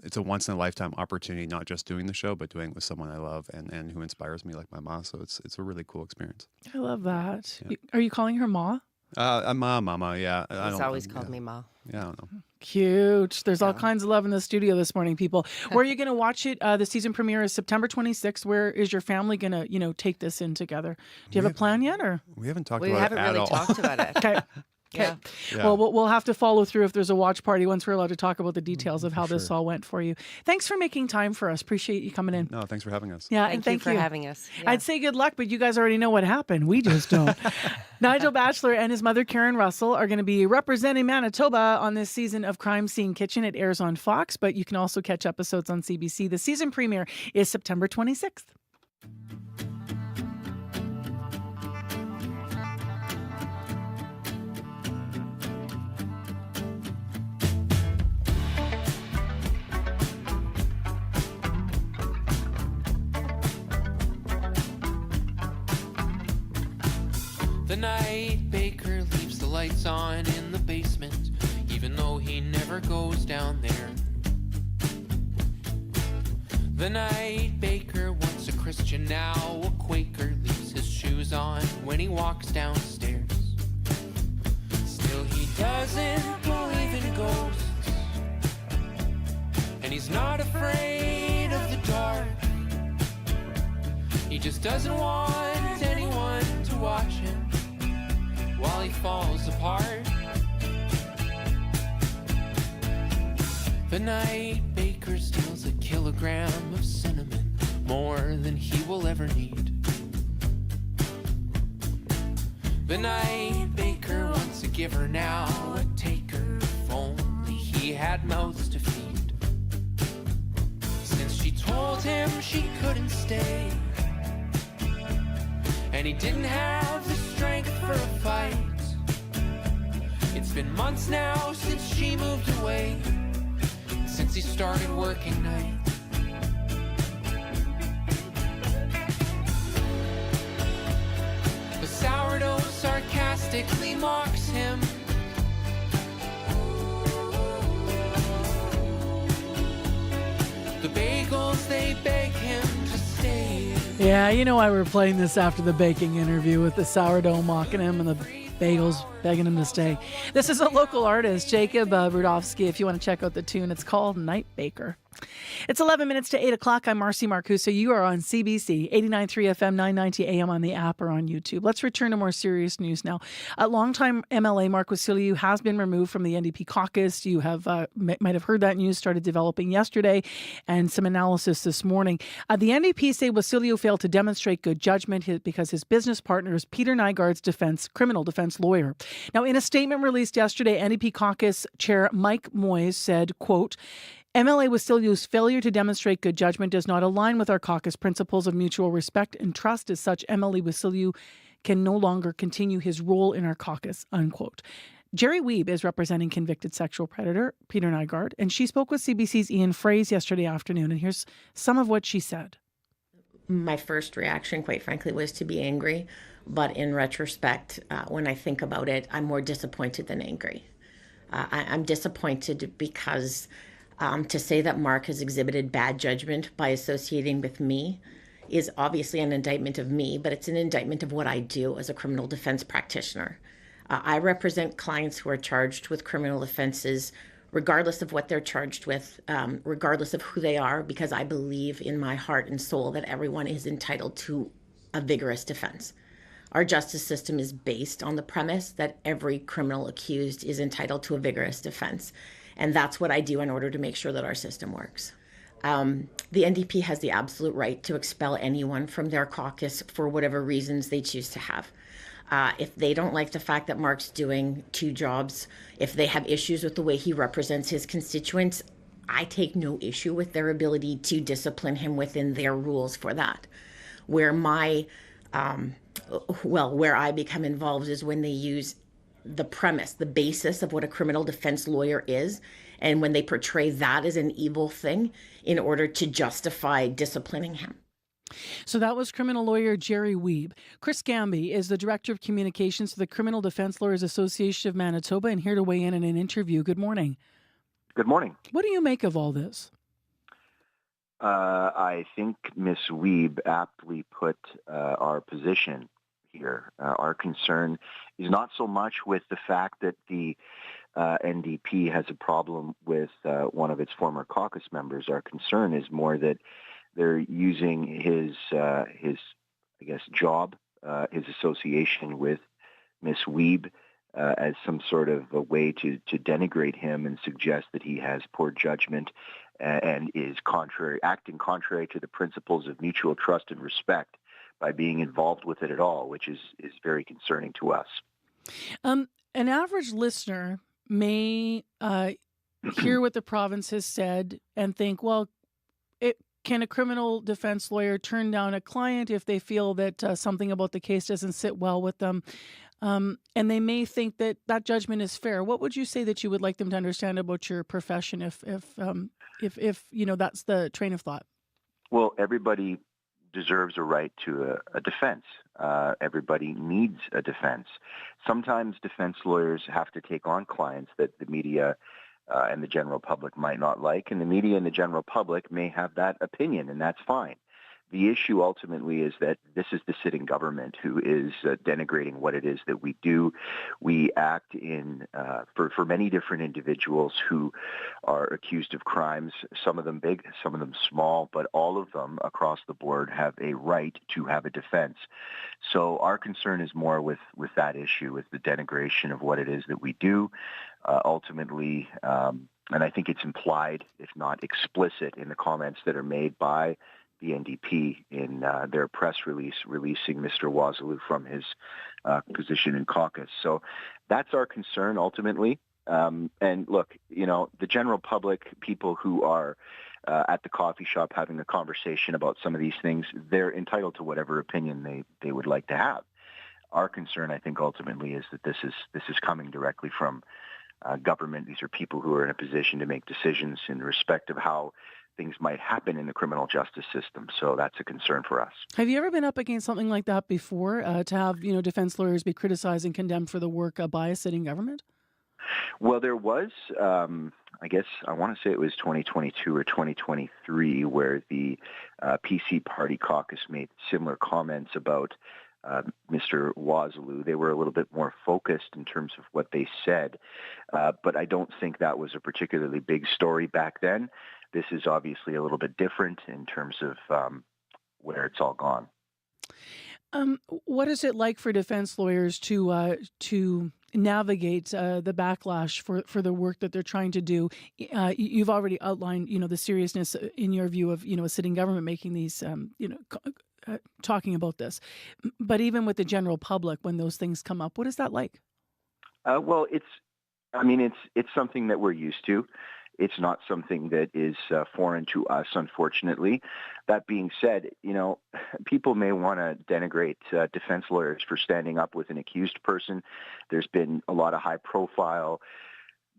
it's a once in a lifetime opportunity, not just doing the show, but doing it with someone I love and who inspires me like my mom. So it's a really cool experience. I love that. Yeah. Are you calling her Ma? Mama, yeah. He's always called me Ma. Yeah, I don't know. Cute. There's all kinds of love in the studio this morning, people. Where are you going to watch it? The season premiere is September 26th. Where is your family going to, take this in together? Do you have a plan yet, or? We haven't talked about it at all. We haven't really talked about it. Okay. Yeah. Well, we'll have to follow through if there's a watch party once we're allowed to talk about the details of how this all went for you. Thanks for making time for us. Appreciate you coming in. No, thanks for having us. Yeah, Thank and thank you for having us. Yeah. I'd say good luck, but you guys already know what happened. We just don't. Nigel Batchelor and his mother, Karen Russell, are going to be representing Manitoba on this season of Crime Scene Kitchen. It airs on Fox, but you can also catch episodes on CBC. The season premiere is September 26th. The night baker leaves the lights on in the basement, even though he never goes down there. The night baker, once a Christian, now a Quaker, leaves his shoes on when he walks downstairs. Still he doesn't believe in ghosts, and he's not afraid of the dark. He just doesn't want anyone to watch him while he falls apart. The night baker steals a kilogram of cinnamon, more than he will ever need. The night baker wants a giver, now a taker. If only he had mouths to feed. Since she told him she couldn't stay, and he didn't have the strength for a fight. It's been months now since she moved away, since he started working night. The sourdough sarcastically mocks him. The bagel beg him to stay. Yeah, you know why we're playing this after the baking interview with the sourdough mocking him and the bagels begging him to stay. This is a local artist, Jacob Rudofsky. If you want to check out the tune, it's called Night Baker. It's 11 minutes to 8 o'clock. I'm Marcy Marcusa. You are on CBC, 89.3 FM, 990 AM on the app or on YouTube. Let's return to more serious news now. A longtime MLA, Mark Wasyliw, has been removed from the NDP caucus. You have might have heard that news started developing yesterday and some analysis this morning. The NDP say Wasyliw failed to demonstrate good judgment because his business partner is Peter Nygard's criminal defense lawyer. Now, in a statement released yesterday, NDP caucus chair Mike Moyes said, quote, MLA Wasyliw's failure to demonstrate good judgment does not align with our caucus principles of mutual respect and trust. As such, MLA Wasyliw can no longer continue his role in our caucus, unquote. Jerry Wiebe is representing convicted sexual predator Peter Nygard, and she spoke with CBC's Ian Fraze yesterday afternoon, and here's some of what she said. My first reaction, quite frankly, was to be angry. But in retrospect, when I think about it, I'm more disappointed than angry. I'm disappointed because to say that Mark has exhibited bad judgment by associating with me is obviously an indictment of me, but it's an indictment of what I do as a criminal defense practitioner. I represent clients who are charged with criminal offenses, regardless of what they're charged with, regardless of who they are, because I believe in my heart and soul that everyone is entitled to a vigorous defense. Our justice system is based on the premise that every criminal accused is entitled to a vigorous defense. And that's what I do in order to make sure that our system works. The NDP has the absolute right to expel anyone from their caucus for whatever reasons they choose to have. If they don't like the fact that Mark's doing two jobs, if they have issues with the way he represents his constituents, I take no issue with their ability to discipline him within their rules for that. Where I become involved is when they use the premise, the basis of what a criminal defense lawyer is, and when they portray that as an evil thing in order to justify disciplining him. So that was criminal lawyer Jerry Wiebe. Chris Gamby is the Director of Communications for the Criminal Defense Lawyers Association of Manitoba and here to weigh in an interview. Good morning. Good morning. What do you make of all this? I think Ms. Wiebe aptly put our position here. Our concern is not so much with the fact that the NDP has a problem with one of its former caucus members. Our concern is more that they're using his job, his association with Ms. Wiebe as some sort of a way to denigrate him and suggest that he has poor judgment and is acting contrary to the principles of mutual trust and respect by being involved with it at all, which is very concerning to us. An average listener may hear what the province has said and think, well, can a criminal defense lawyer turn down a client if they feel that something about the case doesn't sit well with them? And they may think that that judgment is fair. What would you say that you would like them to understand about your profession if you know that's the train of thought? Well, everybody deserves a right to a defense. Everybody needs a defense. Sometimes defense lawyers have to take on clients that the media and the general public might not like, and the media and the general public may have that opinion, and that's fine. The issue ultimately is that this is the sitting government who is denigrating what it is that we do. We act for many different individuals who are accused of crimes, some of them big, some of them small, but all of them across the board have a right to have a defense. So our concern is more with that issue, with the denigration of what it is that we do. Ultimately, and I think it's implied, if not explicit, in the comments that are made by the NDP in their press release releasing Mr. Wasyliw from his position in caucus. So that's our concern ultimately. And look, the general public, people who are at the coffee shop having a conversation about some of these things, they're entitled to whatever opinion they would like to have. Our concern, I think, ultimately is that this is coming directly from government. These are people who are in a position to make decisions in respect of how things might happen in the criminal justice system. So that's a concern for us. Have you ever been up against something like that before, to have defense lawyers be criticized and condemned for the work by a sitting government? Well, there was, I guess I want to say it was 2022 or 2023, where the PC Party Caucus made similar comments about Mr. Wasyliw. They were a little bit more focused in terms of what they said, but I don't think that was a particularly big story back then. This is obviously a little bit different in terms of where it's all gone. What is it like for defense lawyers to navigate the backlash for the work that they're trying to do? You've already outlined, the seriousness in your view of, a sitting government making these, talking about this. But even with the general public, when those things come up, what is that like? Well, it's something that we're used to. It's not something that is foreign to us, unfortunately. That being said, people may want to denigrate defense lawyers for standing up with an accused person. There's been a lot of high-profile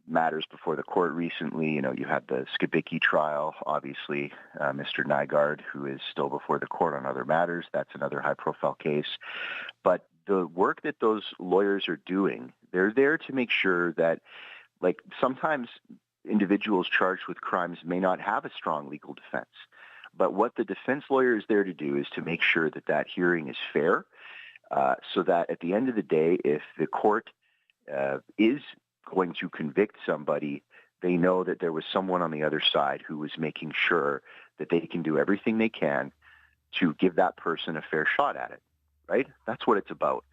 matters before the court recently. You had the Skibicki trial, obviously, Mr. Nygaard, who is still before the court on other matters. That's another high-profile case. But the work that those lawyers are doing, they're there to make sure that, sometimes individuals charged with crimes may not have a strong legal defense. But what the defense lawyer is there to do is to make sure that hearing is fair, so that at the end of the day, if the court is going to convict somebody, they know that there was someone on the other side who was making sure that they can do everything they can to give that person a fair shot at it, right? That's what it's about.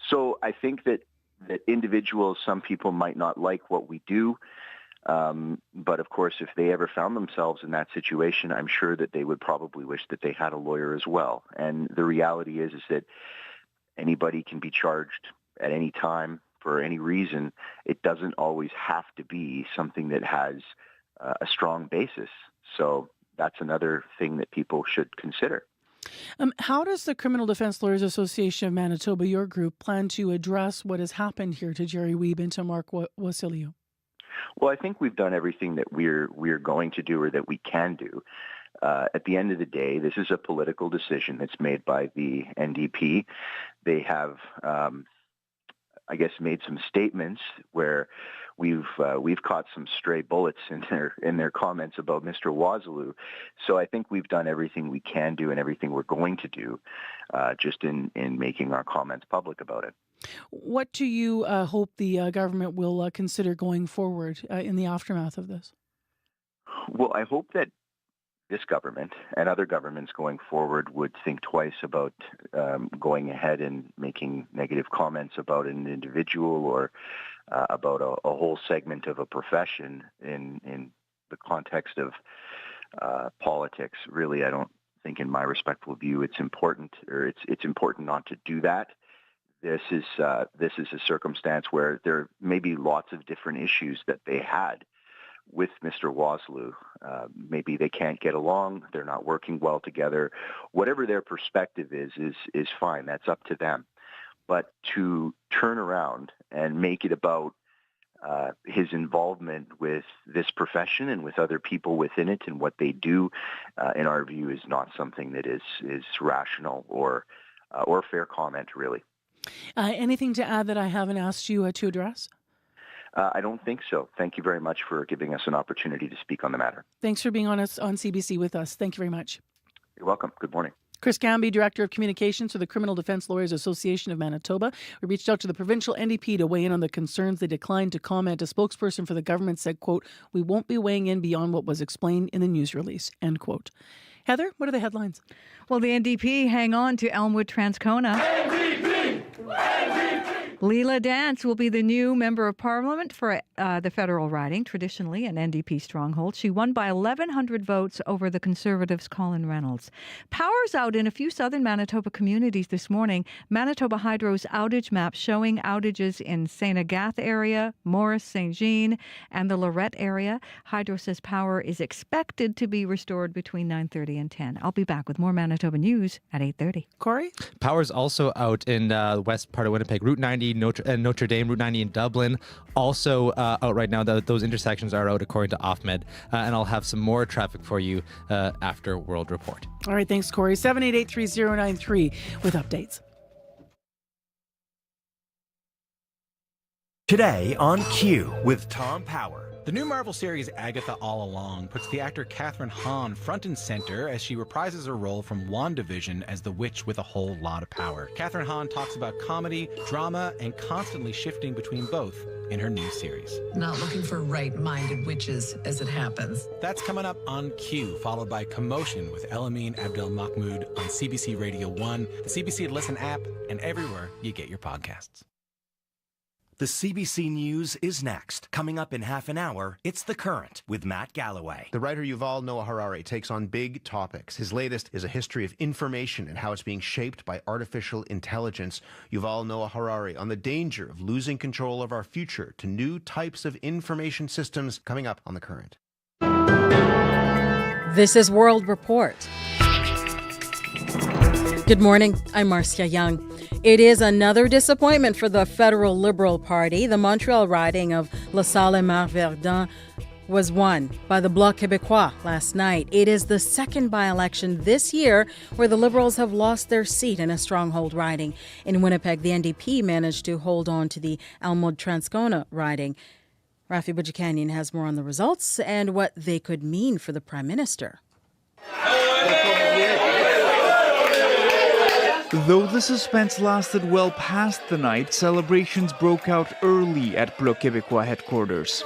So I think that individuals, some people might not like what we do, but of course, if they ever found themselves in that situation, I'm sure that they would probably wish that they had a lawyer as well. And the reality is that anybody can be charged at any time for any reason. It doesn't always have to be something that has a strong basis. So that's another thing that people should consider. How does the Criminal Defense Lawyers Association of Manitoba, your group, plan to address what has happened here to Jerry Wiebe and to Mark Wasyliw? Well, I think we've done everything that we're going to do or that we can do. At the end of the day, this is a political decision that's made by the NDP. They have, made some statements where we've caught some stray bullets in their comments about Mr. Wasyliw. So I think we've done everything we can do and everything we're going to do, just in making our comments public about it. What do you hope the government will consider going forward in the aftermath of this? Well, I hope that this government and other governments going forward would think twice about going ahead and making negative comments about an individual or about a whole segment of a profession in the context of politics. Really, I don't think, in my respectful view, it's important not to do that. This is a circumstance where there may be lots of different issues that they had with Mr. Wasyliw. Maybe they can't get along. They're not working well together. Whatever their perspective is fine. That's up to them. But to turn around and make it about his involvement with this profession and with other people within it and what they do, in our view, is not something that is rational or fair comment, really. Anything to add that I haven't asked you to address? I don't think so. Thank you very much for giving us an opportunity to speak on the matter. Thanks for being on CBC with us. Thank you very much. You're welcome. Good morning. Chris Gamby, Director of Communications for the Criminal Defense Lawyers Association of Manitoba. We reached out to the provincial NDP to weigh in on the concerns. They declined to comment. A spokesperson for the government said, quote, "We won't be weighing in beyond what was explained in the news release," end quote. Heather, what are the headlines? Well, the NDP hang on to Elmwood-Transcona. Leela Dance will be the new Member of Parliament for the federal riding, traditionally an NDP stronghold. She won by 1,100 votes over the Conservatives' Colin Reynolds. Power's out in a few southern Manitoba communities this morning. Manitoba Hydro's outage map showing outages in St. Agath area, Morris, St. Jean, and the Lorette area. Hydro says power is expected to be restored between 9:30 and 10. I'll be back with more Manitoba news at 8:30. Corey? Power's also out in the west part of Winnipeg, Route 90, Notre Dame, Route 90 in Dublin. Also out right now. Those intersections are out according to OFMED. And I'll have some more traffic for you after World Report. All right, thanks, Corey. 788-3093 with updates. Today on Q with Tom Power. The new Marvel series Agatha All Along puts the actor Kathryn Hahn front and center as she reprises her role from WandaVision as the witch with a whole lot of power. Kathryn Hahn talks about comedy, drama, and constantly shifting between both in her new series. Not looking for right-minded witches as it happens. That's coming up on Q, followed by Commotion with Elamine Abdel Mahmoud on CBC Radio 1, the CBC Listen app, and everywhere you get your podcasts. The CBC News is next. Coming up in half an hour, it's The Current with Matt Galloway. The writer Yuval Noah Harari takes on big topics. His latest is a history of information and how it's being shaped by artificial intelligence. Yuval Noah Harari on the danger of losing control of our future to new types of information systems, coming up on The Current. This is World Report. Good morning. I'm Marcia Young. It is another disappointment for the federal Liberal Party. The Montreal riding of La Salle-et-Mare-Verdun was won by the Bloc Québécois last night. It is the second by-election this year where the Liberals have lost their seat in a stronghold riding. In Winnipeg, the NDP managed to hold on to the Elmwood-Transcona riding. Rafi Boudjikanian has more on the results and what they could mean for the Prime Minister. Though the suspense lasted well past the night, celebrations broke out early at Bloc Québécois headquarters.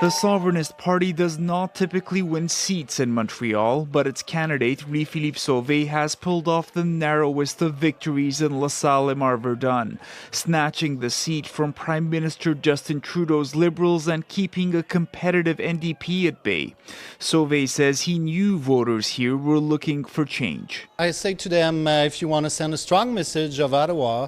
The Sovereignist Party does not typically win seats in Montreal, but its candidate, Louis-Philippe Sauvé, has pulled off the narrowest of victories in La Salle-et-Mare-Verdun, snatching the seat from Prime Minister Justin Trudeau's Liberals and keeping a competitive NDP at bay. Sauvé says he knew voters here were looking for change. I say to them, if you want to send a strong message of Ottawa,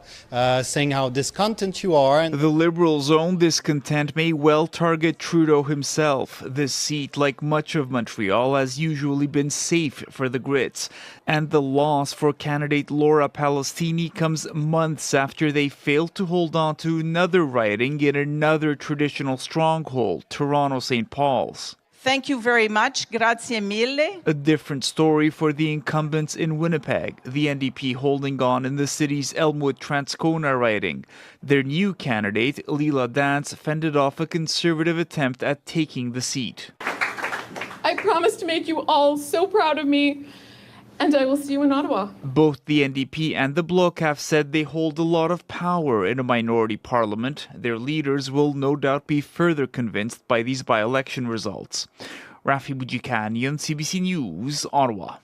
saying how discontent you are. The Liberals' own discontent may well target Trudeau himself. This seat, like much of Montreal, has usually been safe for the Grits. And the loss for candidate Laura Palestini comes months after they failed to hold on to another riding in another traditional stronghold, Toronto St. Paul's. Thank you very much. Grazie mille. A different story for the incumbents in Winnipeg, the NDP holding on in the city's Elmwood-Transcona riding. Their new candidate, Leela Dance, fended off a Conservative attempt at taking the seat. I promise to make you all so proud of me, and I will see you in Ottawa. Both the NDP and the Bloc have said they hold a lot of power in a minority parliament. Their leaders will no doubt be further convinced by these by-election results. Rafi Boudjikanian, CBC News, Ottawa.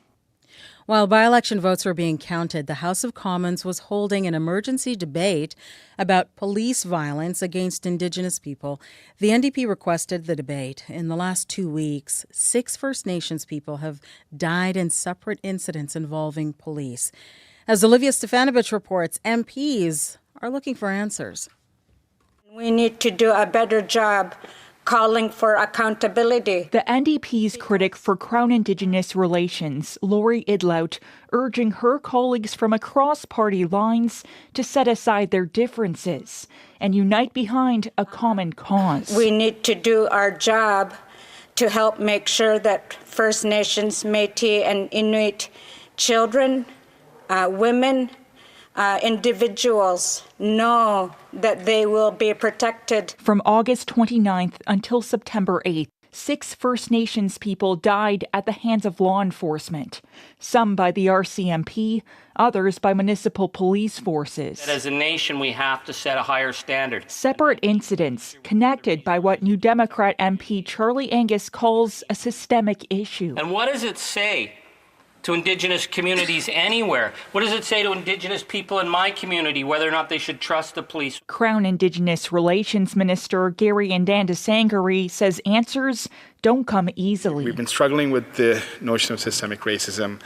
While by-election votes were being counted, the House of Commons was holding an emergency debate about police violence against Indigenous people. The NDP requested the debate. In the last 2 weeks, 6 First Nations people have died in separate incidents involving police. As Olivia Stefanovich reports, MPs are looking for answers. We need to do a better job calling for accountability. The NDP's critic for Crown Indigenous Relations, Lori Idlout, urging her colleagues from across party lines to set aside their differences and unite behind a common cause. We need to do our job to help make sure that First Nations, Métis, and Inuit children, women, individuals know that they will be protected. From August 29th until September 8th, 6 First Nations people died at the hands of law enforcement, some by the RCMP, others by municipal police forces. That as a nation, we have to set a higher standard. Separate incidents connected by what New Democrat MP Charlie Angus calls a systemic issue. And what does it say to Indigenous communities anywhere? What does it say to Indigenous people in my community, whether or not they should trust the police? Crown Indigenous Relations Minister Gary Ndandasangari says answers don't come easily. We've been struggling with the notion of systemic racism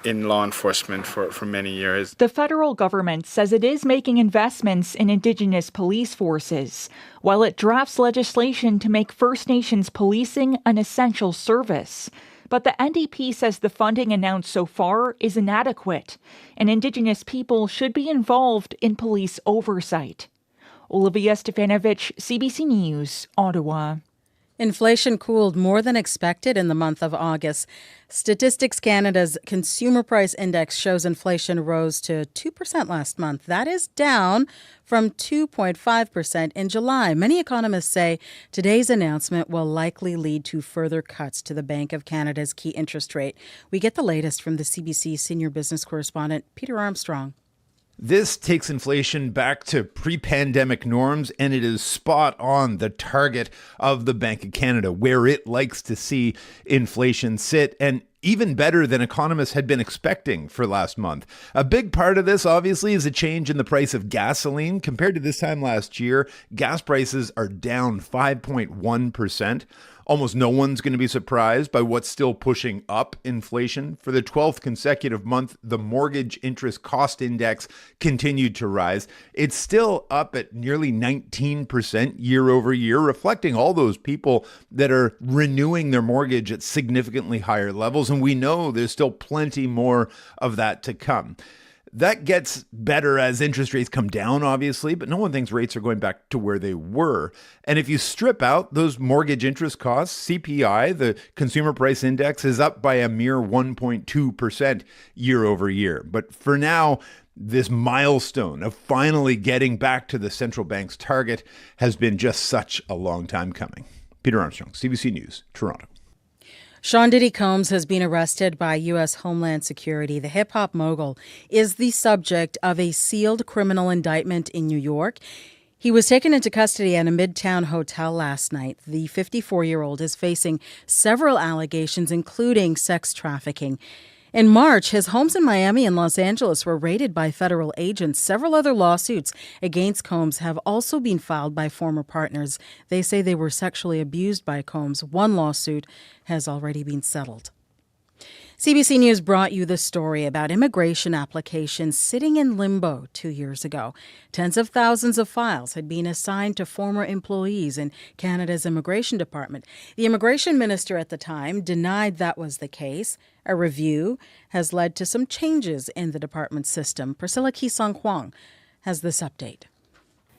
in law enforcement for many years. The federal government says it is making investments in Indigenous police forces, while it drafts legislation to make First Nations policing an essential service. But the NDP says the funding announced so far is inadequate, and Indigenous people should be involved in police oversight. Olivia Stefanovich, CBC News, Ottawa. Inflation cooled more than expected in the month of August. Statistics Canada's Consumer Price Index shows inflation rose to 2% last month. That is down from 2.5% in July. Many economists say today's announcement will likely lead to further cuts to the Bank of Canada's key interest rate. We get the latest from the CBC senior business correspondent, Peter Armstrong. This takes inflation back to pre-pandemic norms, and it is spot on the target of the Bank of Canada, where it likes to see inflation sit, and even better than economists had been expecting for last month. A big part of this, obviously, is a change in the price of gasoline. Compared to this time last year, gas prices are down 5.1%. Almost no one's going to be surprised by what's still pushing up inflation. For the 12th consecutive month, the mortgage interest cost index continued to rise. It's still up at nearly 19% year over year, reflecting all those people that are renewing their mortgage at significantly higher levels. And we know there's still plenty more of that to come. That gets better as interest rates come down, obviously, but no one thinks rates are going back to where they were. And if you strip out those mortgage interest costs, CPI, the Consumer Price Index, is up by a mere 1.2% year over year. But for now, this milestone of finally getting back to the central bank's target has been just such a long time coming. Peter Armstrong, CBC News, Toronto. Sean Diddy Combs has been arrested by U.S. Homeland Security. The hip-hop mogul is the subject of a sealed criminal indictment in New York. He was taken into custody at a Midtown hotel last night. The 54-year-old is facing several allegations, including sex trafficking. In March, his homes in Miami and Los Angeles were raided by federal agents. Several other lawsuits against Combs have also been filed by former partners. They say they were sexually abused by Combs. One lawsuit has already been settled. CBC News brought you the story about immigration applications sitting in limbo 2 years ago. Tens of thousands of files had been assigned to former employees in Canada's Immigration Department. The immigration minister at the time denied that was the case. A review has led to some changes in the department system. Priscilla Kisong-Huang has this update.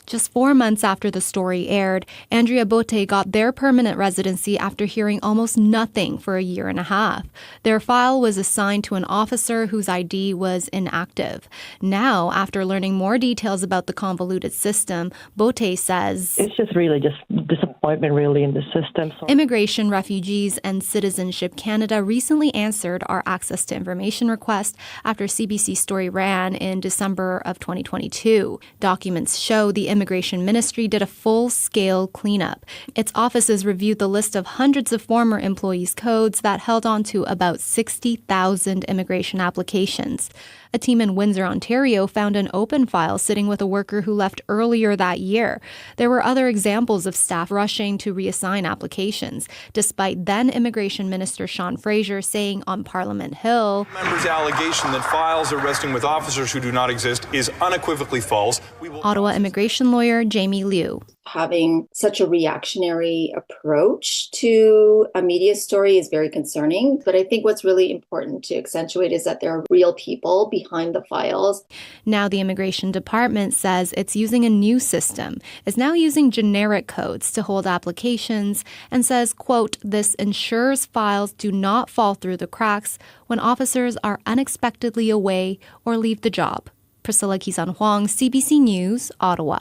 Just 4 months after the story aired, Andrea Bote got their permanent residency after hearing almost nothing for a year and a half. Their file was assigned to an officer whose ID was inactive. Now, after learning more details about the convoluted system, Bote says, "It's just really just disappointment really in the system." Immigration, Refugees and Citizenship Canada recently answered our access to information request after CBC story ran in December of 2022. Documents show the Immigration Ministry did a full-scale cleanup. Its offices reviewed the list of hundreds of former employees' codes that held on to about 60,000 immigration applications. A team in Windsor, Ontario found an open file sitting with a worker who left earlier that year. There were other examples of staff rushing to reassign applications, despite then Immigration Minister Sean Fraser saying on Parliament Hill, "Members' allegation that files are resting with officers who do not exist is unequivocally false." Ottawa immigration lawyer Jamie Liu. Having such a reactionary approach to a media story is very concerning. But I think what's really important to accentuate is that there are real people behind the files. Now the Immigration Department says it's using a new system, is now using generic codes to hold applications, and says, quote, "This ensures files do not fall through the cracks when officers are unexpectedly away or leave the job." Priscilla Kisong-Huang, CBC News, Ottawa.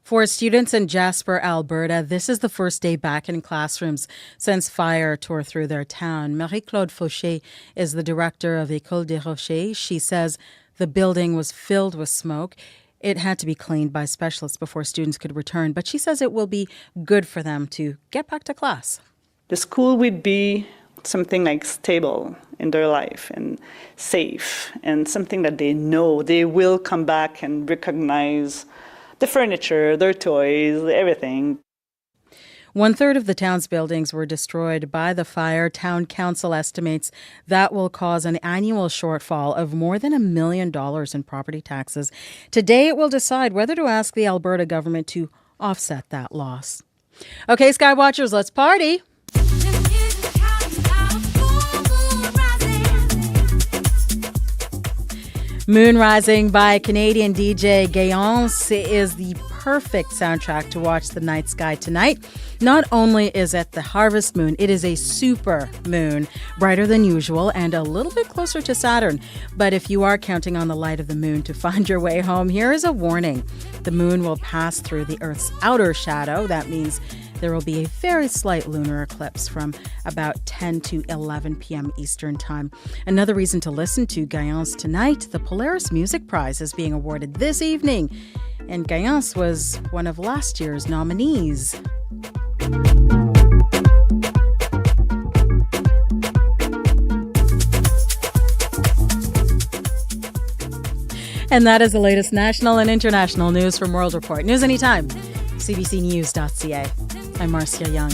For students in Jasper, Alberta, this is the first day back in classrooms since fire tore through their town. Marie-Claude Fauché is the director of École des Rochers. She says the building was filled with smoke. It had to be cleaned by specialists before students could return, but she says it will be good for them to get back to class. The school would be something like stable in their life and safe and something that they know they will come back and recognize the furniture, their toys, everything. 1/3 of the town's buildings were destroyed by the fire. Town council estimates that will cause an annual shortfall of more than $1 million in property taxes. Today it will decide whether to ask the Alberta government to offset that loss. Okay, Skywatchers, let's party. Moon Rising by Canadian DJ Gayance is the perfect soundtrack to watch the night sky tonight. Not only is it the harvest moon, it is a super moon, brighter than usual and a little bit closer to Saturn. But if you are counting on the light of the moon to find your way home, here is a warning. The moon will pass through the Earth's outer shadow. That means there will be a very slight lunar eclipse from about 10 to 11 p.m. Eastern Time. Another reason to listen to Gayance tonight, the Polaris Music Prize is being awarded this evening, and Gayance was one of last year's nominees. And that is the latest national and international news from World Report. News anytime, cbcnews.ca. I'm Marcia Young.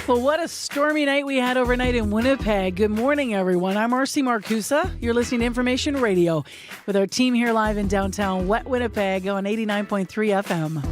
Well, what a stormy night we had overnight in Winnipeg. Good morning, everyone. I'm Marcy Marcusa. You're listening to Information Radio with our team here live in downtown wet Winnipeg on 89.3 FM.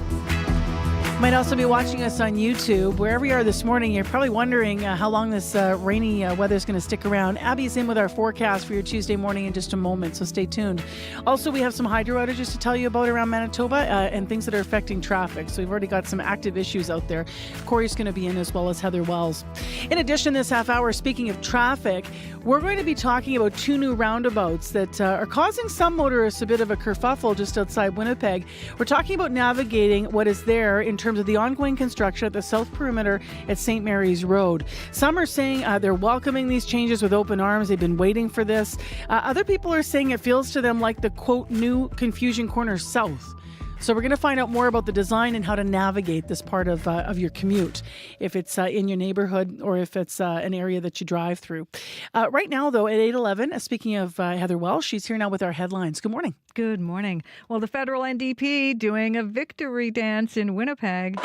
You might also be watching us on YouTube. Wherever you are this morning, you're probably wondering how long this rainy weather is going to stick around. Abby's in with our forecast for your Tuesday morning in just a moment, so stay tuned. Also, we have some hydro outages to tell you about around Manitoba and things that are affecting traffic. So we've already got some active issues out there. Corey's going to be in as well as Heather Wells. In addition, this half hour, speaking of traffic, we're going to be talking about two new roundabouts that are causing some motorists a bit of a kerfuffle just outside Winnipeg. We're talking about navigating what is there in terms of the ongoing construction at the south perimeter at St. Mary's Road. Some are saying they're welcoming these changes with open arms. They've been waiting for this. Other people are saying it feels to them like the, quote, new Confusion Corner South. So we're going to find out more about the design and how to navigate this part of your commute, if it's in your neighborhood or if it's an area that you drive through. Right now, though, at 8:11, speaking of Heather Wells, she's here now with our headlines. Good morning. Good morning. Well, the federal NDP doing a victory dance in Winnipeg.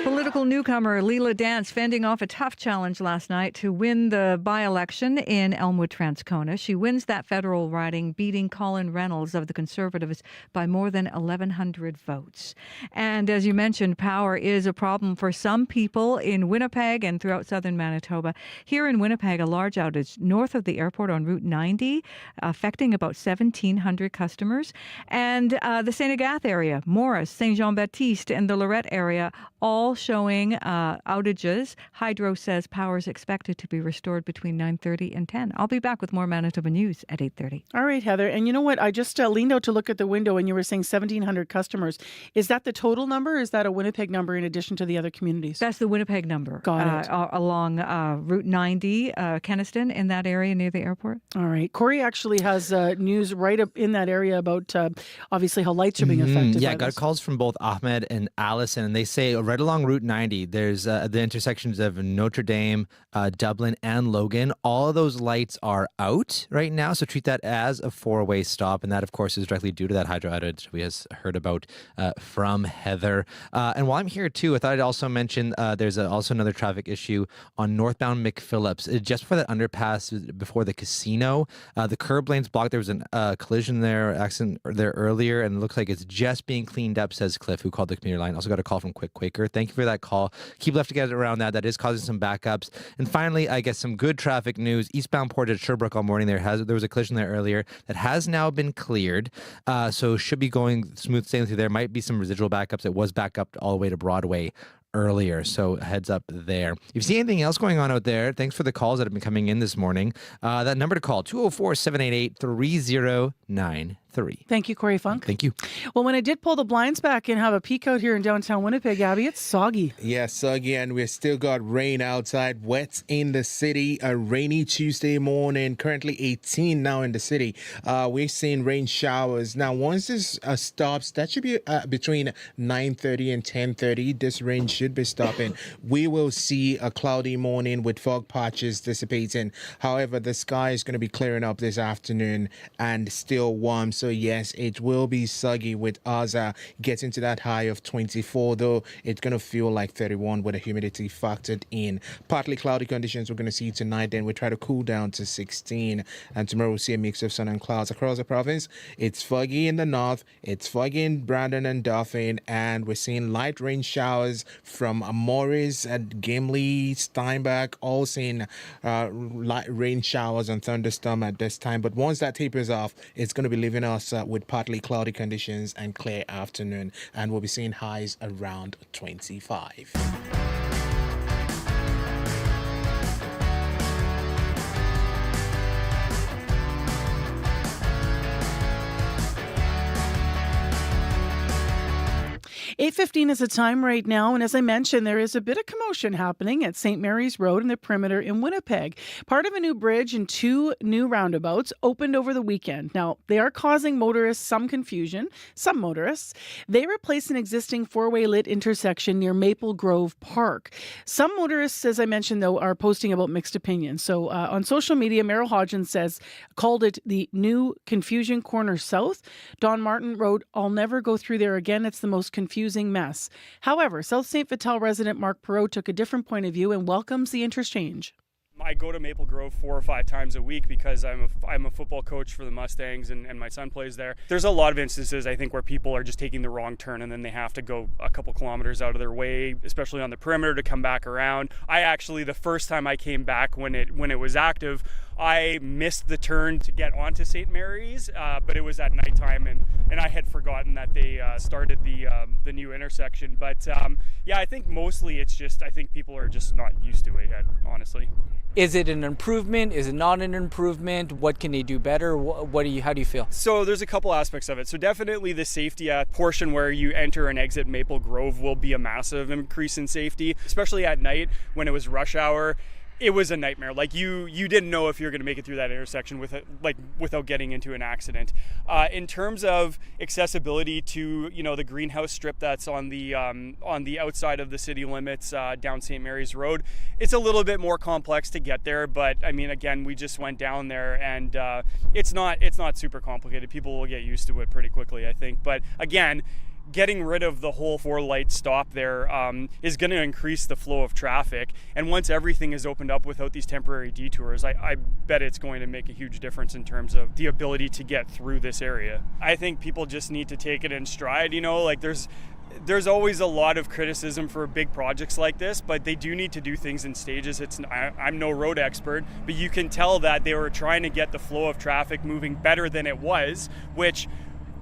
Political newcomer Leela Dance fending off a tough challenge last night to win the by-election in Elmwood-Transcona. She wins that federal riding, beating Colin Reynolds of the Conservatives by more than 1,100 votes. And as you mentioned, power is a problem for some people in Winnipeg and throughout southern Manitoba. Here in Winnipeg, a large outage north of the airport on Route 90, affecting about 1,700 customers. And the St. Agathe area, Morris, St. Jean-Baptiste, and the Lorette area, all showing outages. Hydro says power is expected to be restored between 9:30 and 10. I'll be back with more Manitoba news at 8:30. All right, Heather. And you know what? I just leaned out to look at the window and you were saying 1,700 customers. Is that the total number or is that a Winnipeg number in addition to the other communities? That's the Winnipeg number. Got it. Along Route 90, Kenniston, in that area near the airport. All right. Corey actually has news right up in that area about obviously how lights are being affected. Yeah, by got this. calls from both Ahmed and Allison, and they say right along Route 90, there's the intersections of Notre Dame, Dublin, and Logan. All of those lights are out right now, so treat that as a four-way stop, and that, of course, is directly due to that hydro outage we has heard about from Heather. And while I'm here, too, I thought I'd also mention there's also another traffic issue on northbound McPhillips. Just before that underpass, before the casino, the curb lane's blocked. There was a collision there, accident there earlier, and it looks like it's just being cleaned up, says Cliff, who called the commuter line. Also got a call from Quick Quaker. Thank you for that call. Keep left to get around that. That is causing some backups. And finally, I guess some good traffic news. Eastbound Port at Sherbrooke all morning. There was a collision there earlier that has now been cleared. So should be going smooth sailing through there. Might be some residual backups. It was back up all the way to Broadway earlier, so heads up there. If you see anything else going on out there, thanks for the calls that have been coming in this morning. That number to call, 204-788-3093. Thank you, Corey Funk. Thank you. Well, when I did pull the blinds back and have a peek out here in downtown Winnipeg, Abby, it's soggy. Yeah, soggy, and we've still got rain outside, wet in the city. A rainy Tuesday morning, currently 18 now in the city. We've seen rain showers. Now, once this stops, that should be between 9:30 and 10:30. This rain should be stopping. We will see a cloudy morning with fog patches dissipating. However, the sky is going to be clearing up this afternoon and still warm. So yes, it will be soggy with us getting to that high of 24, though it's going to feel like 31 with the humidity factored in. Partly cloudy conditions we're going to see tonight, then we try to cool down to 16, and tomorrow we'll see a mix of sun and clouds across the province. It's foggy in the north, it's foggy in Brandon and Dauphin, and we're seeing light rain showers from Morris and Gimli, Steinbach, all seeing light rain showers and thunderstorm at this time. But once that tapers off, it's going to be leaving us with partly cloudy conditions and clear afternoon, and we'll be seeing highs around 25. 8:15 is the time right now, and as I mentioned, there is a bit of commotion happening at St. Mary's Road and the perimeter in Winnipeg. Part of a new bridge and 2 new roundabouts opened over the weekend. Now, they are causing motorists some confusion. Some motorists. They replace an existing 4-way lit intersection near Maple Grove Park. Some motorists, as I mentioned, though, are posting about mixed opinions. So on social media, Merrill Hodgins called it the new Confusion Corner South. Don Martin wrote, "I'll never go through there again. It's the most confusing mess." However, South St. Vital resident Mark Perot took a different point of view and welcomes the interchange. I go to Maple Grove 4 or 5 times a week because I'm a football coach for the Mustangs and my son plays there. There's a lot of instances, I think, where people are just taking the wrong turn and then they have to go a couple kilometers out of their way, especially on the perimeter, to come back around. I actually, the first time I came back when it was active, I missed the turn to get onto St. Mary's, but it was at nighttime and I had forgotten that they started the new intersection. But yeah, I think mostly it's just, I think people are just not used to it yet, honestly. Is it an improvement? Is it not an improvement? What can they do better? How do you feel? So there's a couple aspects of it. So definitely the safety portion where you enter and exit Maple Grove will be a massive increase in safety, especially at night when it was rush hour. It was a nightmare. Like you didn't know if you were going to make it through that intersection without getting into an accident. In terms of accessibility to the greenhouse strip that's on the outside of the city limits down St. Mary's Road, it's a little bit more complex to get there. But I mean, again, we just went down there and it's not super complicated. People will get used to it pretty quickly, I think. But again, getting rid of the whole 4-light stop there is going to increase the flow of traffic. And once everything is opened up without these temporary detours, I bet it's going to make a huge difference in terms of the ability to get through this area. I think people just need to take it in stride. There's always a lot of criticism for big projects like this, but they do need to do things in stages. I'm no road expert, but you can tell that they were trying to get the flow of traffic moving better than it was, which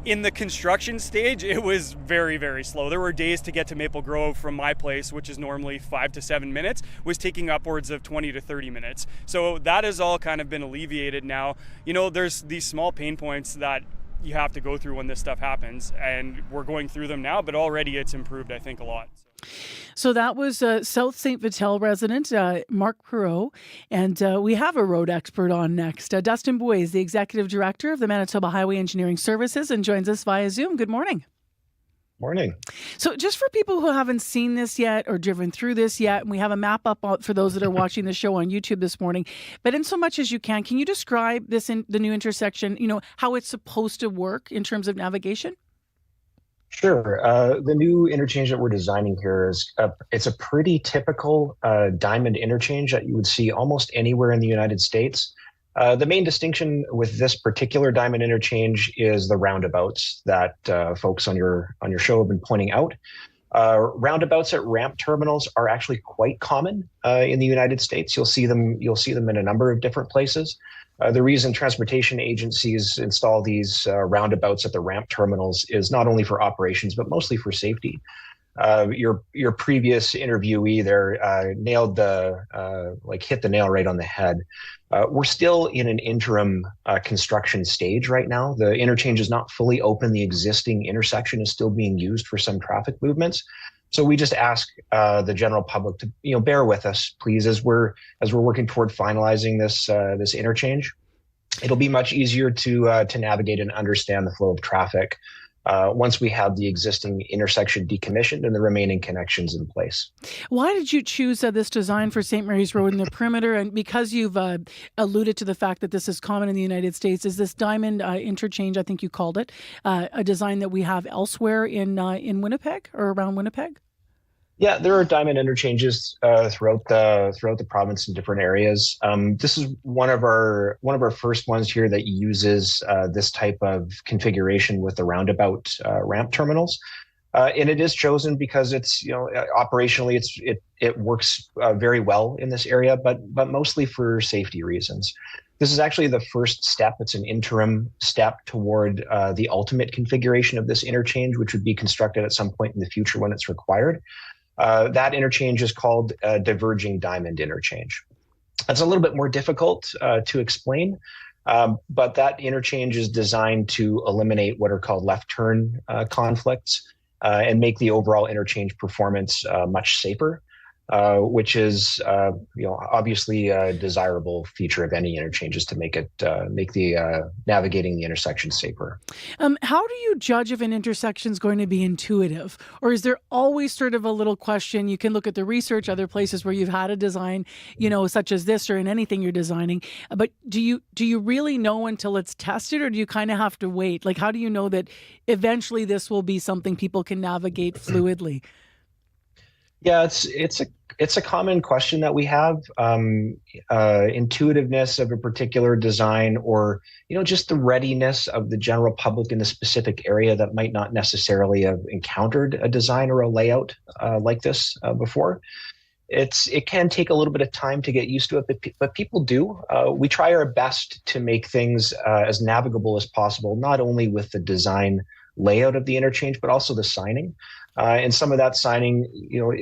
in the construction stage, it was very, very slow. There were days to get to Maple Grove from my place, which is normally 5 to 7 minutes, was taking upwards of 20 to 30 minutes. So that has all kind of been alleviated now. There's these small pain points that you have to go through when this stuff happens, and we're going through them now, but already it's improved, I think, a lot. So that was South St. Vital resident Mark Perot, and we have a road expert on next. Dustin Boy is the Executive Director of the Manitoba Highway Engineering Services and joins us via Zoom. Good morning. Morning. So just for people who haven't seen this yet or driven through this yet, and we have a map up for those that are watching the show on YouTube this morning, but in so much as you can you describe this in the new intersection, how it's supposed to work in terms of navigation? Sure. The new interchange that we're designing here it's a pretty typical diamond interchange that you would see almost anywhere in the United States. The main distinction with this particular diamond interchange is the roundabouts that folks on your show have been pointing out. Roundabouts at ramp terminals are actually quite common in the United States. You'll see them in a number of different places. The reason transportation agencies install these roundabouts at the ramp terminals is not only for operations, but mostly for safety. Your previous interviewee there hit the nail right on the head. We're still in an interim construction stage right now. The interchange is not fully open. The existing intersection is still being used for some traffic movements. So we just ask the general public to bear with us, please, as we're working toward finalizing this interchange. It'll be much easier to navigate and understand the flow of traffic once we have the existing intersection decommissioned and the remaining connections in place. Why did you choose this design for St. Mary's Road in the perimeter? And because you've alluded to the fact that this is common in the United States, is this diamond interchange, I think you called it, a design that we have elsewhere in Winnipeg or around Winnipeg? Yeah, there are diamond interchanges throughout the province in different areas. This is one of our first ones here that uses this type of configuration with the roundabout ramp terminals, and it is chosen because it's operationally it works very well in this area, but mostly for safety reasons. This is actually the first step. It's an interim step toward the ultimate configuration of this interchange, which would be constructed at some point in the future when it's required. That interchange is called a diverging diamond interchange. That's a little bit more difficult to explain, but that interchange is designed to eliminate what are called left turn conflicts and make the overall interchange performance much safer, which is obviously a desirable feature of any interchanges to make the navigating the intersection safer. How do you judge if an intersection is going to be intuitive, or is there always sort of a little question? You can look at the research, other places where you've had a design, such as this or in anything you're designing. But do you really know until it's tested, or do you kind of have to wait? Like, how do you know that eventually this will be something people can navigate fluidly? Yeah, it's a common question that we have. Intuitiveness of a particular design, or just the readiness of the general public in the specific area that might not necessarily have encountered a design or a layout like this before. It can take a little bit of time to get used to it, but people do. We try our best to make things as navigable as possible, not only with the design layout of the interchange, but also the signing. And some of that signing,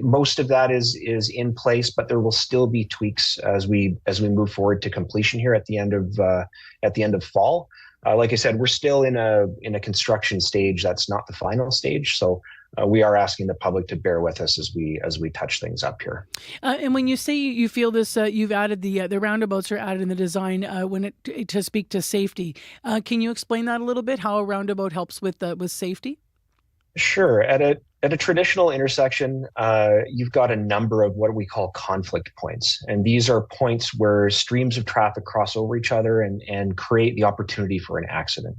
most of that is in place, but there will still be tweaks as we move forward to completion here at the end of fall. Like I said, we're still in a construction stage. That's not the final stage, so we are asking the public to bear with us as we touch things up here. And when you say you feel this, you've added the roundabouts are added in the design to speak to safety. Can you explain that a little bit? How a roundabout helps with safety? Sure. At a traditional intersection, you've got a number of what we call conflict points. And these are points where streams of traffic cross over each other and create the opportunity for an accident.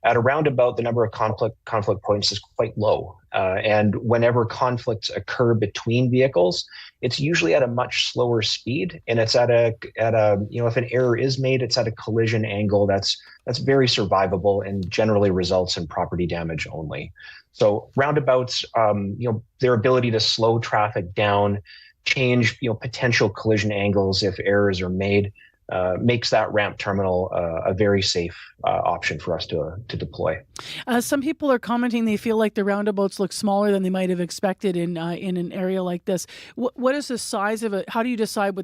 At a roundabout, the number of conflict points is quite low. And whenever conflicts occur between vehicles, it's usually at a much slower speed. And it's at a if an error is made, it's at a collision angle that's very survivable and generally results in property damage only. So roundabouts, their ability to slow traffic down, change, potential collision angles if errors are made, makes that ramp terminal a very safe option for us to deploy. Some people are commenting they feel like the roundabouts look smaller than they might have expected in an area like this. What is the size of it? How do you decide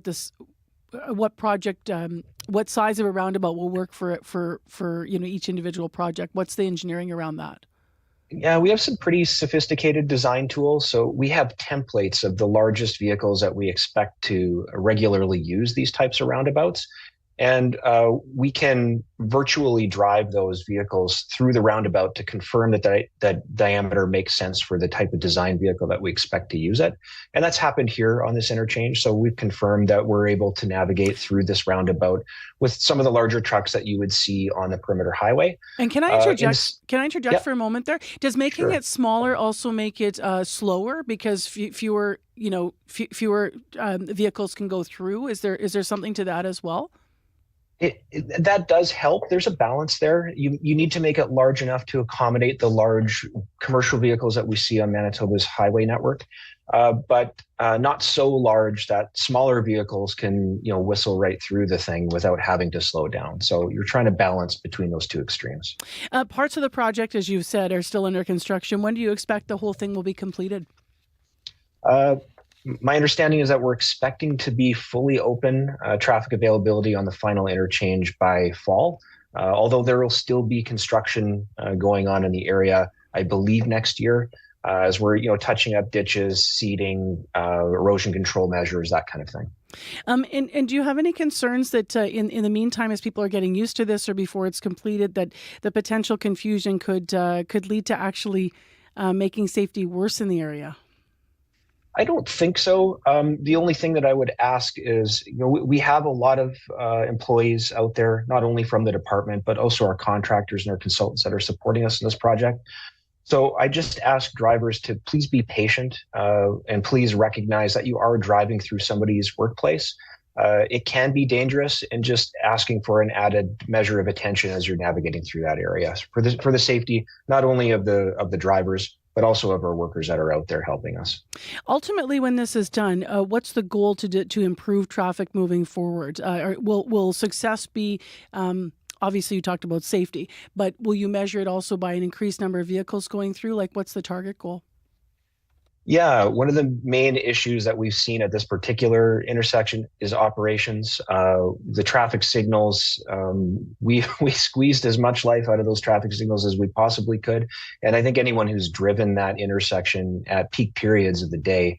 what project, what size of a roundabout will work for each individual project? What's the engineering around that? Yeah, we have some pretty sophisticated design tools. So we have templates of the largest vehicles that we expect to regularly use these types of roundabouts. And we can virtually drive those vehicles through the roundabout to confirm that diameter makes sense for the type of design vehicle that we expect to use it. And that's happened here on this interchange. So we've confirmed that we're able to navigate through this roundabout with some of the larger trucks that you would see on the perimeter highway. And can I interject for a moment there? Does making it smaller also make it slower because fewer vehicles can go through? Is there something to that as well? That does help. There's a balance there. You need to make it large enough to accommodate the large commercial vehicles that we see on Manitoba's highway network, but not so large that smaller vehicles can whistle right through the thing without having to slow down. So you're trying to balance between those two extremes. Parts of the project, as you've said, are still under construction. When do you expect the whole thing will be completed? My understanding is that we're expecting to be fully open traffic availability on the final interchange by fall, although there will still be construction going on in the area, I believe, next year, as we're touching up ditches, seeding, erosion control measures, that kind of thing. And do you have any concerns that in the meantime, as people are getting used to this or before it's completed, that the potential confusion could lead to actually making safety worse in the area? I don't think so. The only thing that I would ask is, we have a lot of employees out there, not only from the department, but also our contractors and our consultants that are supporting us in this project. So I just ask drivers to please be patient and please recognize that you are driving through somebody's workplace. It can be dangerous, and just asking for an added measure of attention as you're navigating through that area for the safety, not only of the drivers, but also of our workers that are out there helping us. Ultimately, when this is done, what's the goal to improve traffic moving forward? Will success be, obviously you talked about safety, but will you measure it also by an increased number of vehicles going through? Like, what's the target goal? Yeah, one of the main issues that we've seen at this particular intersection is operations. The traffic signals, we squeezed as much life out of those traffic signals as we possibly could. And I think anyone who's driven that intersection at peak periods of the day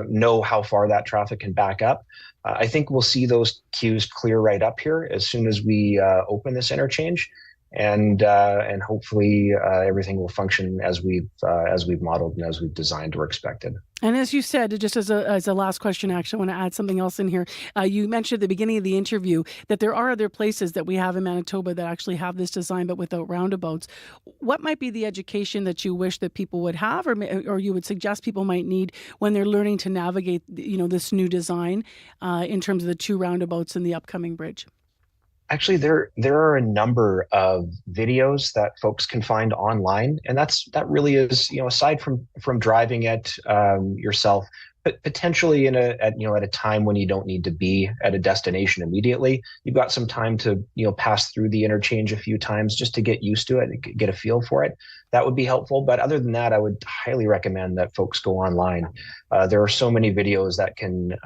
know how far that traffic can back up. I think we'll see those queues clear right up here as soon as we open this interchange. And hopefully everything will function as we've modeled and as we've designed or expected. And as you said, just as a last question, actually, I want to add something else in here. You mentioned at the beginning of the interview that there are other places that we have in Manitoba that actually have this design, but without roundabouts. What might be the education that you wish that people would have, or you would suggest people might need when they're learning to navigate, this new design in terms of the two roundabouts in the upcoming bridge? Actually, there are a number of videos that folks can find online, and that really is, aside from driving it yourself, but potentially at a time when you don't need to be at a destination immediately, you've got some time to pass through the interchange a few times just to get used to it and get a feel for it. That would be helpful. But other than that, I would highly recommend that folks go online. There are so many videos that can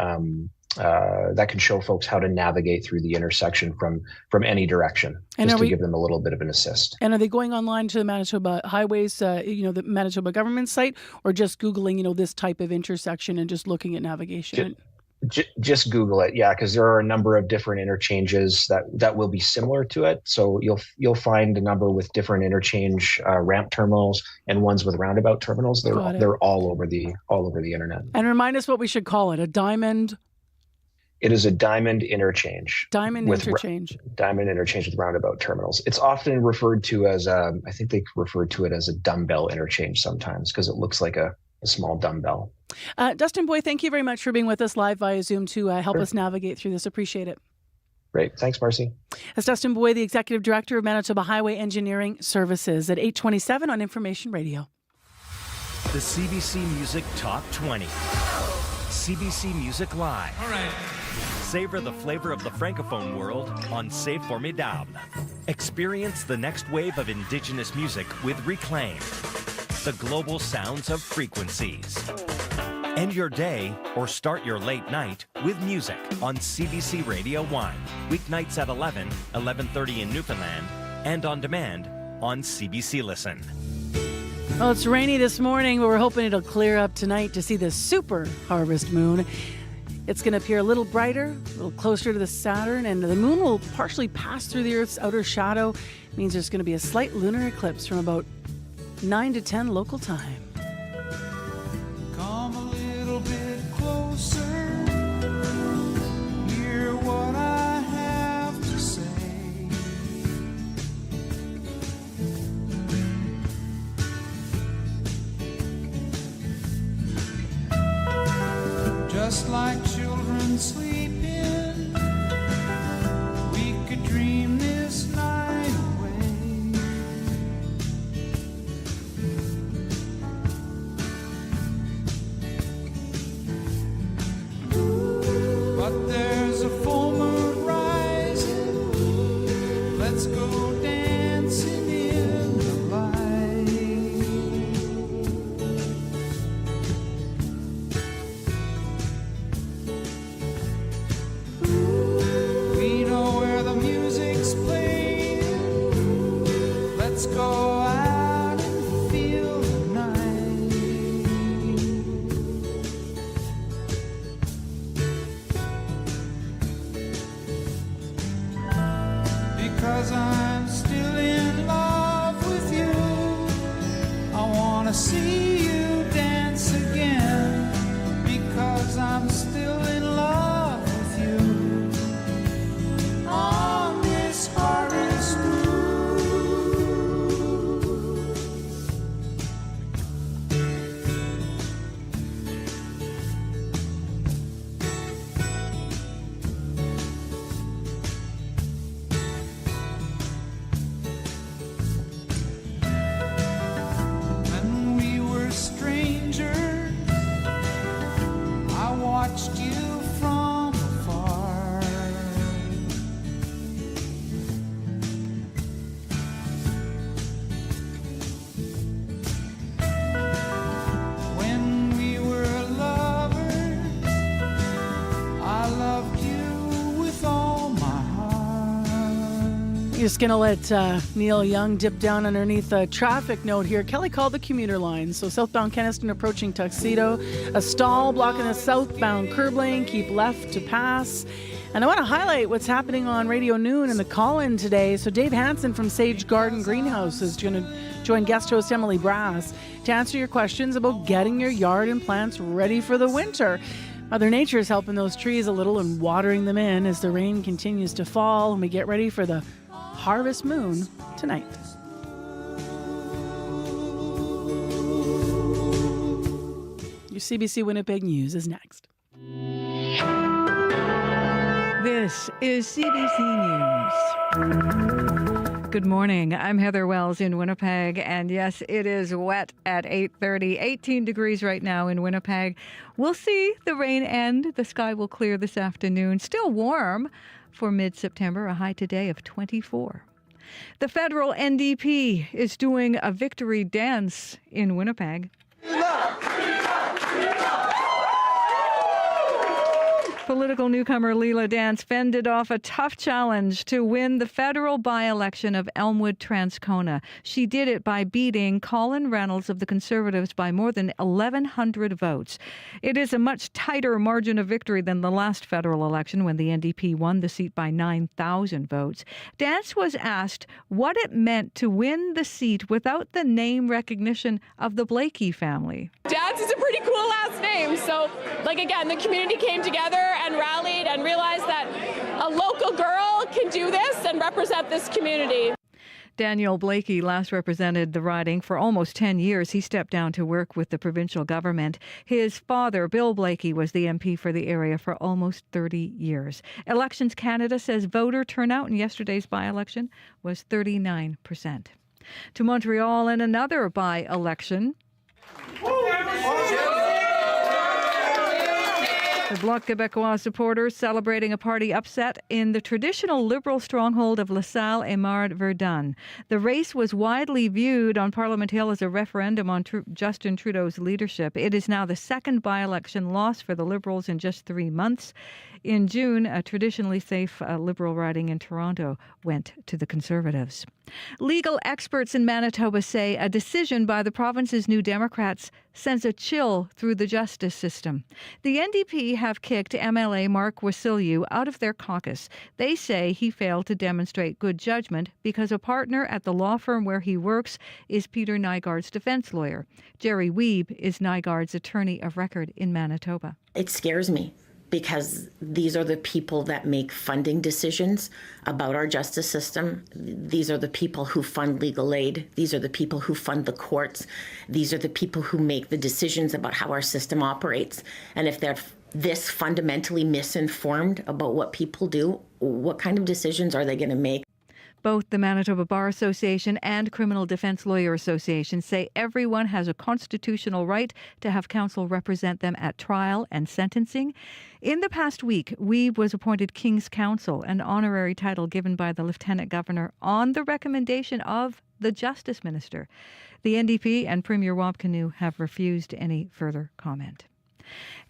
show folks how to navigate through the intersection from any direction, just to give them a little bit of an assist. And are they going online to the Manitoba Highways, the Manitoba government site, or just Googling, this type of intersection and just looking at navigation? Just Google it, yeah, because there are a number of different interchanges that will be similar to it. So you'll find a number with different interchange ramp terminals and ones with roundabout terminals. They're all over the internet. And remind us what we should call it: a diamond. It is a diamond interchange. Diamond interchange with roundabout terminals. It's often referred to as, I think they refer to it as a dumbbell interchange sometimes because it looks like a small dumbbell. Dustin Boy, thank you very much for being with us live via Zoom to help us navigate through this. Appreciate it. Great. Thanks, Marcy. That's Dustin Boy, the Executive Director of Manitoba Highway Engineering Services at 8:27 on Information Radio. The CBC Music Top 20. CBC Music Live. All right. Savor the flavor of the Francophone world on C'est Formidable. Experience the next wave of Indigenous music with Reclaim. The global sounds of frequencies. End your day or start your late night with music on CBC Radio 1. Weeknights at 11, 11:30 in Newfoundland, and on demand on CBC Listen. Well, it's rainy this morning, but we're hoping it'll clear up tonight to see the super harvest moon. It's going to appear a little brighter, a little closer to the Saturn, and the moon will partially pass through the Earth's outer shadow. It means there's going to be a slight lunar eclipse from about 9 to 10 local time. Come a little bit closer, hear what I have to say. Just like children sleeping, we could dream this night away. But there's a full moon rising, let's go dancing in the light. We know where the music's playing, let's go out and feel the night. wanna see you dance again, because I'm still in love with you. On this harvest moon. When we were strangers, I watched you from afar. When we were lovers, I loved you with all my heart. You're just going to let Neil Young dip down underneath a traffic note here. Kelly called the commuter line. So southbound Kenaston approaching Tuxedo. A stall blocking the southbound curb lane. Keep left to pass. And I want to highlight what's happening on Radio Noon in the call-in today. So Dave Hansen from Sage Garden Greenhouse is going to join guest host Emily Brass to answer your questions about getting your yard and plants ready for the winter. Mother Nature is helping those trees a little and watering them in as the rain continues to fall and we get ready for the harvest moon tonight. Your CBC Winnipeg News is next. This is CBC News. Good morning. I'm Heather Wells in Winnipeg, and yes, it is wet at 8:30. 18 degrees right now in Winnipeg. We'll see the rain end. The sky will clear this afternoon. Still warm for mid-September, a high today of 24. The federal NDP is doing a victory dance in Winnipeg. Political newcomer Leela Dance fended off a tough challenge to win the federal by-election of Elmwood-Transcona. She did it by beating Colin Reynolds of the Conservatives by more than 1,100 votes. It is a much tighter margin of victory than the last federal election when the NDP won the seat by 9,000 votes. Dance was asked what it meant to win the seat without the name recognition of the Blakey family. Dance is a pretty cool last name. So, again, the community came together and rallied and realized that a local girl can do this and represent this community. Daniel Blakey last represented the riding for almost 10 years. He stepped down to work with the provincial government. His father, Bill Blakey, was the MP for the area for almost 30 years. Elections Canada says voter turnout in yesterday's by-election was 39%. To Montreal and another by-election. The Bloc Québécois supporters celebrating a party upset in the traditional Liberal stronghold of LaSalle et Marne-Verdun. The race was widely viewed on Parliament Hill as a referendum on Justin Trudeau's leadership. It is now the second by-election loss for the Liberals in just 3 months. In June, a traditionally safe Liberal riding in Toronto went to the Conservatives. Legal experts in Manitoba say a decision by the province's New Democrats sends a chill through the justice system. The NDP have kicked MLA Mark Wasyliw out of their caucus. They say he failed to demonstrate good judgment because a partner at the law firm where he works is Peter Nygaard's defense lawyer. Jerry Wiebe is Nygaard's attorney of record in Manitoba. It scares me, because these are the people that make funding decisions about our justice system. These are the people who fund legal aid. These are the people who fund the courts. These are the people who make the decisions about how our system operates. And if they're this fundamentally misinformed about what people do, what kind of decisions are they going to make? Both the Manitoba Bar Association and Criminal Defense Lawyer Association say everyone has a constitutional right to have counsel represent them at trial and sentencing. In the past week, Wiebe was appointed King's Counsel, an honorary title given by the Lieutenant Governor on the recommendation of the Justice Minister. The NDP and Premier Wabkanu have refused any further comment.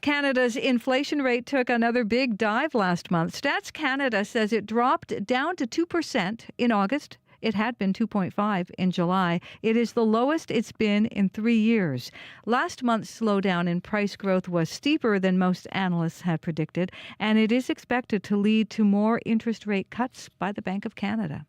Canada's inflation rate took another big dive last month. Stats Canada says it dropped down to 2% in August. It had been 2.5% in July. It is the lowest it's been in 3 years. Last month's slowdown in price growth was steeper than most analysts had predicted, and it is expected to lead to more interest rate cuts by the Bank of Canada.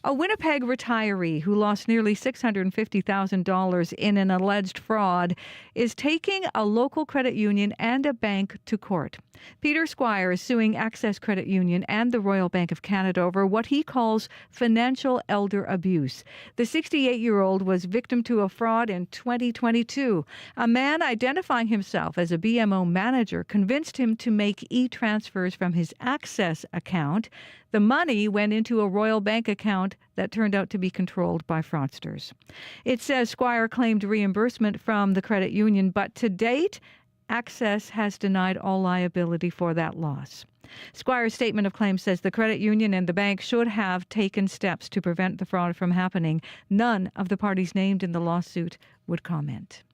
A Winnipeg retiree who lost nearly $650,000 in an alleged fraud is taking a local credit union and a bank to court. Peter Squire is suing Access Credit Union and the Royal Bank of Canada over what he calls financial elder abuse. The 68-year-old was victim to a fraud in 2022. A man identifying himself as a BMO manager convinced him to make e-transfers from his Access account. The money went into a Royal Bank account that turned out to be controlled by fraudsters. It says Squire claimed reimbursement from the credit union, but to date, Access has denied all liability for that loss. Squire's statement of claim says the credit union and the bank should have taken steps to prevent the fraud from happening. None of the parties named in the lawsuit would comment.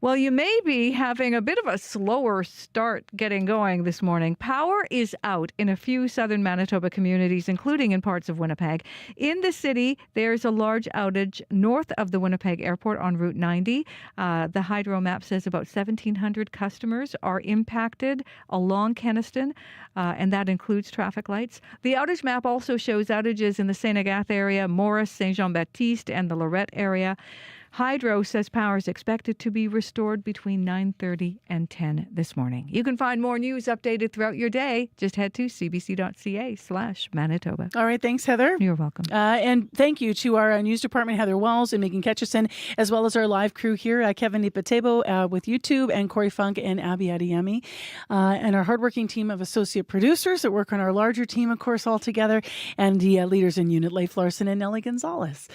Well, you may be having a bit of a slower start getting going this morning. Power is out in a few southern Manitoba communities, including in parts of Winnipeg. In the city, there's a large outage north of the Winnipeg Airport on Route 90. The hydro map says about 1,700 customers are impacted along Kenaston, and that includes traffic lights. The outage map also shows outages in the St. Agathe area, Morris, Saint-Jean-Baptiste, and the Lorette area. Hydro says power is expected to be restored between 9:30 and 10 this morning. You can find more news updated throughout your day. Just head to cbc.ca/Manitoba. All right. Thanks, Heather. You're welcome. And thank you to our news department, Heather Wells and Megan Ketchison, as well as our live crew here, Kevin Nipatebo with YouTube, and Corey Funk and Abby Adiyemi, and our hardworking team of associate producers that work on our larger team, of course, all together, and the leaders in unit, Leif Larson and Nellie Gonzalez.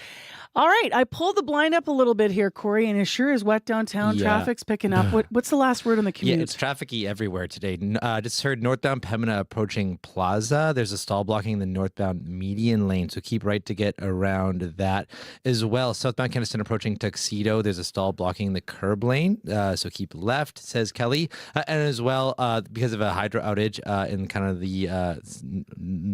All right, I pulled the blind up a little bit here, Corey, and it sure is wet downtown. Yeah. Traffic's picking up. What's the last word on the commute? Yeah, it's trafficy everywhere today. Just heard northbound Pembina approaching Plaza. There's a stall blocking the northbound median lane, so keep right to get around that as well. Southbound Kenaston approaching Tuxedo. There's a stall blocking the curb lane, so keep left, says Kelly. And as well, because of a hydro outage in kind of the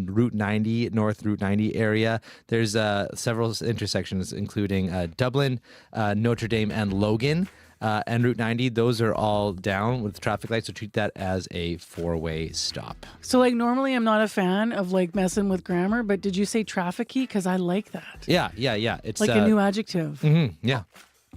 Route 90, North Route 90 area, there's several intersections including Dublin, Notre Dame, and Logan. And Route 90, those are all down with traffic lights, so treat that as a four-way stop. So, like, normally I'm not a fan of, like, messing with grammar, but did you say trafficy? Because I like that. Yeah. It's like a new adjective. Yeah.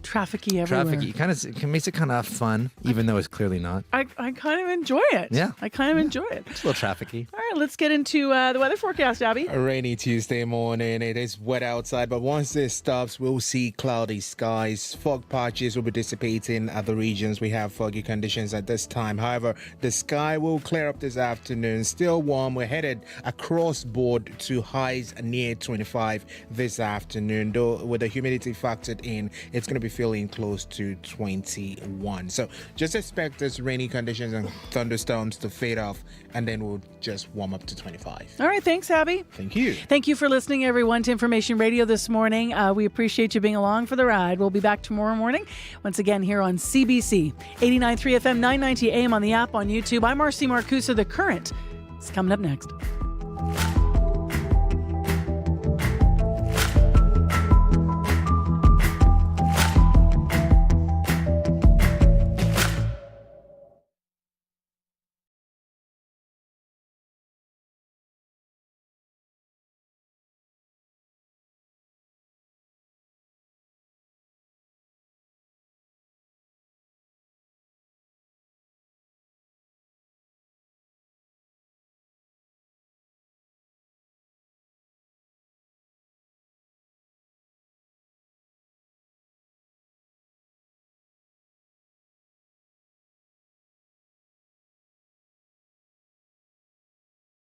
Trafficy everywhere. Trafficy. It makes it kind of fun, even though it's clearly not. I kind of enjoy it. Yeah. I kind of enjoy it. It's a little trafficy. All right, let's get into the weather forecast, Abby. A rainy Tuesday morning. It is wet outside, but once this stops, we'll see cloudy skies. Fog patches will be dissipating at the regions we have foggy conditions at this time. However, the sky will clear up this afternoon. Still warm. We're headed across board to highs near 25 this afternoon. Though with the humidity factored in, it's going to be feeling close to 21. So just expect this rainy conditions and thunderstorms to fade off, and then we'll just warm up to 25. All right, thanks, Abby. Thank you. Thank you for listening, everyone, to Information Radio this morning. We appreciate you being along for the ride. We'll be back tomorrow morning, once again here on CBC 89.3 FM, 990 AM on the app, on YouTube. I'm Marcy Marcusa. The Current is coming up next.